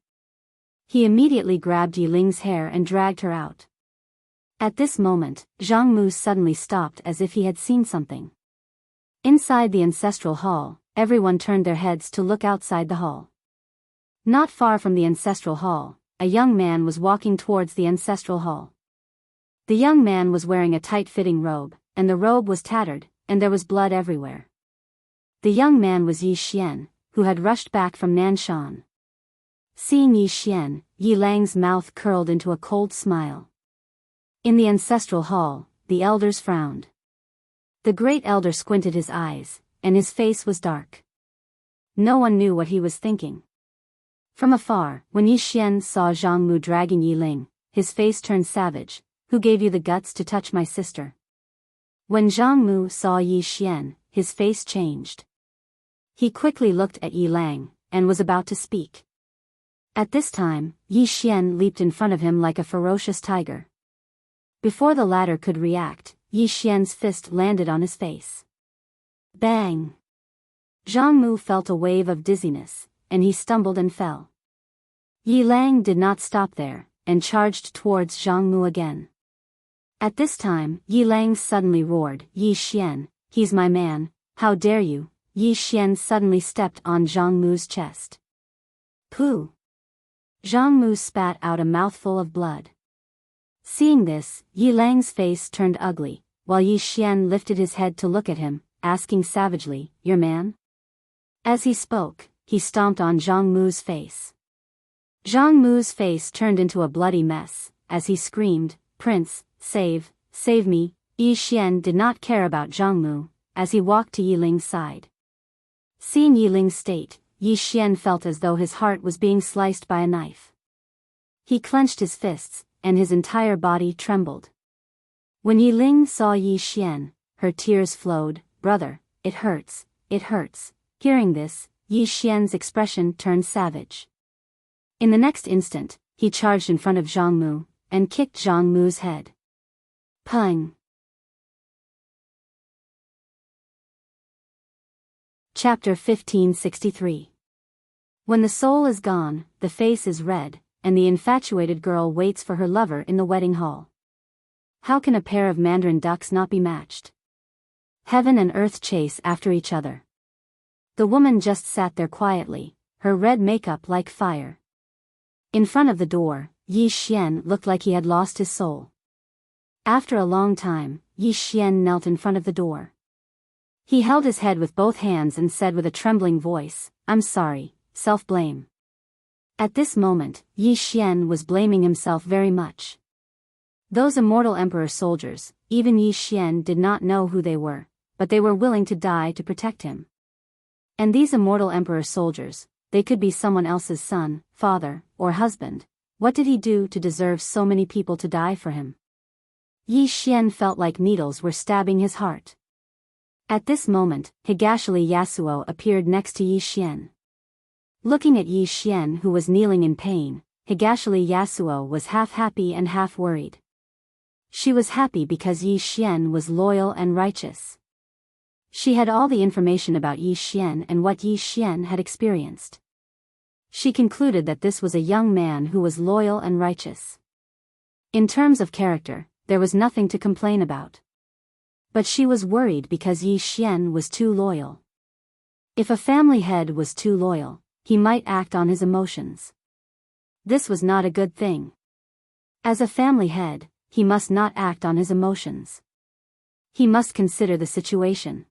He immediately grabbed Yi Ling's hair and dragged her out. At this moment, Zhang Mu suddenly stopped as if he had seen something. Inside the ancestral hall, everyone turned their heads to look outside the hall. Not far from the ancestral hall, a young man was walking towards the ancestral hall. The young man was wearing a tight-fitting robe, and the robe was tattered, and there was blood everywhere. The young man was Yi Xian, who had rushed back from Nanshan. Seeing Yi Xian, Yi Lang's mouth curled into a cold smile. In the ancestral hall, the elders frowned. The Great Elder squinted his eyes, and his face was dark. No one knew what he was thinking. From afar, when Yi Xian saw Zhang Mu dragging Yi Ling, his face turned savage. "Who gave you the guts to touch my sister?" When Zhang Mu saw Yi Xian, his face changed. He quickly looked at Yi Lang, and was about to speak. At this time, Yi Xian leaped in front of him like a ferocious tiger. Before the latter could react, Yi Xian's fist landed on his face. Bang! Zhang Mu felt a wave of dizziness, and he stumbled and fell. Yi Lang did not stop there, and charged towards Zhang Mu again. At this time, Yi Lang suddenly roared, Yi Xian, he's my man, how dare you? Yi Xian suddenly stepped on Zhang Mu's chest. Pooh! Zhang Mu spat out a mouthful of blood. Seeing this, Yi Lang's face turned ugly, while Yi Xian lifted his head to look at him, asking savagely, your man? As he spoke, he stomped on Zhang Mu's face. Zhang Mu's face turned into a bloody mess, as he screamed, Prince, save me. Yi Xian did not care about Zhang Mu, as he walked to Yi Ling's side. Seeing Yi Ling's state, Yi Xian felt as though his heart was being sliced by a knife. He clenched his fists, and his entire body trembled. When Yi Ling saw Yi Xian, her tears flowed, brother, it hurts, it hurts. Hearing this, Yi Xian's expression turned savage. In the next instant, he charged in front of Zhang Mu, and kicked Zhang Mu's head. Pung! Chapter 1563. When the soul is gone, the face is red, and the infatuated girl waits for her lover in the wedding hall. How can a pair of mandarin ducks not be matched? Heaven and earth chase after each other. The woman just sat there quietly, her red makeup like fire. In front of the door, Yi Xian looked like he had lost his soul. After a long time, Yi Xian knelt in front of the door. He held his head with both hands and said with a trembling voice, I'm sorry, self-blame. At this moment, Yi Xian was blaming himself very much. Those immortal emperor soldiers, even Yi Xian did not know who they were, but they were willing to die to protect him. And these immortal emperor soldiers, they could be someone else's son, father, or husband. What did he do to deserve so many people to die for him? Yi Xian felt like needles were stabbing his heart. At this moment, Higashili Yasuo appeared next to Yi Xian. Looking at Yi Xian who was kneeling in pain, Higashili Yasuo was half happy and half worried. She was happy because Yi Xian was loyal and righteous. She had all the information about Yi Xian and what Yi Xian had experienced. She concluded that this was a young man who was loyal and righteous. In terms of character, there was nothing to complain about. But she was worried because Yi Xian was too loyal. If a family head was too loyal, he might act on his emotions. This was not a good thing. As a family head, he must not act on his emotions. He must consider the situation.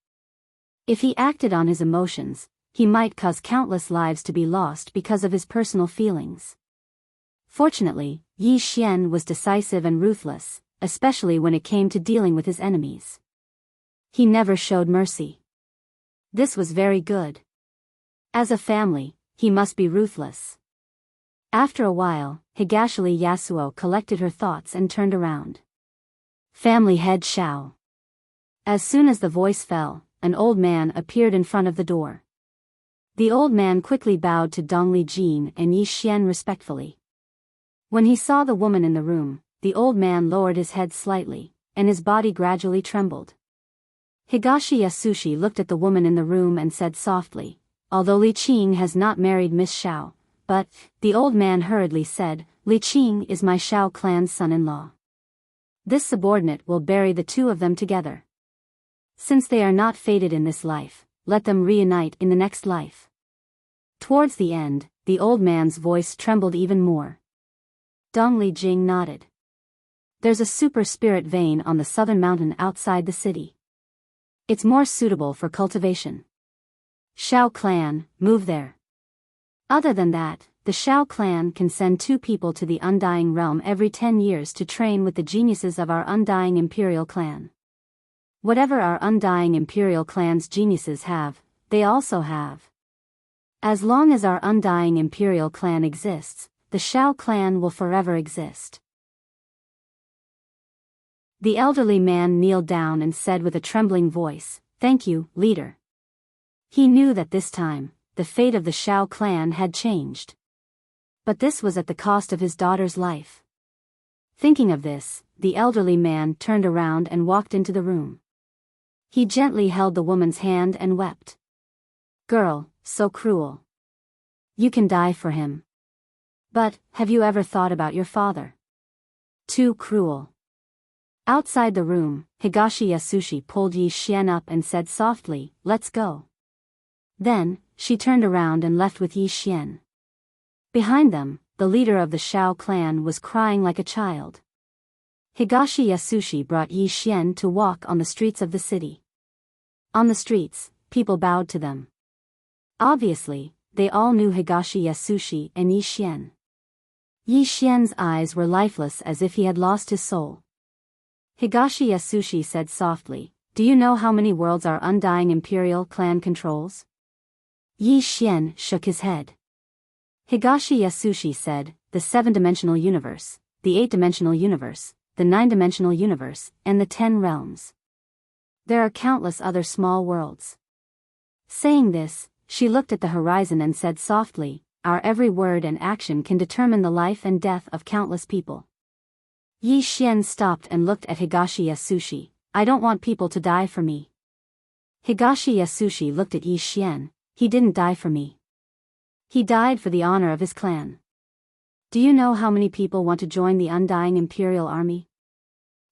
If he acted on his emotions, he might cause countless lives to be lost because of his personal feelings. Fortunately, Yi Xian was decisive and ruthless, especially when it came to dealing with his enemies. He never showed mercy. This was very good. As a family, he must be ruthless. After a while, Higashili Yasuo collected her thoughts and turned around. Family head Shao. As soon as the voice fell, an old man appeared in front of the door. The old man quickly bowed to Dongli Jin and Yi Xian respectfully. When he saw the woman in the room, the old man lowered his head slightly, and his body gradually trembled. Higashi Yasushi looked at the woman in the room and said softly, although Li Qing has not married Miss Shao, but, the old man hurriedly said, Li Qing is my Shao clan's son-in-law. This subordinate will bury the two of them together. Since they are not fated in this life, let them reunite in the next life. Towards the end, the old man's voice trembled even more. Dongli Jing nodded. There's a super spirit vein on the southern mountain outside the city. It's more suitable for cultivation. Shao clan, move there. Other than that, the Shao clan can send 2 people to the Undying Realm every 10 years to train with the geniuses of our Undying Imperial clan. Whatever our Undying Imperial clan's geniuses have, they also have. As long as our Undying Imperial clan exists, the Shao clan will forever exist. The elderly man kneeled down and said with a trembling voice, Thank you, leader. He knew that this time, the fate of the Shao clan had changed. But this was at the cost of his daughter's life. Thinking of this, the elderly man turned around and walked into the room. He gently held the woman's hand and wept. Girl, so cruel. You can die for him. But, have you ever thought about your father? Too cruel. Outside the room, Higashi Yasushi pulled Yi Xian up and said softly, "Let's go." Then, she turned around and left with Yi Xian. Behind them, the leader of the Shao clan was crying like a child. Higashi Yasushi brought Yi Xian to walk on the streets of the city. On the streets, people bowed to them. Obviously, they all knew Higashi Yasushi and Yi Xian. Yi Xian's eyes were lifeless as if he had lost his soul. Higashi Yasushi said softly, "Do you know how many worlds our undying imperial clan controls?" Yi Xian shook his head. Higashi Yasushi said, "The 7-dimensional universe, the 8-dimensional universe, the 9-dimensional universe, and the 10 realms. There are countless other small worlds." Saying this, she looked at the horizon and said softly, "Our every word and action can determine the life and death of countless people." Yi Xian stopped and looked at Higashi Yasushi. "I don't want people to die for me." Higashi Yasushi looked at Yi Xian. "He didn't die for me. He died for the honor of his clan. Do you know how many people want to join the undying imperial army?"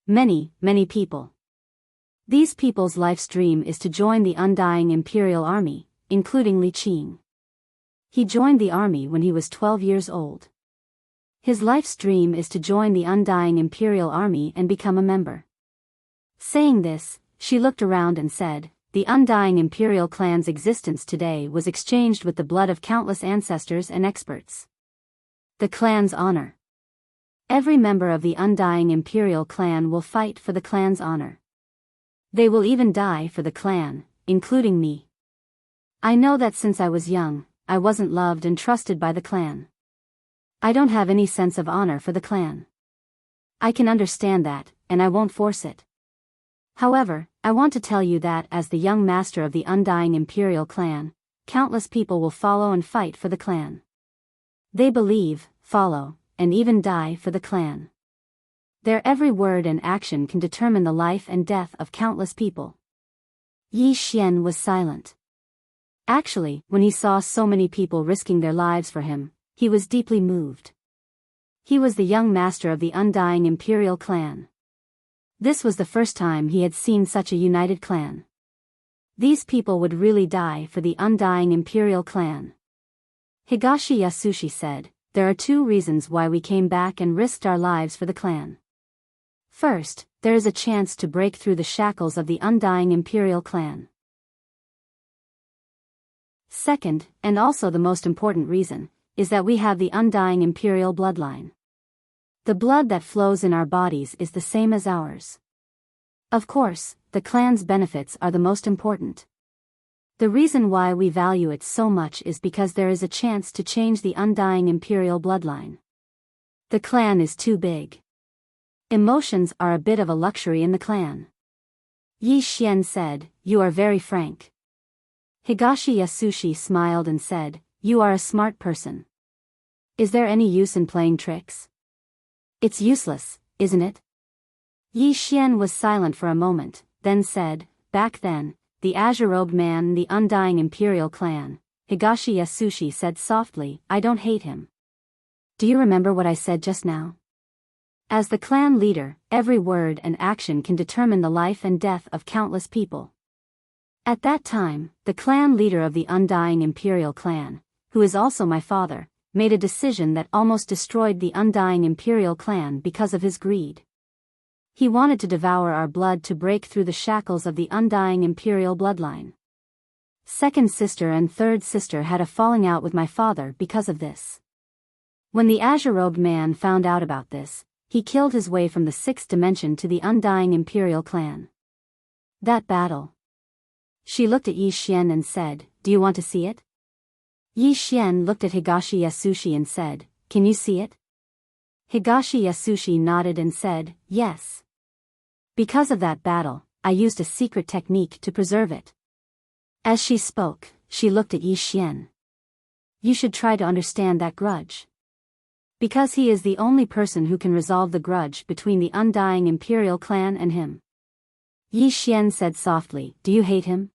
"Many, many people. These people's life's dream is to join the undying imperial army, including Li Qing. He joined the army when he was 12 years old. His life's dream is to join the undying imperial army and become a member." Saying this, she looked around and said, "The undying imperial clan's existence today was exchanged with the blood of countless ancestors and experts. The clan's honor. Every member of the undying imperial clan will fight for the clan's honor. They will even die for the clan, including me. I know that since I was young, I wasn't loved and trusted by the clan. I don't have any sense of honor for the clan. I can understand that, and I won't force it. However, I want to tell you that as the young master of the undying imperial clan, countless people will follow and fight for the clan. They believe, follow, and even die for the clan. Their every word and action can determine the life and death of countless people." Yi Xian was silent. Actually, when he saw so many people risking their lives for him, he was deeply moved. He was the young master of the undying imperial clan. This was the first time he had seen such a united clan. These people would really die for the undying imperial clan. Higashi Yasushi said, "There are 2 reasons why we came back and risked our lives for the clan. First, there is a chance to break through the shackles of the undying imperial clan. Second, and also the most important reason, is that we have the undying imperial bloodline. The blood that flows in our bodies is the same as ours. Of course, the clan's benefits are the most important. The reason why we value it so much is because there is a chance to change the undying imperial bloodline. The clan is too big. Emotions are a bit of a luxury in the clan." Yi Xian said, "You are very frank." Higashi Yasushi smiled and said, "You are a smart person. Is there any use in playing tricks? It's useless, isn't it?" Yi Xian was silent for a moment, then said, "Back then, the azure-robed man in the undying imperial clan," Higashi Yasushi said softly, "I don't hate him. Do you remember what I said just now? As the clan leader, every word and action can determine the life and death of countless people. At that time, the clan leader of the undying imperial clan, who is also my father, made a decision that almost destroyed the undying imperial clan because of his greed. He wanted to devour our blood to break through the shackles of the undying imperial bloodline. Second sister and third sister had a falling out with my father because of this. When the azure-robed man found out about this, he killed his way from the 6th dimension to the undying imperial clan. That battle." She looked at Yi Xian and said, "Do you want to see it?" Yi Xian looked at Higashi Yasushi and said, "Can you see it?" Higashi Yasushi nodded and said, "Yes. Because of that battle, I used a secret technique to preserve it." As she spoke, she looked at Yi Xian. "You should try to understand that grudge. Because he is the only person who can resolve the grudge between the undying imperial clan and him." Yi Xian said softly, "Do you hate him?"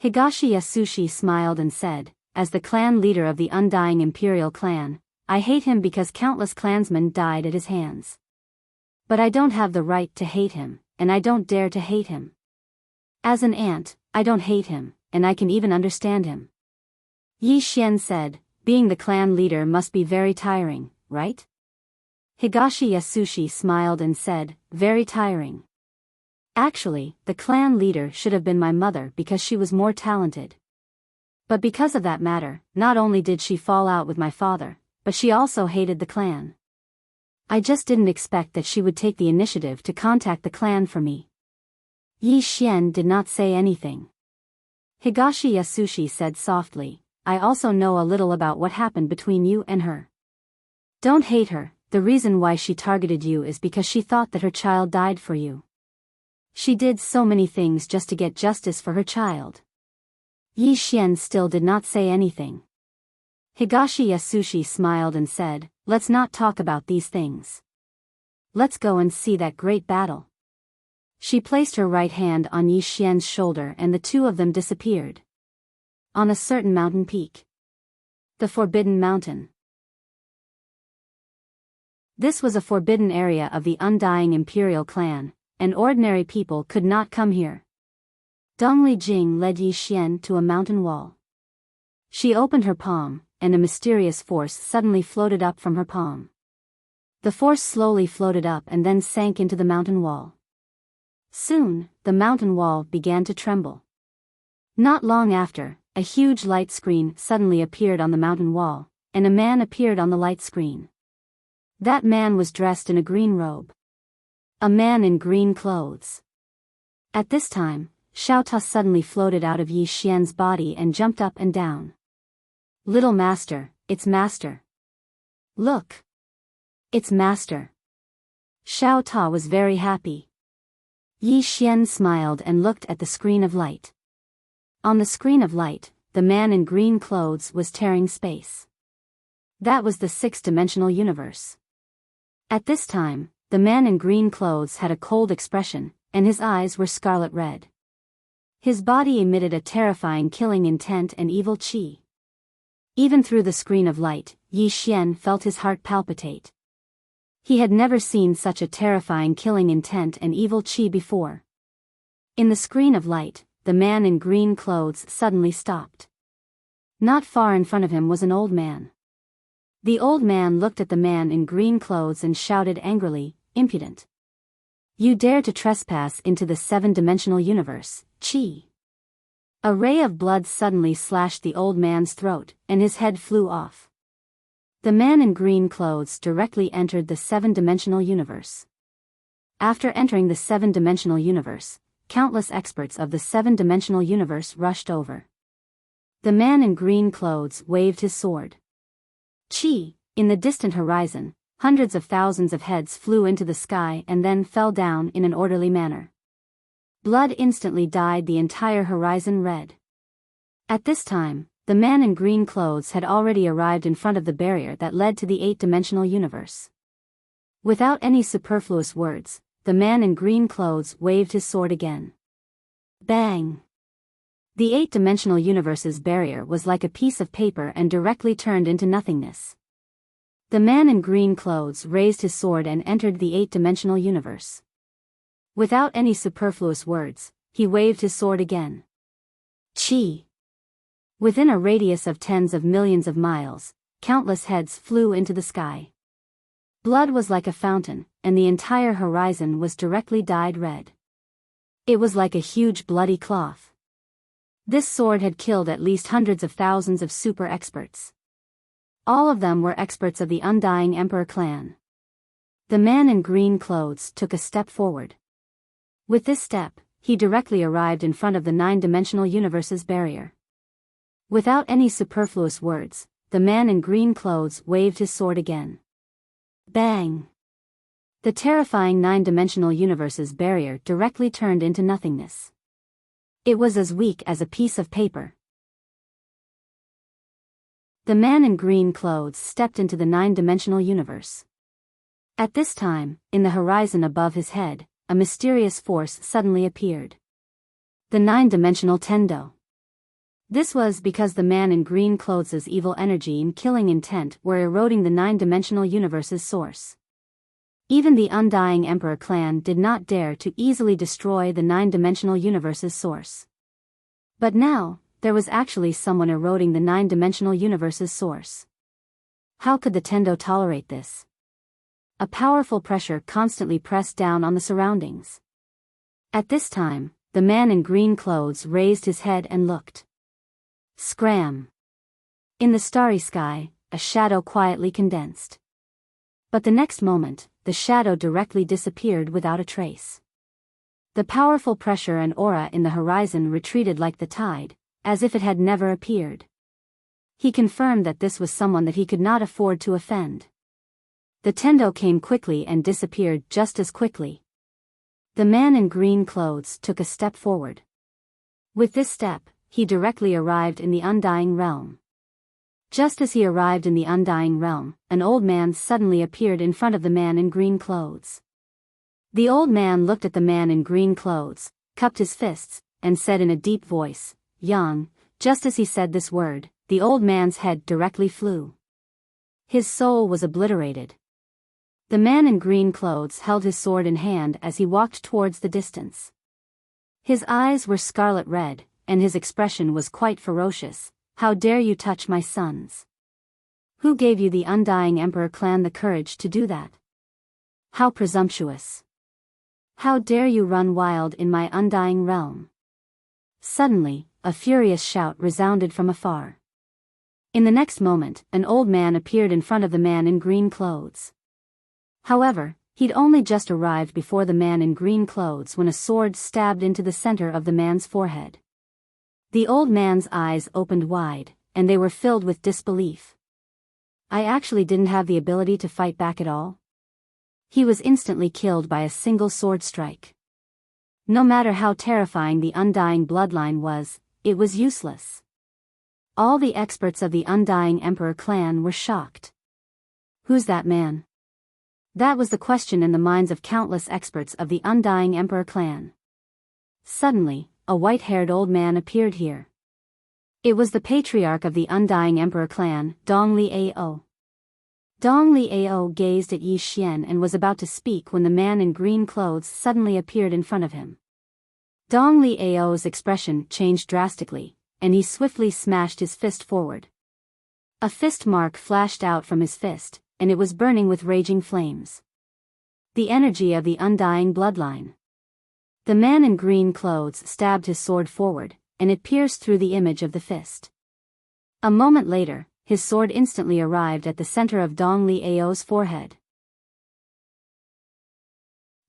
Higashi Yasushi smiled and said, "As the clan leader of the undying imperial clan, I hate him because countless clansmen died at his hands. But I don't have the right to hate him, and I don't dare to hate him. As an ant, I don't hate him, and I can even understand him. Yi Xian said, being the clan leader must be very tiring, right? Higashi Yasushi smiled and said, very tiring. Actually, the clan leader should have been my mother because she was more talented. But because of that matter, not only did she fall out with my father, but she also hated the clan. I just didn't expect that she would take the initiative to contact the clan for me. Yi Xian did not say anything. Higashi Yasushi said softly, I also know a little about what happened between you and her. Don't hate her, the reason why she targeted you is because she thought that her child died for you. She did so many things just to get justice for her child. Yi Xian still did not say anything. Higashi Yasushi smiled and said, let's not talk about these things. Let's go and see that great battle. She placed her right hand on Yi Xian's shoulder and the two of them disappeared. On a certain mountain peak. The Forbidden Mountain. This was a forbidden area of the undying imperial clan, and ordinary people could not come here. Dongli Jing led Yi Xian to a mountain wall. She opened her palm, and a mysterious force suddenly floated up from her palm. The force slowly floated up and then sank into the mountain wall. Soon, the mountain wall began to tremble. Not long after, a huge light screen suddenly appeared on the mountain wall, and a man appeared on the light screen. That man was dressed in a green robe. A man in green clothes. At this time, Xiao Ta suddenly floated out of Yi Xian's body and jumped up and down. Little master, it's master. Look. It's master. Xiao Ta was very happy. Yi Xian smiled and looked at the screen of light. On the screen of light, the man in green clothes was tearing space. That was the sixth-dimensional universe. At this time, the man in green clothes had a cold expression, and his eyes were scarlet red. His body emitted a terrifying killing intent and evil qi. Even through the screen of light, Yi Xian felt his heart palpitate. He had never seen such a terrifying killing intent and evil qi before. In the screen of light, the man in green clothes suddenly stopped. Not far in front of him was an old man. The old man looked at the man in green clothes and shouted angrily, impudent. You dare to trespass into the seven-dimensional universe, Qi. A ray of blood suddenly slashed the old man's throat, and his head flew off. The man in green clothes directly entered the seven-dimensional universe. After entering the seven-dimensional universe, countless experts of the seven-dimensional universe rushed over. The man in green clothes waved his sword. Qi, in the distant horizon, hundreds of thousands of heads flew into the sky and then fell down in an orderly manner. Blood instantly dyed the entire horizon red. At this time, the man in green clothes had already arrived in front of the barrier that led to the eight-dimensional universe. Without any superfluous words, the man in green clothes waved his sword again. Bang! The eight-dimensional universe's barrier was like a piece of paper and directly turned into nothingness. The man in green clothes raised his sword and entered the eight-dimensional universe. Without any superfluous words, he waved his sword again. Qi! Within a radius of tens of millions of miles, countless heads flew into the sky. Blood was like a fountain, and the entire horizon was directly dyed red. It was like a huge bloody cloth. This sword had killed at least hundreds of thousands of super experts. All of them were experts of the Undying Emperor clan. The man in green clothes took a step forward. With this step, he directly arrived in front of the nine-dimensional universe's barrier. Without any superfluous words, the man in green clothes waved his sword again. Bang! The terrifying nine-dimensional universe's barrier directly turned into nothingness. It was as weak as a piece of paper. The man in green clothes stepped into the nine-dimensional universe. At this time, in the horizon above his head, a mysterious force suddenly appeared. The nine-dimensional Tendo. This was because the man in green clothes' evil energy and killing intent were eroding the nine-dimensional universe's source. Even the Undying Emperor clan did not dare to easily destroy the nine-dimensional universe's source. But now, there was actually someone eroding the nine-dimensional universe's source. How could the Tendo tolerate this? A powerful pressure constantly pressed down on the surroundings. At this time, the man in green clothes raised his head and looked. Scram! In the starry sky, a shadow quietly condensed. But the next moment, the shadow directly disappeared without a trace. The powerful pressure and aura in the horizon retreated like the tide, as if it had never appeared. He confirmed that this was someone that he could not afford to offend. The Tendo came quickly and disappeared just as quickly. The man in green clothes took a step forward. With this step, he directly arrived in the Undying Realm. Just as he arrived in the Undying Realm, an old man suddenly appeared in front of the man in green clothes. The old man looked at the man in green clothes, cupped his fists, and said in a deep voice, "Yang." Just as he said this word, the old man's head directly flew. His soul was obliterated. The man in green clothes held his sword in hand as he walked towards the distance. His eyes were scarlet red, and his expression was quite ferocious. "How dare you touch my sons? Who gave you the Undying Emperor clan the courage to do that? How presumptuous! How dare you run wild in my Undying Realm?" Suddenly, a furious shout resounded from afar. In the next moment, an old man appeared in front of the man in green clothes. However, he'd only just arrived before the man in green clothes when a sword stabbed into the center of the man's forehead. The old man's eyes opened wide, and they were filled with disbelief. I actually didn't have the ability to fight back at all? He was instantly killed by a single sword strike. No matter how terrifying the Undying bloodline was, it was useless. All the experts of the Undying Emperor clan were shocked. Who's that man? That was the question in the minds of countless experts of the Undying Emperor clan. Suddenly, a white-haired old man appeared here. It was the patriarch of the Undying Emperor clan, Dong Liao. Dong Liao gazed at Yi Xian and was about to speak when the man in green clothes suddenly appeared in front of him. Dong Liao's expression changed drastically, and he swiftly smashed his fist forward. A fist mark flashed out from his fist, and it was burning with raging flames. The energy of the Undying bloodline. The man in green clothes stabbed his sword forward, and it pierced through the image of the fist. A moment later, his sword instantly arrived at the center of Dong Liao's forehead.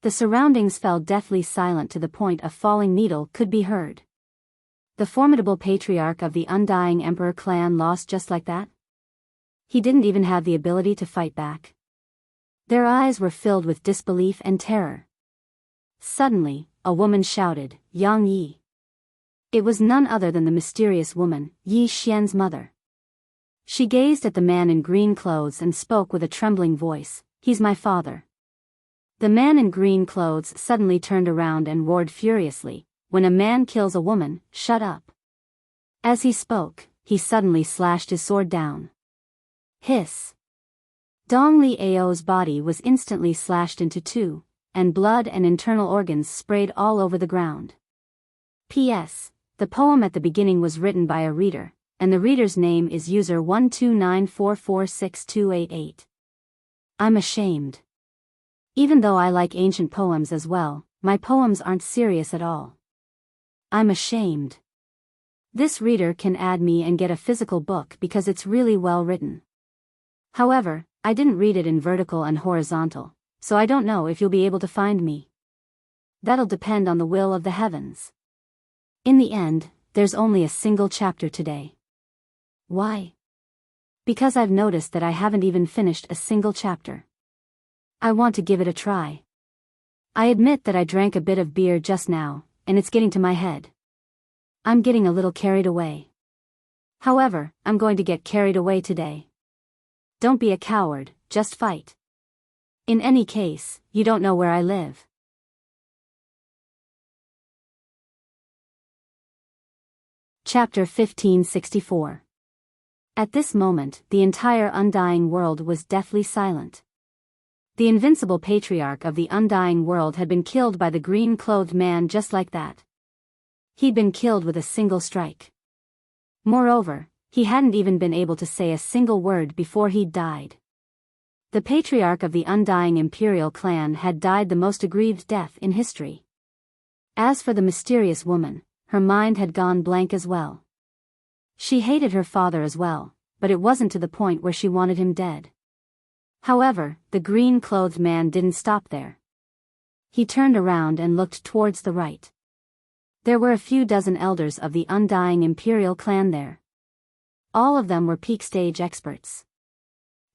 The surroundings fell deathly silent to the point a falling needle could be heard. The formidable patriarch of the Undying Emperor clan lost just like that? He didn't even have the ability to fight back. Their eyes were filled with disbelief and terror. Suddenly, a woman shouted, "Yang Yi." It was none other than the mysterious woman, Yi Xian's mother. She gazed at the man in green clothes and spoke with a trembling voice, "He's my father." The man in green clothes suddenly turned around and roared furiously, "When a man kills a woman, shut up." As he spoke, he suddenly slashed his sword down. Hiss! Dong Liao's body was instantly slashed into two, and blood and internal organs sprayed all over the ground. P.S. The poem at the beginning was written by a reader, and the reader's name is user 129446288. I'm ashamed. Even though I like ancient poems as well, my poems aren't serious at all. I'm ashamed. This reader can add me and get a physical book because it's really well written. However, I didn't read it in vertical and horizontal, so I don't know if you'll be able to find me. That'll depend on the will of the heavens. In the end, there's only a single chapter today. Why? Because I've noticed that I haven't even finished a single chapter. I want to give it a try. I admit that I drank a bit of beer just now, and it's getting to my head. I'm getting a little carried away. However, I'm going to get carried away today. Don't be a coward, just fight. In any case, you don't know where I live. Chapter 1564. At this moment, the entire Undying world was deathly silent. The invincible patriarch of the undying world had been killed by the green-clothed man just like that. He'd been killed with a single strike. Moreover, he hadn't even been able to say a single word before he'd died. The patriarch of the undying imperial clan had died the most aggrieved death in history. As for the mysterious woman, her mind had gone blank as well. She hated her father as well, but it wasn't to the point where she wanted him dead. However, the green-clothed man didn't stop there. He turned around and looked towards the right. There were a few dozen elders of the undying imperial clan there. All of them were peak stage experts.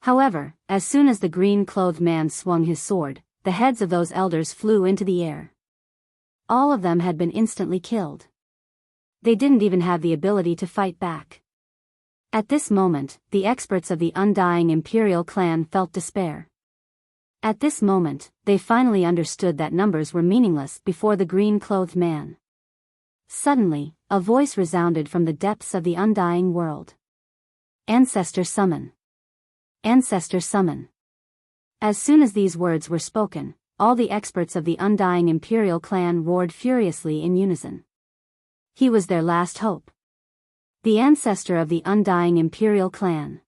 However, as soon as the green-clothed man swung his sword, the heads of those elders flew into the air. All of them had been instantly killed. They didn't even have the ability to fight back. At this moment, the experts of the undying imperial clan felt despair. At this moment, they finally understood that numbers were meaningless before the green-clothed man. Suddenly, a voice resounded from the depths of the undying world. Ancestor summon. Ancestor summon. As soon as these words were spoken, all the experts of the undying imperial clan roared furiously in unison. He was their last hope. The ancestor of the undying imperial clan.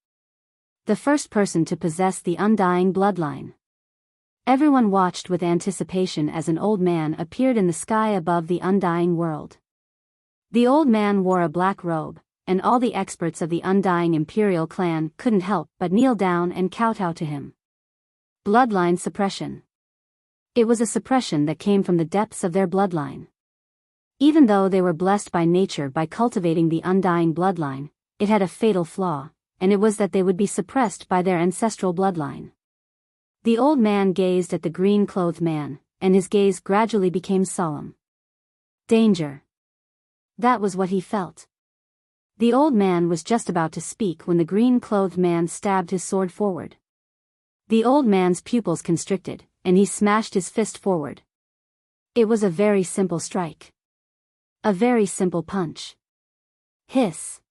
The first person to possess the undying bloodline. Everyone watched with anticipation as an old man appeared in the sky above the undying world. The old man wore a black robe, and all the experts of the undying imperial clan couldn't help but kneel down and kowtow to him. Bloodline suppression. It was a suppression that came from the depths of their bloodline. Even though they were blessed by nature by cultivating the undying bloodline, it had a fatal flaw, and it was that they would be suppressed by their ancestral bloodline. The old man gazed at the green-clothed man, and his gaze gradually became solemn. Danger. That was what he felt. The old man was just about to speak when the green-clothed man stabbed his sword forward. The old man's pupils constricted, and he smashed his fist forward. It was a very simple strike. A very simple punch. Hiss.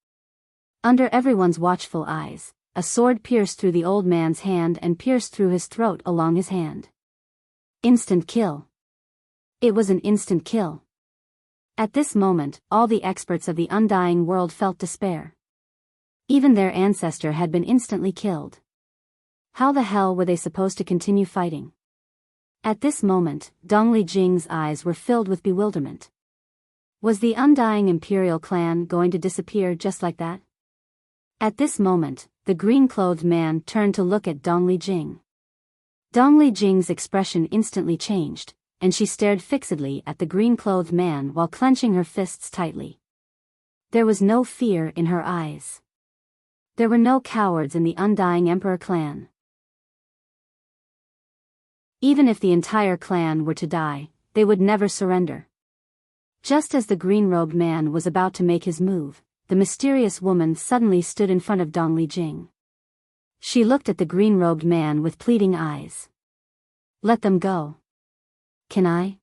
Under everyone's watchful eyes, a sword pierced through the old man's hand and pierced through his throat along his hand. Instant kill. It was an instant kill. At this moment, all the experts of the undying world felt despair. Even their ancestor had been instantly killed. How the hell were they supposed to continue fighting? At this moment, Dongli Jing's eyes were filled with bewilderment. Was the undying imperial clan going to disappear just like that? At this moment, the green-clothed man turned to look at Dongli Jing. Dongli Jing's expression instantly changed, and she stared fixedly at the green-clothed man while clenching her fists tightly. There was no fear in her eyes. There were no cowards in the undying emperor clan. Even if the entire clan were to die, they would never surrender. Just as the green-robed man was about to make his move, the mysterious woman suddenly stood in front of Dongli Jing. She looked at the green-robed man with pleading eyes. Let them go. Can I?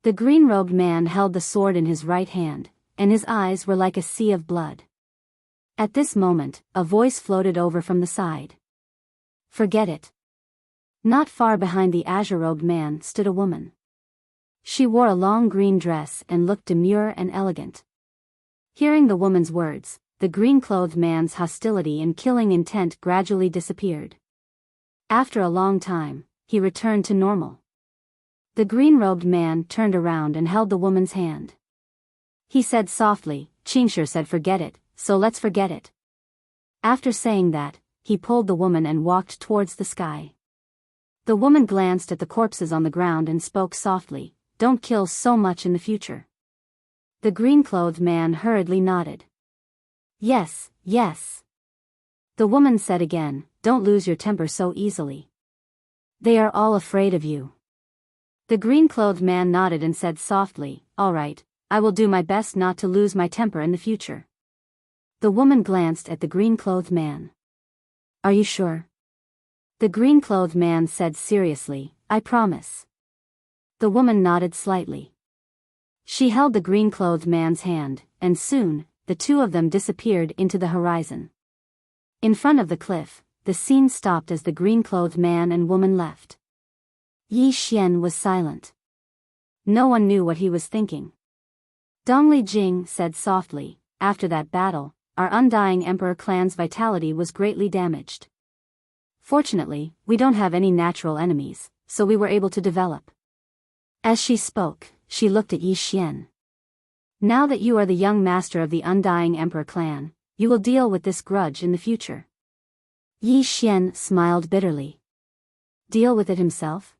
The green-robed man held the sword in his right hand, and his eyes were like a sea of blood. At this moment, a voice floated over from the side. Forget it. Not far behind the azure-robed man stood a woman. She wore a long green dress and looked demure and elegant. Hearing the woman's words, the green-clothed man's hostility and killing intent gradually disappeared. After a long time, he returned to normal. The green-robed man turned around and held the woman's hand. He said softly, Qingshi said forget it, so let's forget it. After saying that, he pulled the woman and walked towards the sky. The woman glanced at the corpses on the ground and spoke softly, Don't kill so much in the future. The green-clothed man hurriedly nodded. Yes, yes. The woman said again, Don't lose your temper so easily. They are all afraid of you. The green-clothed man nodded and said softly, All right, I will do my best not to lose my temper in the future. The woman glanced at the green-clothed man. Are you sure? The green-clothed man said seriously, I promise. The woman nodded slightly. She held the green-clothed man's hand, and soon, the two of them disappeared into the horizon. In front of the cliff, the scene stopped as the green-clothed man and woman left. Yi Xian was silent. No one knew what he was thinking. Dongli Jing said softly, "After that battle, our undying Emperor clan's vitality was greatly damaged. Fortunately, we don't have any natural enemies, so we were able to develop." As she spoke, she looked at Yi Xian. "Now that you are the young master of the undying Emperor clan, you will deal with this grudge in the future." Yi Xian smiled bitterly. Deal with it himself?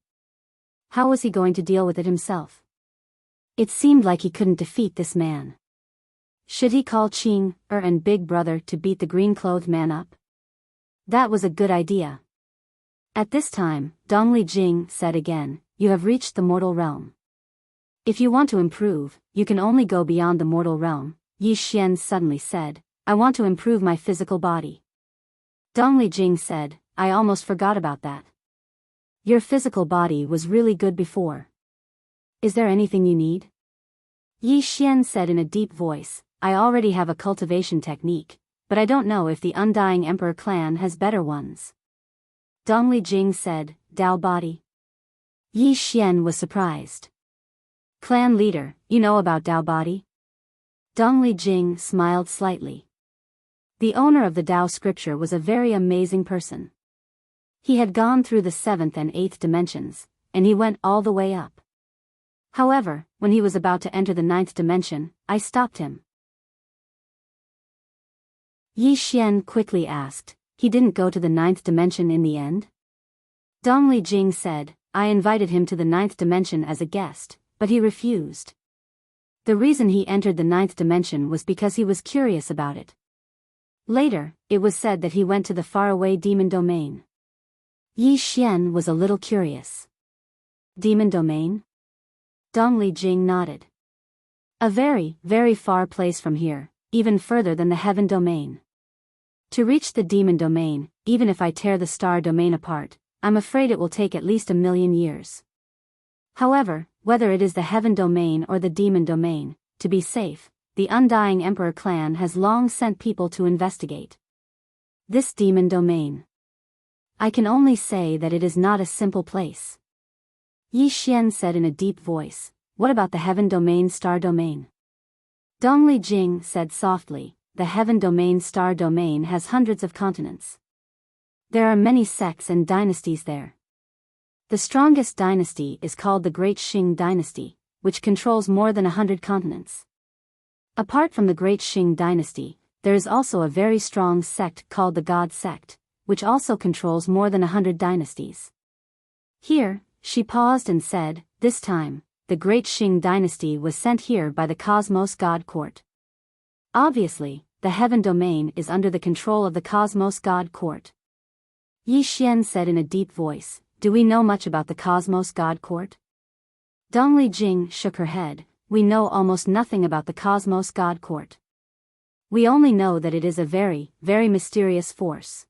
How was he going to deal with it himself? It seemed like he couldn't defeat this man. Should he call Qing and Big Brother to beat the green-clothed man up? That was a good idea. At this time, Dongli Jing said again, "You have reached the mortal realm. If you want to improve, you can only go beyond the mortal realm." Yi Xian suddenly said, "I want to improve my physical body." Dongli Jing said, "I almost forgot about that. Your physical body was really good before. Is there anything you need?" Yi Xian said in a deep voice, "I already have a cultivation technique, but I don't know if the Undying Emperor clan has better ones." Dongli Jing said, "Dao body?" Yi Xian was surprised. "Clan leader, you know about Dao body?" Dongli Jing smiled slightly. The owner of the Dao scripture was a very amazing person. He had gone through the 7th and 8th dimensions, and he went all the way up. However, when he was about to enter the 9th dimension, I stopped him. Yi Xian quickly asked, "He didn't go to the 9th dimension in the end?" Dongli Jing said, "I invited him to the 9th dimension as a guest, but he refused. The reason he entered the 9th dimension was because he was curious about it. Later, it was said that he went to the faraway demon domain." Yi Xian was a little curious. Demon domain? Dongli Jing nodded. "A very, very far place from here, even further than the heaven domain. To reach the demon domain, even if I tear the star domain apart, I'm afraid it will take at least 1,000,000 years. However, whether it is the heaven domain or the demon domain, to be safe, the Undying Emperor clan has long sent people to investigate this demon domain. I can only say that it is not a simple place." Yi Xian said in a deep voice, "What about the heaven domain star domain?" Dongli Jing said softly, "The heaven domain star domain has hundreds of continents. There are many sects and dynasties there. The strongest dynasty is called the Great Qing dynasty, which controls more than 100 continents. Apart from the Great Qing dynasty, there is also a very strong sect called the God sect, which also controls more than 100 dynasties." Here, she paused and said, "This time, the Great Qing dynasty was sent here by the Cosmos God Court. Obviously, the heaven domain is under the control of the Cosmos God Court." Yi Xian said in a deep voice, "Do we know much about the Cosmos God Court?" Dongli Jing shook her head, "We know almost nothing about the Cosmos God Court. We only know that it is a very, very mysterious force.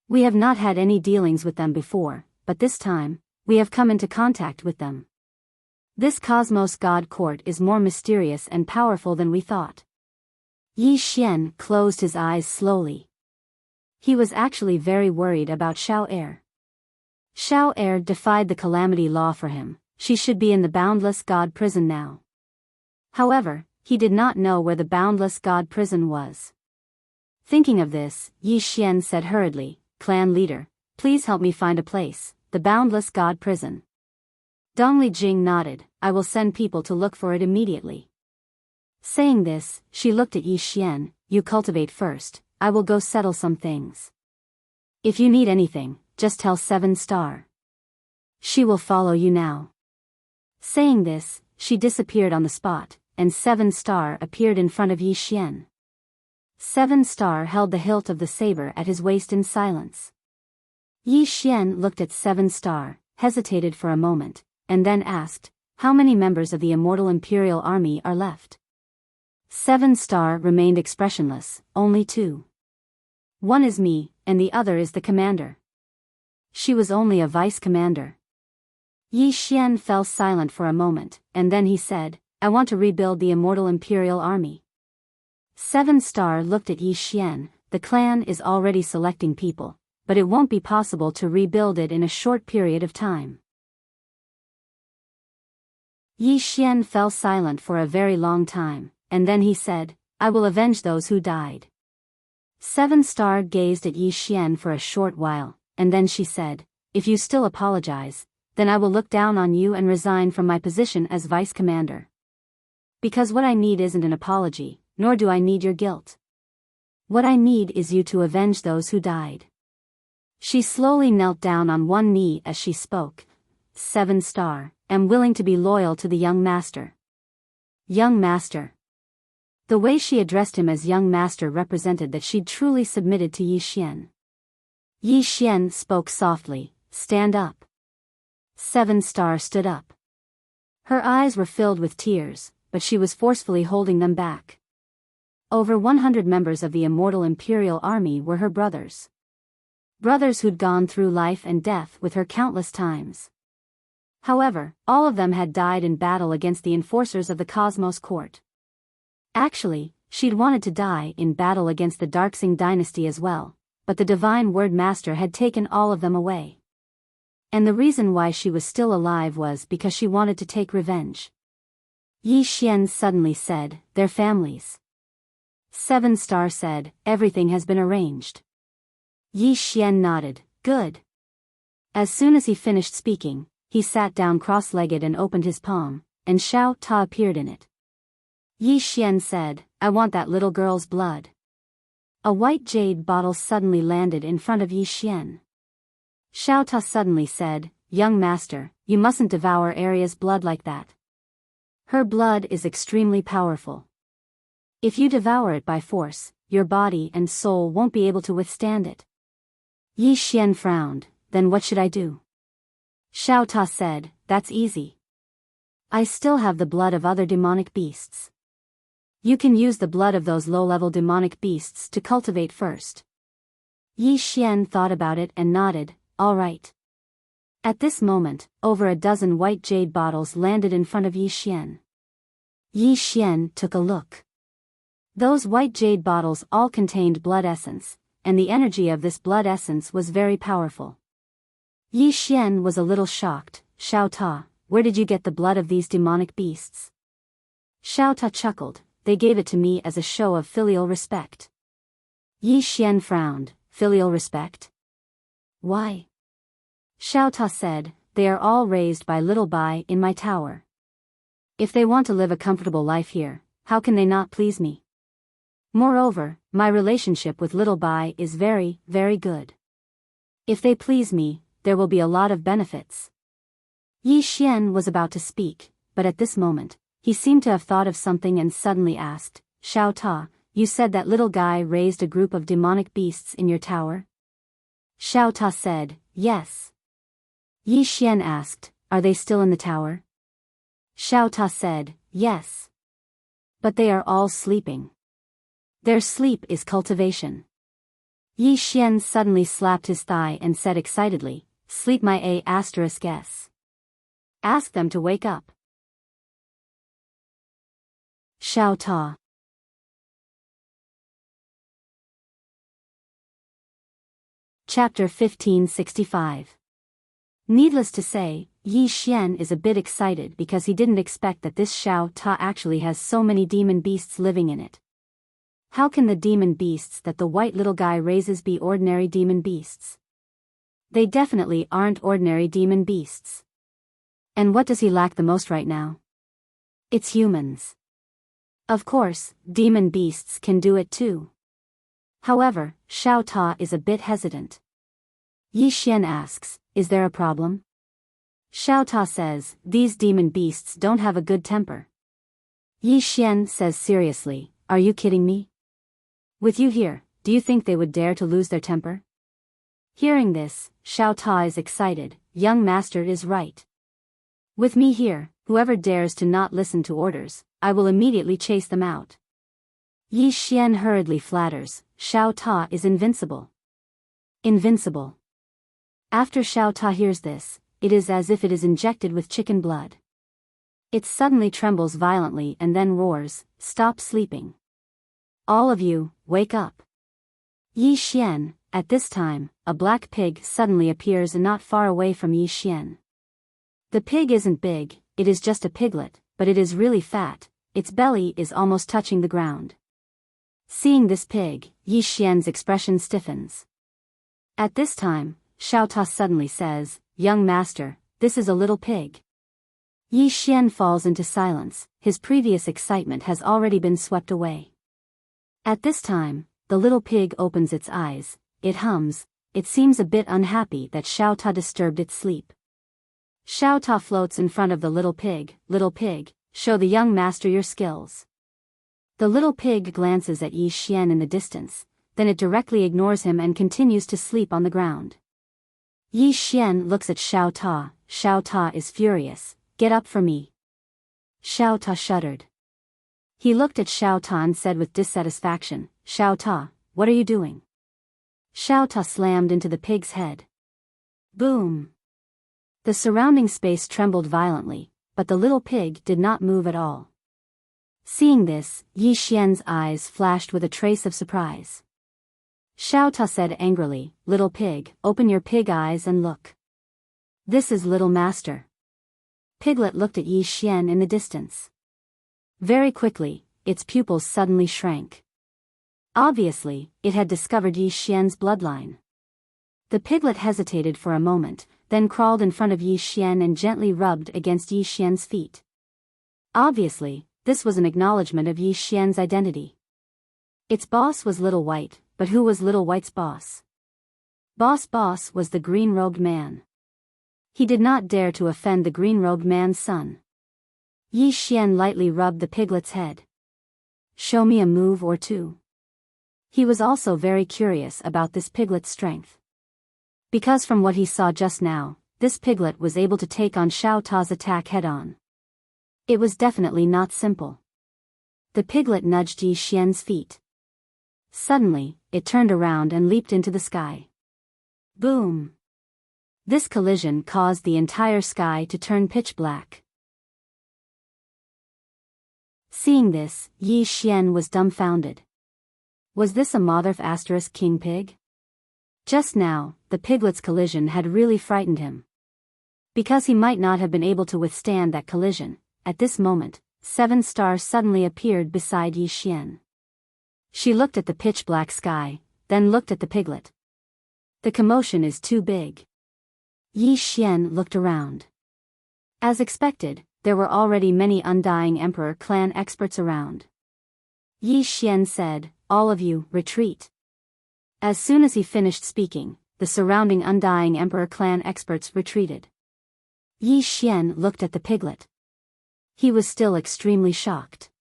We have not had any dealings with them before, but this time, we have come into contact with them. This Cosmos God Court is more mysterious and powerful than we thought." Yi Xian closed his eyes slowly. He was actually very worried about Xiao Er. Xiao Er defied the calamity law for him. She should be in the Boundless God prison now. However, he did not know where the Boundless God prison was. Thinking of this, Yi Xian said hurriedly, "Clan leader, please help me find a place, the Boundless God prison." Dongli Jing nodded, "I will send people to look for it immediately." Saying this, she looked at Yi Xian, "You cultivate first, I will go settle some things. If you need anything, just tell 7 Star. She will follow you now." Saying this, she disappeared on the spot, and 7 Star appeared in front of Yi Xian. 7 Star held the hilt of the saber at his waist in silence. Yi Xian looked at 7 Star, hesitated for a moment, and then asked, "How many members of the Immortal Imperial Army are left?" 7 Star remained expressionless, "Only 2. One is me, and the other is the commander." She was only a vice commander. Yi Xian fell silent for a moment, and then he said, "I want to rebuild the Immortal Imperial Army." 7 Star looked at Yi Xian, "The clan is already selecting people, but it won't be possible to rebuild it in a short period of time. Yi Xian fell silent for a very long time, and then he said, I will avenge those who died. 7-Star gazed at Yi Xian for a short while, and then she said, if you still apologize, then I will look down on you and resign from my position as vice commander. Because what I need isn't an apology, nor do I need your guilt. What I need is you to avenge those who died. She slowly knelt down on one knee as she spoke. 7-Star, am willing to be loyal to the young master. Young master. The way she addressed him as young master represented that she'd truly submitted to Yi Xian. Yi Xian spoke softly, stand up. 7-Star stood up. Her eyes were filled with tears, but she was forcefully holding them back. Over 100 members of the immortal Imperial Army were her brothers. Brothers who'd gone through life and death with her countless times. However, all of them had died in battle against the enforcers of the Cosmos Court. Actually, she'd wanted to die in battle against the Darksing dynasty as well, but the Divine Word Master had taken all of them away. And the reason why she was still alive was because she wanted to take revenge. Yi Xian suddenly said, their families. 7-Star said, everything has been arranged. Yi Xian nodded, good. As soon as he finished speaking, he sat down cross-legged and opened his palm, and Xiao Ta appeared in it. Yi Xian said, I want that little girl's blood. A white jade bottle suddenly landed in front of Yi Xian. Xiao Ta suddenly said, young master, you mustn't devour Arya's blood like that. Her blood is extremely powerful. If you devour it by force, your body and soul won't be able to withstand it. Yi Xian frowned, then what should I do? Xiao Ta said, that's easy. I still have the blood of other demonic beasts. You can use the blood of those low-level demonic beasts to cultivate first. Yi Xian thought about it and nodded, all right. At this moment, over a dozen white jade bottles landed in front of Yi Xian. Yi Xian took a look. Those white jade bottles all contained blood essence, and the energy of this blood essence was very powerful. Yi Xian was a little shocked. Xiao Ta, where did you get the blood of these demonic beasts? Xiao Ta chuckled, they gave it to me as a show of filial respect. Yi Xian frowned, filial respect? Why? Xiao Ta said, they are all raised by Little Bai in my tower. If they want to live a comfortable life here, how can they not please me? Moreover, my relationship with Little Bai is very, very good. If they please me, there will be a lot of benefits. Yi Xian was about to speak, but at this moment, he seemed to have thought of something and suddenly asked, Xiao Ta, you said that little guy raised a group of demonic beasts in your tower? Xiao Ta said, yes. Yi Xian asked, are they still in the tower? Xiao Ta said, yes. But they are all sleeping. Their sleep is cultivation. Yi Xian suddenly slapped his thigh and said excitedly, sleep my A**s. Ask them to wake up. Xiao Ta. Chapter 1565. Needless to say, Yi Xian is a bit excited because he didn't expect that this Xiao Ta actually has so many demon beasts living in it. How can the demon beasts that the white little guy raises be ordinary demon beasts? They definitely aren't ordinary demon beasts. And what does he lack the most right now? It's humans. Of course, demon beasts can do it too. However, Xiao Ta is a bit hesitant. Yi Xian asks, is there a problem? Xiao Ta says, these demon beasts don't have a good temper. Yi Xian says seriously, are you kidding me? With you here, do you think they would dare to lose their temper? Hearing this, Xiao Ta is excited, young master is right. With me here, whoever dares to not listen to orders, I will immediately chase them out. Yi Xian hurriedly flatters, Xiao Ta is invincible. Invincible. After Xiao Ta hears this, it is as if it is injected with chicken blood. It suddenly trembles violently and then roars, stop sleeping. All of you, wake up. Yi Xian, At this time, a black pig suddenly appears not far away from Yi Xian. The pig isn't big, it is just a piglet, but it is really fat, its belly is almost touching the ground. Seeing this pig, Yi Xian's expression stiffens. At this time, Xiao Ta suddenly says, "Young master, this is a little pig." Yi Xian falls into silence, his previous excitement has already been swept away. At this time, the little pig opens its eyes, it hums, it seems a bit unhappy that Xiao Ta disturbed its sleep. Xiao Ta floats in front of the little pig, "Little pig, show the young master your skills." The little pig glances at Yi Xian in the distance, then it directly ignores him and continues to sleep on the ground. Yi Xian looks at Xiao Ta is furious, "Get up for me." Xiao Ta shuddered. He looked at Xiao Ta and said with dissatisfaction, "Xiao Ta, what are you doing?" Xiao Ta slammed into the pig's head. Boom! The surrounding space trembled violently, but the little pig did not move at all. Seeing this, Yi Xian's eyes flashed with a trace of surprise. Xiao Ta said angrily, "Little pig, open your pig eyes and look. This is little master." Piglet looked at Yi Xian in the distance. Very quickly, its pupils suddenly shrank. Obviously, it had discovered Yi Xian's bloodline. The piglet hesitated for a moment, then crawled in front of Yi Xian and gently rubbed against Yi Xian's feet. Obviously, this was an acknowledgement of Yi Xian's identity. Its boss was Little White, but who was Little White's boss? Boss was the green-robed man. He did not dare to offend the green-robed man's son. Yi Xian lightly rubbed the piglet's head. "Show me a move or two." He was also very curious about this piglet's strength. Because from what he saw just now, this piglet was able to take on Xiao Ta's attack head-on. It was definitely not simple. The piglet nudged Yi Xian's feet. Suddenly, it turned around and leaped into the sky. Boom! This collision caused the entire sky to turn pitch black. Seeing this, Yi Xian was dumbfounded. Was this a Motherf * king pig? Just now, the piglet's collision had really frightened him. Because he might not have been able to withstand that collision, at this moment, 7 stars suddenly appeared beside Yi Xian. She looked at the pitch-black sky, then looked at the piglet. The commotion is too big. Yi Xian looked around. As expected, there were already many Undying Emperor clan experts around. Yi Xian said, "All of you, retreat." As soon as he finished speaking, the surrounding Undying Emperor clan experts retreated. Yi Xian looked at the piglet. He was still extremely shocked.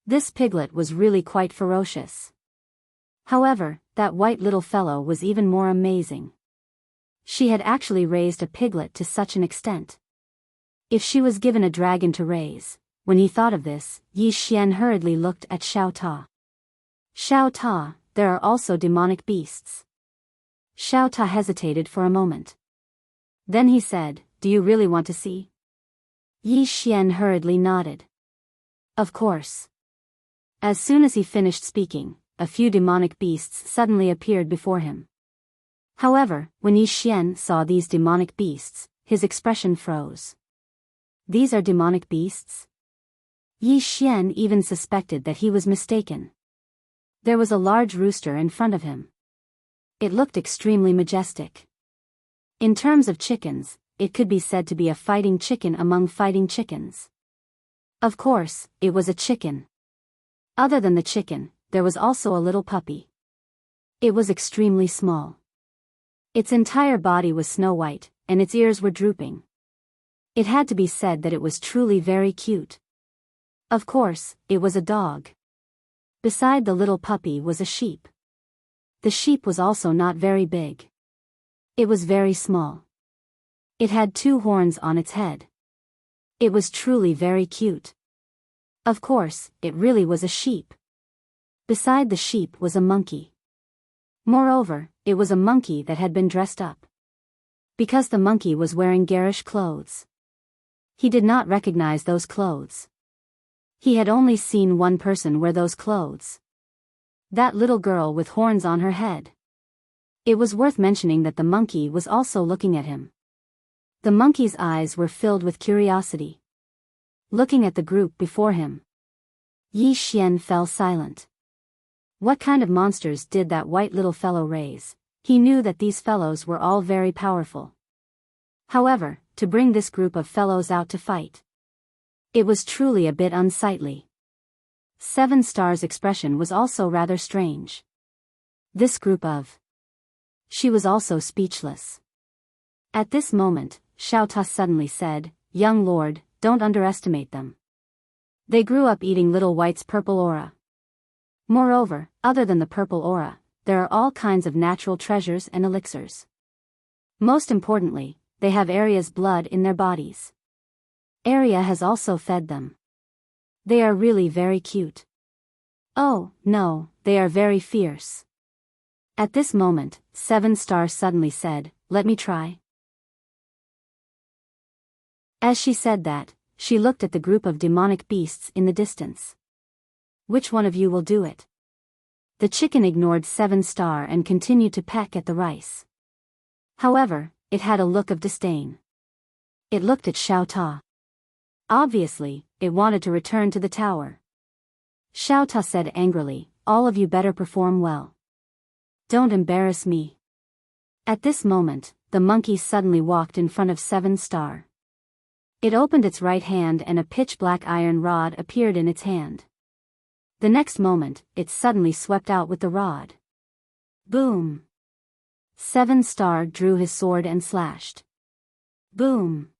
This piglet was really quite ferocious. However, that white little fellow was even more amazing. She had actually raised a piglet to such an extent. If she was given a dragon to raise, when he thought of this, Yi Xian hurriedly looked at Xiao Ta. "Xiao Ta, there are also demonic beasts." Xiao Ta hesitated for a moment. Then he said, "Do you really want to see?" Yi Xian hurriedly nodded. Of course. As soon as he finished speaking, a few demonic beasts suddenly appeared before him. However, when Yi Xian saw these demonic beasts, his expression froze. These are demonic beasts? Yi Xian even suspected that he was mistaken. There was a large rooster in front of him. It looked extremely majestic. In terms of chickens, it could be said to be a fighting chicken among fighting chickens. Of course, it was a chicken. Other than the chicken, there was also a little puppy. It was extremely small. Its entire body was snow white, and its ears were drooping. It had to be said that it was truly very cute. Of course, it was a dog. Beside the little puppy was a sheep. The sheep was also not very big. It was very small. It had 2 horns on its head. It was truly very cute. Of course, it really was a sheep. Beside the sheep was a monkey. Moreover, it was a monkey that had been dressed up. Because the monkey was wearing garish clothes. He did not recognize those clothes. He had only seen one person wear those clothes. That little girl with horns on her head. It was worth mentioning that the monkey was also looking at him. The monkey's eyes were filled with curiosity. Looking at the group before him, Yi Xian fell silent. What kind of monsters did that white little fellow raise? He knew that these fellows were all very powerful. However, to bring this group of fellows out to fight, it was truly a bit unsightly. 7 Star's expression was also rather strange. This group of... She was also speechless. At this moment, Xiao Ta suddenly said, "Young lord, don't underestimate them. They grew up eating Little White's purple aura. Moreover, other than the purple aura, there are all kinds of natural treasures and elixirs. Most importantly, they have Arya's blood in their bodies. Arya has also fed them. They are really very cute. Oh, no, they are very fierce." At this moment, 7 Star suddenly said, "Let me try." As she said that, she looked at the group of demonic beasts in the distance. "Which one of you will do it?" The chicken ignored 7 Star and continued to peck at the rice. However, it had a look of disdain. It looked at Xiao Ta. Obviously, it wanted to return to the tower. Xiao Ta said angrily, "All of you better perform well. Don't embarrass me." At this moment, the monkey suddenly walked in front of 7 Star. It opened its right hand and a pitch-black iron rod appeared in its hand. The next moment, it suddenly swept out with the rod. Boom! 7 Star drew his sword and slashed. Boom!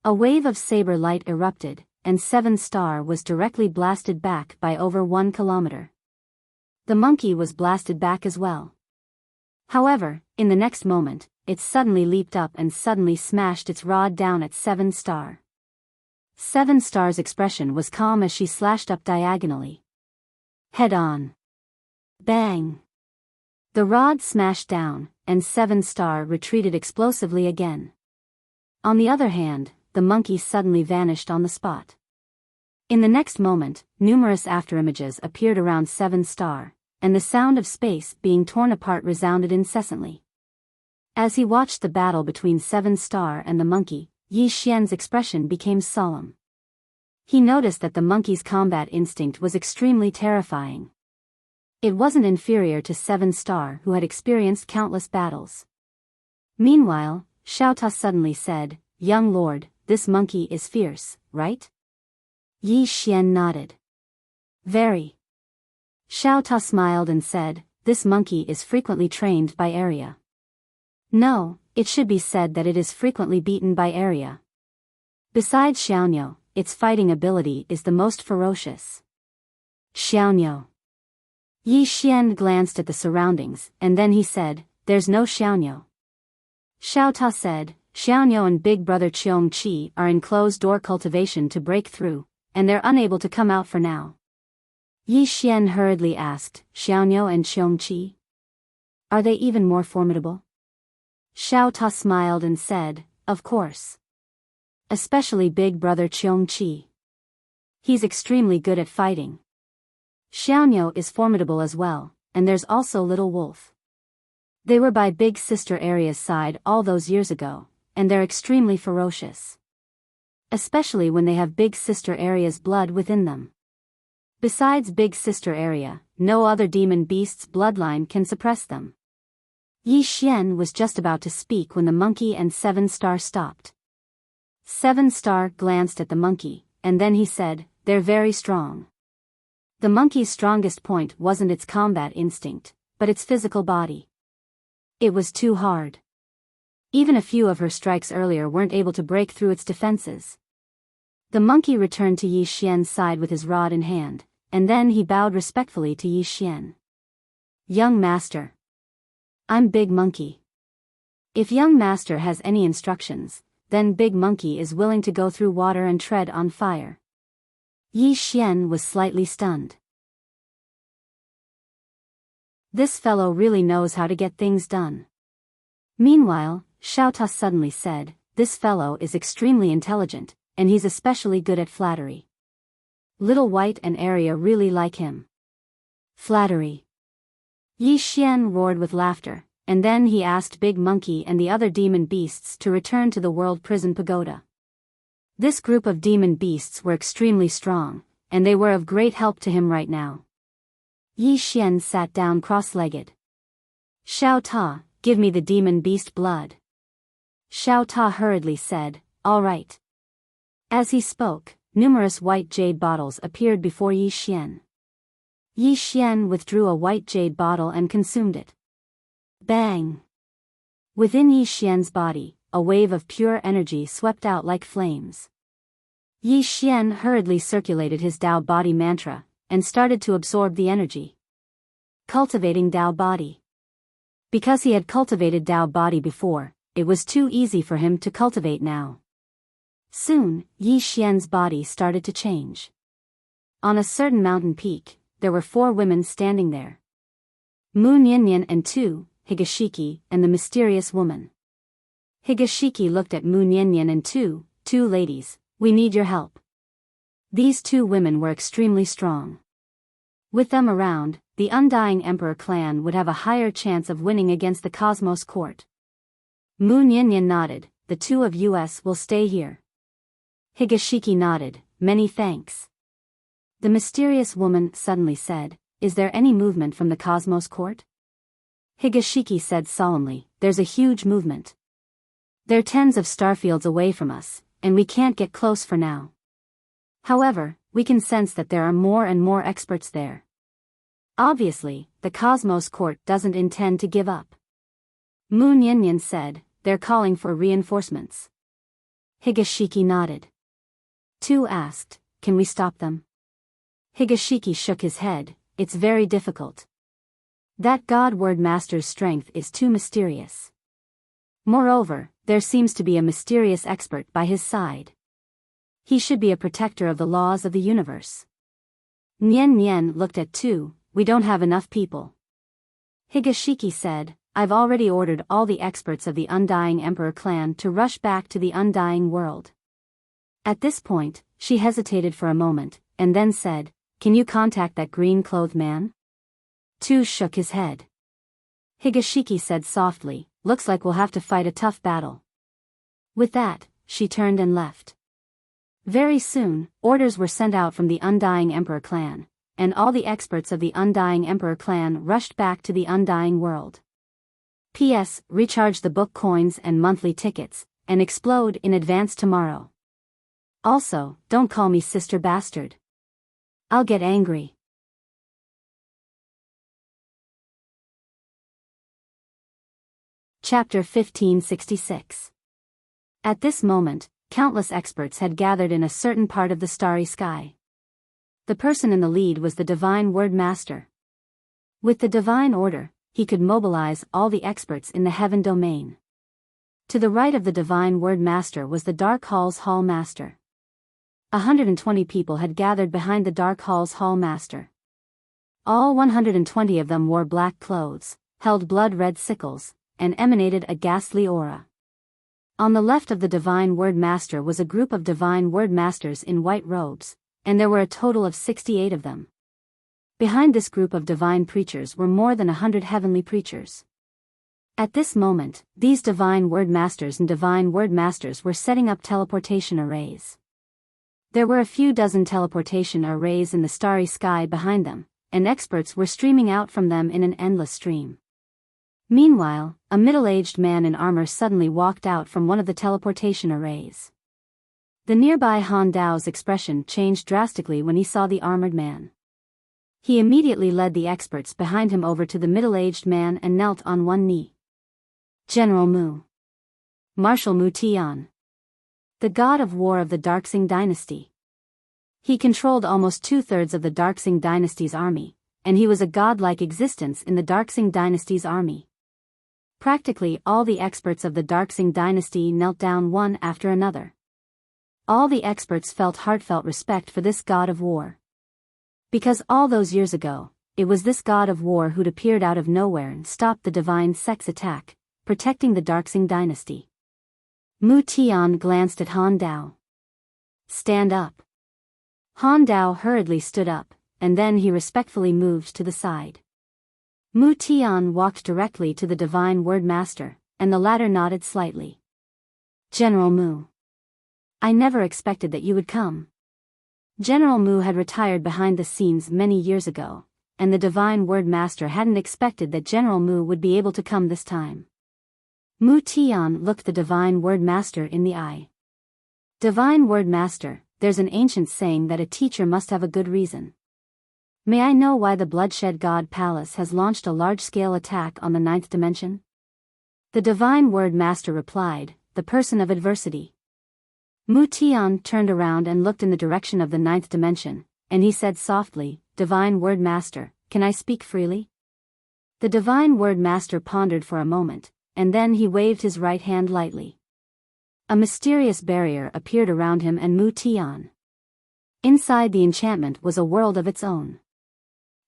A wave of saber light erupted, and 7 Star was directly blasted back by over 1 kilometer. The monkey was blasted back as well. However, in the next moment, it suddenly leaped up and suddenly smashed its rod down at 7 Star. 7 Star's expression was calm as she slashed up diagonally. Head on. Bang! The rod smashed down, and 7 Star retreated explosively again. On the other hand, the monkey suddenly vanished on the spot. In the next moment, numerous afterimages appeared around 7 Star, and the sound of space being torn apart resounded incessantly. As he watched the battle between 7 Star and the monkey, Yi Xian's expression became solemn. He noticed that the monkey's combat instinct was extremely terrifying. It wasn't inferior to 7 Star, who had experienced countless battles. Meanwhile, Xiao Ta suddenly said, "Young lord, this monkey is fierce, right?" Yi Xian nodded. "Very." Xiao Ta smiled and said, "This monkey is frequently trained by Arya." "No, it should be said that it is frequently beaten by Arya. Besides Xiaoniu, its fighting ability is the most ferocious." Xiaoniu. Yi Xian glanced at the surroundings, and then he said, "There's no Xiaoniu." Xiao Ta said, "Xiaoniu and big brother Qiong Qi are in closed-door cultivation to break through, and they're unable to come out for now." Yi Xian hurriedly asked, "Xiaoniu and Qiong Qi? Are they even more formidable?" Xiao Ta smiled and said, "Of course. Especially big brother Qiong Qi. He's extremely good at fighting. Xiaoniu is formidable as well, and there's also Little Wolf. They were by big sister Arya's side all those years ago, and they're extremely ferocious. Especially when they have big sister Arya's blood within them. Besides big sister Arya, no other demon beast's bloodline can suppress them." Yi Xian was just about to speak when the monkey and 7 Star stopped. 7 Star glanced at the monkey, and then he said, "They're very strong." The monkey's strongest point wasn't its combat instinct, but its physical body. It was too hard. Even a few of her strikes earlier weren't able to break through its defenses. The monkey returned to Yi Xian's side with his rod in hand, and then he bowed respectfully to Yi Xian. "Young master. I'm Big Monkey. If young master has any instructions, then Big Monkey is willing to go through water and tread on fire." Yi Xian was slightly stunned. This fellow really knows how to get things done. Meanwhile, Xiao Ta suddenly said, "This fellow is extremely intelligent, and he's especially good at flattery. Little White and Arya really like him." Flattery. Yi Xian roared with laughter, and then he asked Big Monkey and the other demon beasts to return to the World Prison Pagoda. This group of demon beasts were extremely strong, and they were of great help to him right now. Yi Xian sat down cross-legged. Xiao Ta, give me the demon beast blood. Xiao Ta hurriedly said, all right. As he spoke, numerous white jade bottles appeared before Yi Xian. Yi Xian withdrew a white jade bottle and consumed it. Bang! Within Yi Xian's body, a wave of pure energy swept out like flames. Yi Xian hurriedly circulated his Tao body mantra, and started to absorb the energy. Cultivating Tao body. Because he had cultivated Tao body before, it was too easy for him to cultivate now. Soon, Yi Xian's body started to change. On a certain mountain peak, there were 4 women standing there. Mu Niannian and 2, Higashiki, and the mysterious woman. Higashiki looked at Mu Niannian and 2 ladies, we need your help. These 2 women were extremely strong. With them around, the Undying Emperor clan would have a higher chance of winning against the Cosmos Court. Mu Niannian nodded, the 2 of us will stay here. Higashiki nodded, many thanks. The mysterious woman suddenly said, is there any movement from the Cosmos Court? Higashiki said solemnly, there's a huge movement. They're tens of starfields away from us, and we can't get close for now. However, we can sense that there are more and more experts there. Obviously, the Cosmos Court doesn't intend to give up. Mu Niannian said, they're calling for reinforcements. Higashiki nodded. 2 asked, can we stop them? Higashiki shook his head, it's very difficult. That God Word Master's strength is too mysterious. Moreover, there seems to be a mysterious expert by his side. He should be a protector of the laws of the universe. Nian Nian looked at 2, we don't have enough people. Higashiki said, I've already ordered all the experts of the Undying Emperor clan to rush back to the Undying world. At this point, she hesitated for a moment, and then said, can you contact that green-clothed man? 2 shook his head. Higashiki said softly, looks like we'll have to fight a tough battle. With that, she turned and left. Very soon, orders were sent out from the Undying Emperor clan, and all the experts of the Undying Emperor clan rushed back to the Undying world. P.S. Recharge the book coins and monthly tickets, and explode in advance tomorrow. Also, don't call me Sister Bastard. I'll get angry. Chapter 1566. At this moment, countless experts had gathered in a certain part of the starry sky. The person in the lead was the Divine Word Master. With the Divine Order, he could mobilize all the experts in the Heaven Domain. To the right of the Divine Word Master was the Dark Hall's Hall Master. 120 people had gathered behind the Dark Hall's Hall Master. All 120 of them wore black clothes, held blood-red sickles, and emanated a ghastly aura. On the left of the Divine Word Master was a group of Divine Word Masters in white robes, and there were a total of 68 of them. Behind this group of divine preachers were more than 100 heavenly preachers. At this moment, these Divine Word Masters and Divine Word Masters were setting up teleportation arrays. There were a few dozen teleportation arrays in the starry sky behind them, and experts were streaming out from them in an endless stream. Meanwhile, a middle-aged man in armor suddenly walked out from one of the teleportation arrays. The nearby Han Dao's expression changed drastically when he saw the armored man. He immediately led the experts behind him over to the middle-aged man and knelt on one knee. General Mu. Marshal Mu Tian. The god of war of the Darksing dynasty. He controlled almost 2/3 of the Darksing dynasty's army, and he was a godlike existence in the Darksing dynasty's army. Practically all the experts of the Darksing dynasty knelt down one after another. All the experts felt heartfelt respect for this god of war. Because all those years ago, it was this god of war who'd appeared out of nowhere and stopped the divine sex attack, protecting the Darksing dynasty. Mu Tian glanced at Han Dao. Stand up. Han Dao hurriedly stood up, and then he respectfully moved to the side. Mu Tian walked directly to the Divine Word Master, and the latter nodded slightly. General Mu. I never expected that you would come. General Mu had retired behind the scenes many years ago, and the Divine Word Master hadn't expected that General Mu would be able to come this time. Mu Tian looked the Divine Word Master in the eye. Divine Word Master, there's an ancient saying that a teacher must have a good reason. May I know why the Bloodshed God Palace has launched a large-scale attack on the 9th dimension? The Divine Word Master replied, the person of adversity. Mu Tian turned around and looked in the direction of the 9th dimension, and he said softly, Divine Word Master, can I speak freely? The Divine Word Master pondered for a moment, and then he waved his right hand lightly. A mysterious barrier appeared around him and Mu Tian. Inside the enchantment was a world of its own.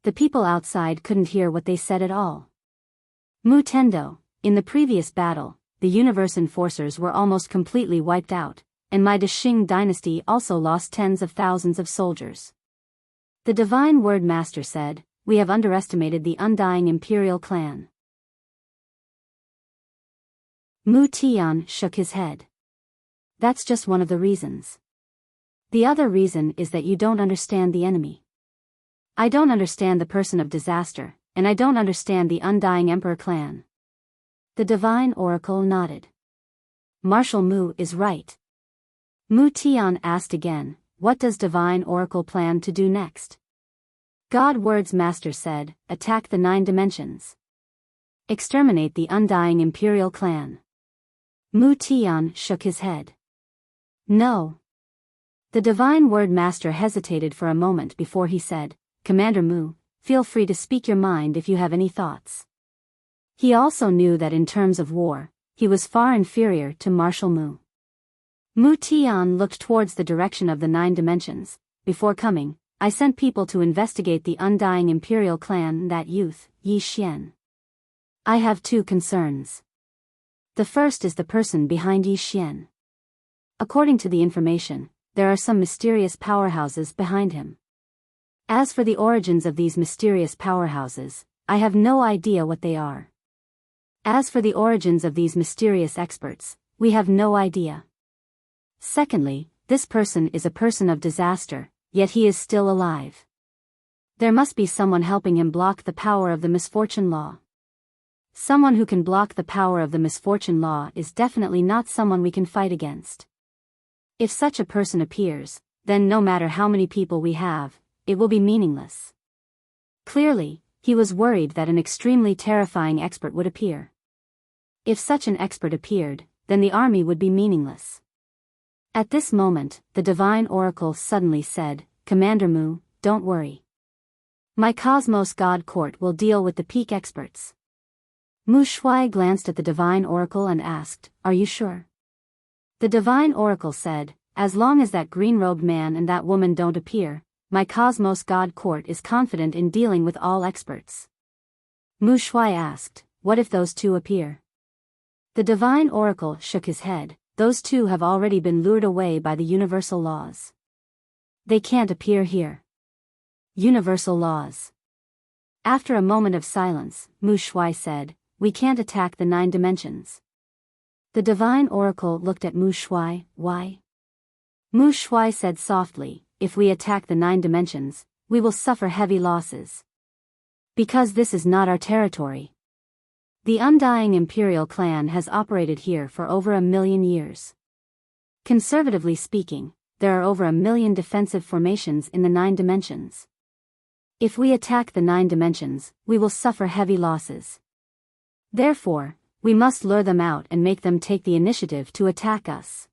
The people outside couldn't hear what they said at all. Mu Tendo, in the previous battle, the universe enforcers were almost completely wiped out, and my Dexing dynasty also lost tens of thousands of soldiers. The Divine Word Master said, we have underestimated the undying imperial clan. Mu Tian shook his head. That's just one of the reasons. The other reason is that you don't understand the enemy. I don't understand the person of disaster, and I don't understand the undying Emperor clan. The Divine Oracle nodded. Marshal Mu is right. Mu Tian asked again, what does Divine Oracle plan to do next? God Word's Master said, attack the 9 dimensions. Exterminate the undying imperial clan. Mu Tian shook his head. No. The Divine Word Master hesitated for a moment before he said, Commander Mu, feel free to speak your mind if you have any thoughts. He also knew that in terms of war, he was far inferior to Marshal Mu. Mu Tian looked towards the direction of the 9 dimensions. Before coming, I sent people to investigate the undying imperial clan, that youth, Yi Xian. I have 2 concerns. The first is the person behind Yi Xian. According to the information, there are some mysterious powerhouses behind him. As for the origins of these mysterious powerhouses, I have no idea what they are. As for the origins of these mysterious experts, we have no idea. Secondly, this person is a person of disaster, yet he is still alive. There must be someone helping him block the power of the misfortune law. Someone who can block the power of the misfortune law is definitely not someone we can fight against. If such a person appears, then no matter how many people we have, it will be meaningless. Clearly, he was worried that an extremely terrifying expert would appear. If such an expert appeared, then the army would be meaningless. At this moment, the Divine Oracle suddenly said, Commander Mu, don't worry. My Cosmos God Court will deal with the peak experts. Mu Shui glanced at the Divine Oracle and asked, are you sure? The Divine Oracle said, as long as that green-robed man and that woman don't appear, my Cosmos God Court is confident in dealing with all experts. Mu Shui asked, what if those 2 appear? The Divine Oracle shook his head. Those 2 have already been lured away by the universal laws. They can't appear here. Universal laws. After a moment of silence, Mu Shui said, we can't attack the 9 dimensions. The Divine Oracle looked at Mu Shui, why? Mu Shui said softly, if we attack the 9 dimensions, we will suffer heavy losses. Because this is not our territory. The undying imperial clan has operated here for over 1,000,000 years. Conservatively speaking, there are over 1,000,000 defensive formations in the 9 dimensions. If we attack the 9 dimensions, we will suffer heavy losses. Therefore, we must lure them out and make them take the initiative to attack us.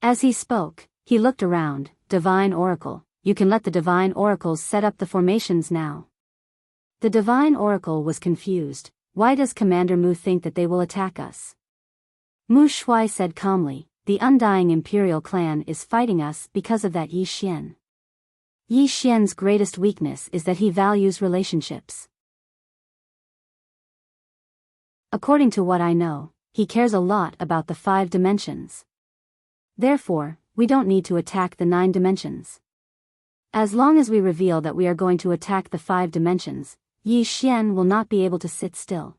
As he spoke, he looked around. Divine Oracle, you can let the Divine Oracles set up the formations now. The Divine Oracle was confused. Why does Commander Mu think that they will attack us? Mu Shui said calmly, the undying imperial clan is fighting us because of that Yi Xian. Yi Xian's greatest weakness is that he values relationships. According to what I know, he cares a lot about the 5 dimensions. Therefore, we don't need to attack the 9 dimensions. As long as we reveal that we are going to attack the 5 dimensions, Yi Xian will not be able to sit still.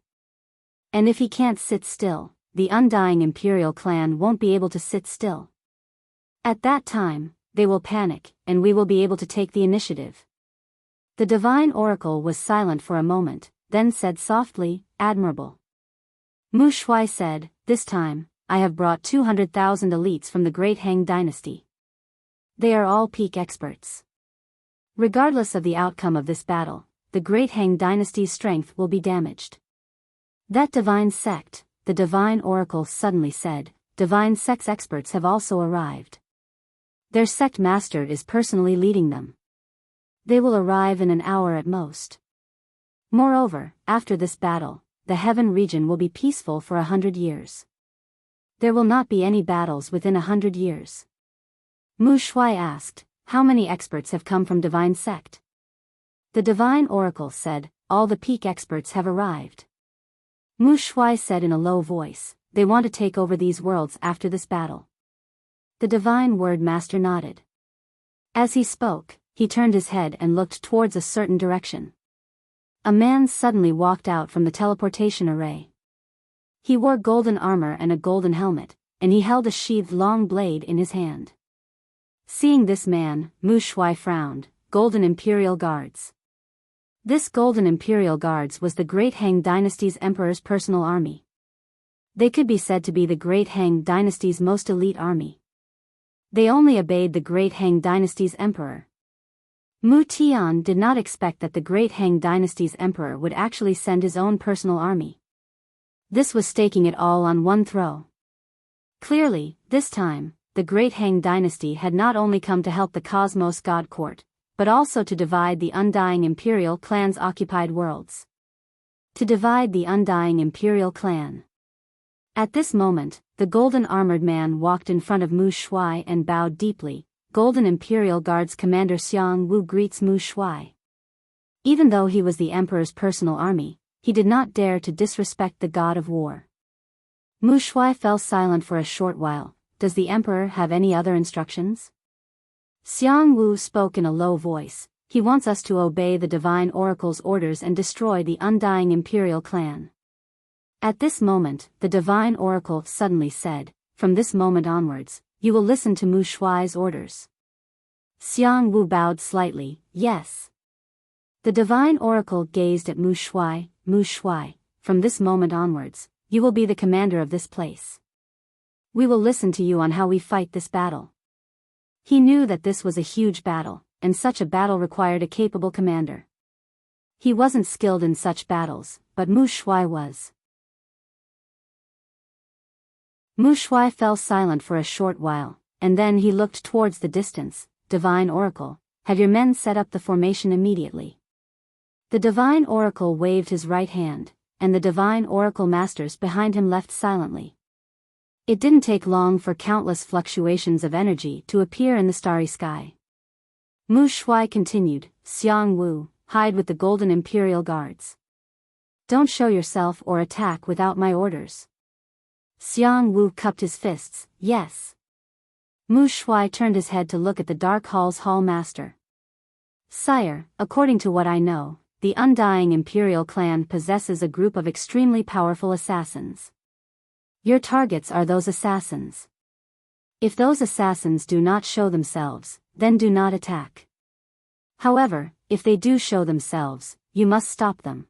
And if he can't sit still, the undying imperial clan won't be able to sit still. At that time, they will panic, and we will be able to take the initiative. The divine oracle was silent for a moment, then said softly, "Admirable." Mu Shuai said, "This time, I have brought 200,000 elites from the Great Han Dynasty. They are all peak experts. Regardless of the outcome of this battle, the Great Han Dynasty's strength will be damaged." That divine sect, the divine oracle suddenly said, divine sect's experts have also arrived. Their sect master is personally leading them. They will arrive in an hour at most. Moreover, after this battle, the heaven region will be peaceful for 100 years. There will not be any battles within 100 years. Mu Shuai asked, "How many experts have come from divine sect?" The divine oracle said, "All the peak experts have arrived." Mu Shuai said in a low voice, "They want to take over these worlds after this battle." The divine word master nodded. As he spoke, he turned his head and looked towards a certain direction. A man suddenly walked out from the teleportation array. He wore golden armor and a golden helmet, and he held a sheathed long blade in his hand. Seeing this man, Mu Shuai frowned. Golden Imperial Guards. This Golden Imperial Guards was the Great Han Dynasty's emperor's personal army. They could be said to be the Great Han Dynasty's most elite army. They only obeyed the Great Han Dynasty's emperor. Mu Tian did not expect that the Great Han Dynasty's emperor would actually send his own personal army. This was staking it all on one throw. Clearly, this time, the Great Han Dynasty had not only come to help the Cosmos God Court, but also to divide the undying imperial clan's occupied worlds. To divide the undying imperial clan. At this moment, the golden armored man walked in front of Mu Shuai and bowed deeply. Golden Imperial Guards Commander Xiang Wu greets Mu Shuai. Even though he was the emperor's personal army, he did not dare to disrespect the god of war. Mu Shuai fell silent for a short while. Does the emperor have any other instructions? Xiang Wu spoke in a low voice. He wants us to obey the divine oracle's orders and destroy the undying imperial clan. At this moment, the divine oracle suddenly said, "From this moment onwards, you will listen to Mu Shuai's orders." Xiang Wu bowed slightly, "Yes." The divine oracle gazed at Mu Shuai. "Mu Shuai, from this moment onwards, you will be the commander of this place. We will listen to you on how we fight this battle." He knew that this was a huge battle, and such a battle required a capable commander. He wasn't skilled in such battles, but Mu Shuai was. Mu Shuai fell silent for a short while, and then he looked towards the distance. "Divine Oracle, have your men set up the formation immediately." The divine oracle waved his right hand, and the divine oracle masters behind him left silently. It didn't take long for countless fluctuations of energy to appear in the starry sky. Mu Shuai continued, "Xiang Wu, hide with the Golden Imperial Guards. Don't show yourself or attack without my orders." Xiang Wu cupped his fists, "Yes." Mu Shuai turned his head to look at the Dark Hall's Hall Master. "Sire, according to what I know, the undying Imperial clan possesses a group of extremely powerful assassins. Your targets are those assassins. If those assassins do not show themselves, then do not attack. However, if they do show themselves, you must stop them."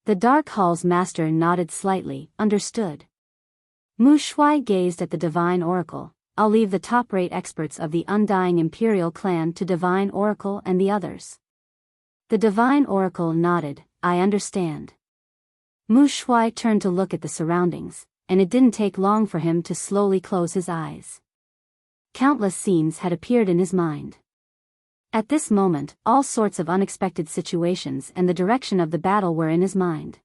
The Dark Hall's master nodded slightly, "Understood." Mu Shuai gazed at the divine oracle. "I'll leave the top-rate experts of the undying imperial clan to divine oracle and the others." The divine oracle nodded, "I understand." Mu Shuai turned to look at the surroundings, and it didn't take long for him to slowly close his eyes. Countless scenes had appeared in his mind. At this moment, all sorts of unexpected situations and the direction of the battle were in his mind.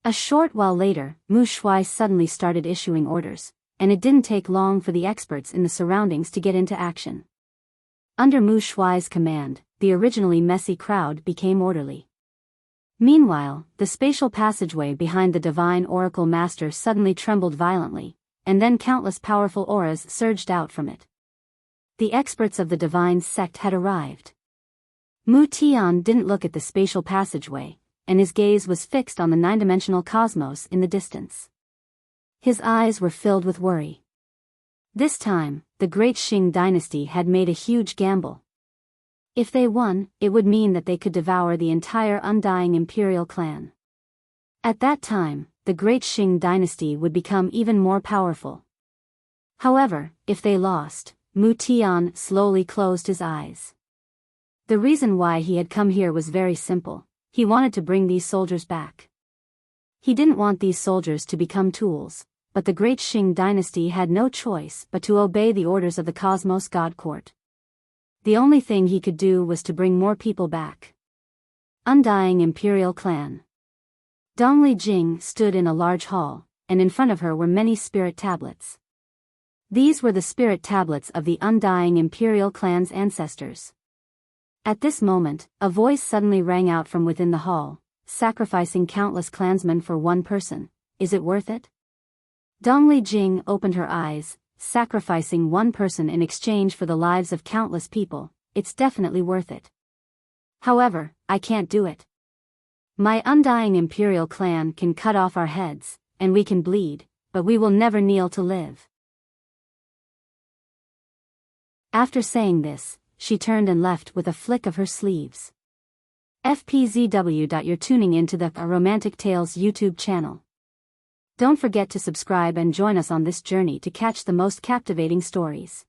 A short while later, Mu Shuai suddenly started issuing orders, and it didn't take long for the experts in the surroundings to get into action. Under Mu Shuai's command, the originally messy crowd became orderly. Meanwhile, the spatial passageway behind the divine oracle master suddenly trembled violently, and then countless powerful auras surged out from it. The experts of the divine sect had arrived. Mu Tian didn't look at the spatial passageway, and his gaze was fixed on the nine-dimensional cosmos in the distance. His eyes were filled with worry. This time, the Great Qing dynasty had made a huge gamble. If they won, it would mean that they could devour the entire undying imperial clan. At that time, the Great Qing dynasty would become even more powerful. However, if they lost, Mu Tian slowly closed his eyes. The reason why he had come here was very simple. He wanted to bring these soldiers back. He didn't want these soldiers to become tools, but the Great Qing dynasty had no choice but to obey the orders of the Cosmos God Court. The only thing he could do was to bring more people back. Undying Imperial Clan. Dongli Jing stood in a large hall, and in front of her were many spirit tablets. These were the spirit tablets of the Undying Imperial Clan's ancestors. At this moment, a voice suddenly rang out from within the hall, sacrificing countless clansmen for one person, is it worth it? Dongli Jing opened her eyes, sacrificing one person in exchange for the lives of countless people, it's definitely worth it. However, I can't do it. My Undying Imperial Clan can cut off our heads, and we can bleed, but we will never kneel to live. After saying this, she turned and left with a flick of her sleeves. FPZW. You're tuning into the Romantic Tales YouTube channel. Don't forget to subscribe and join us on this journey to catch the most captivating stories.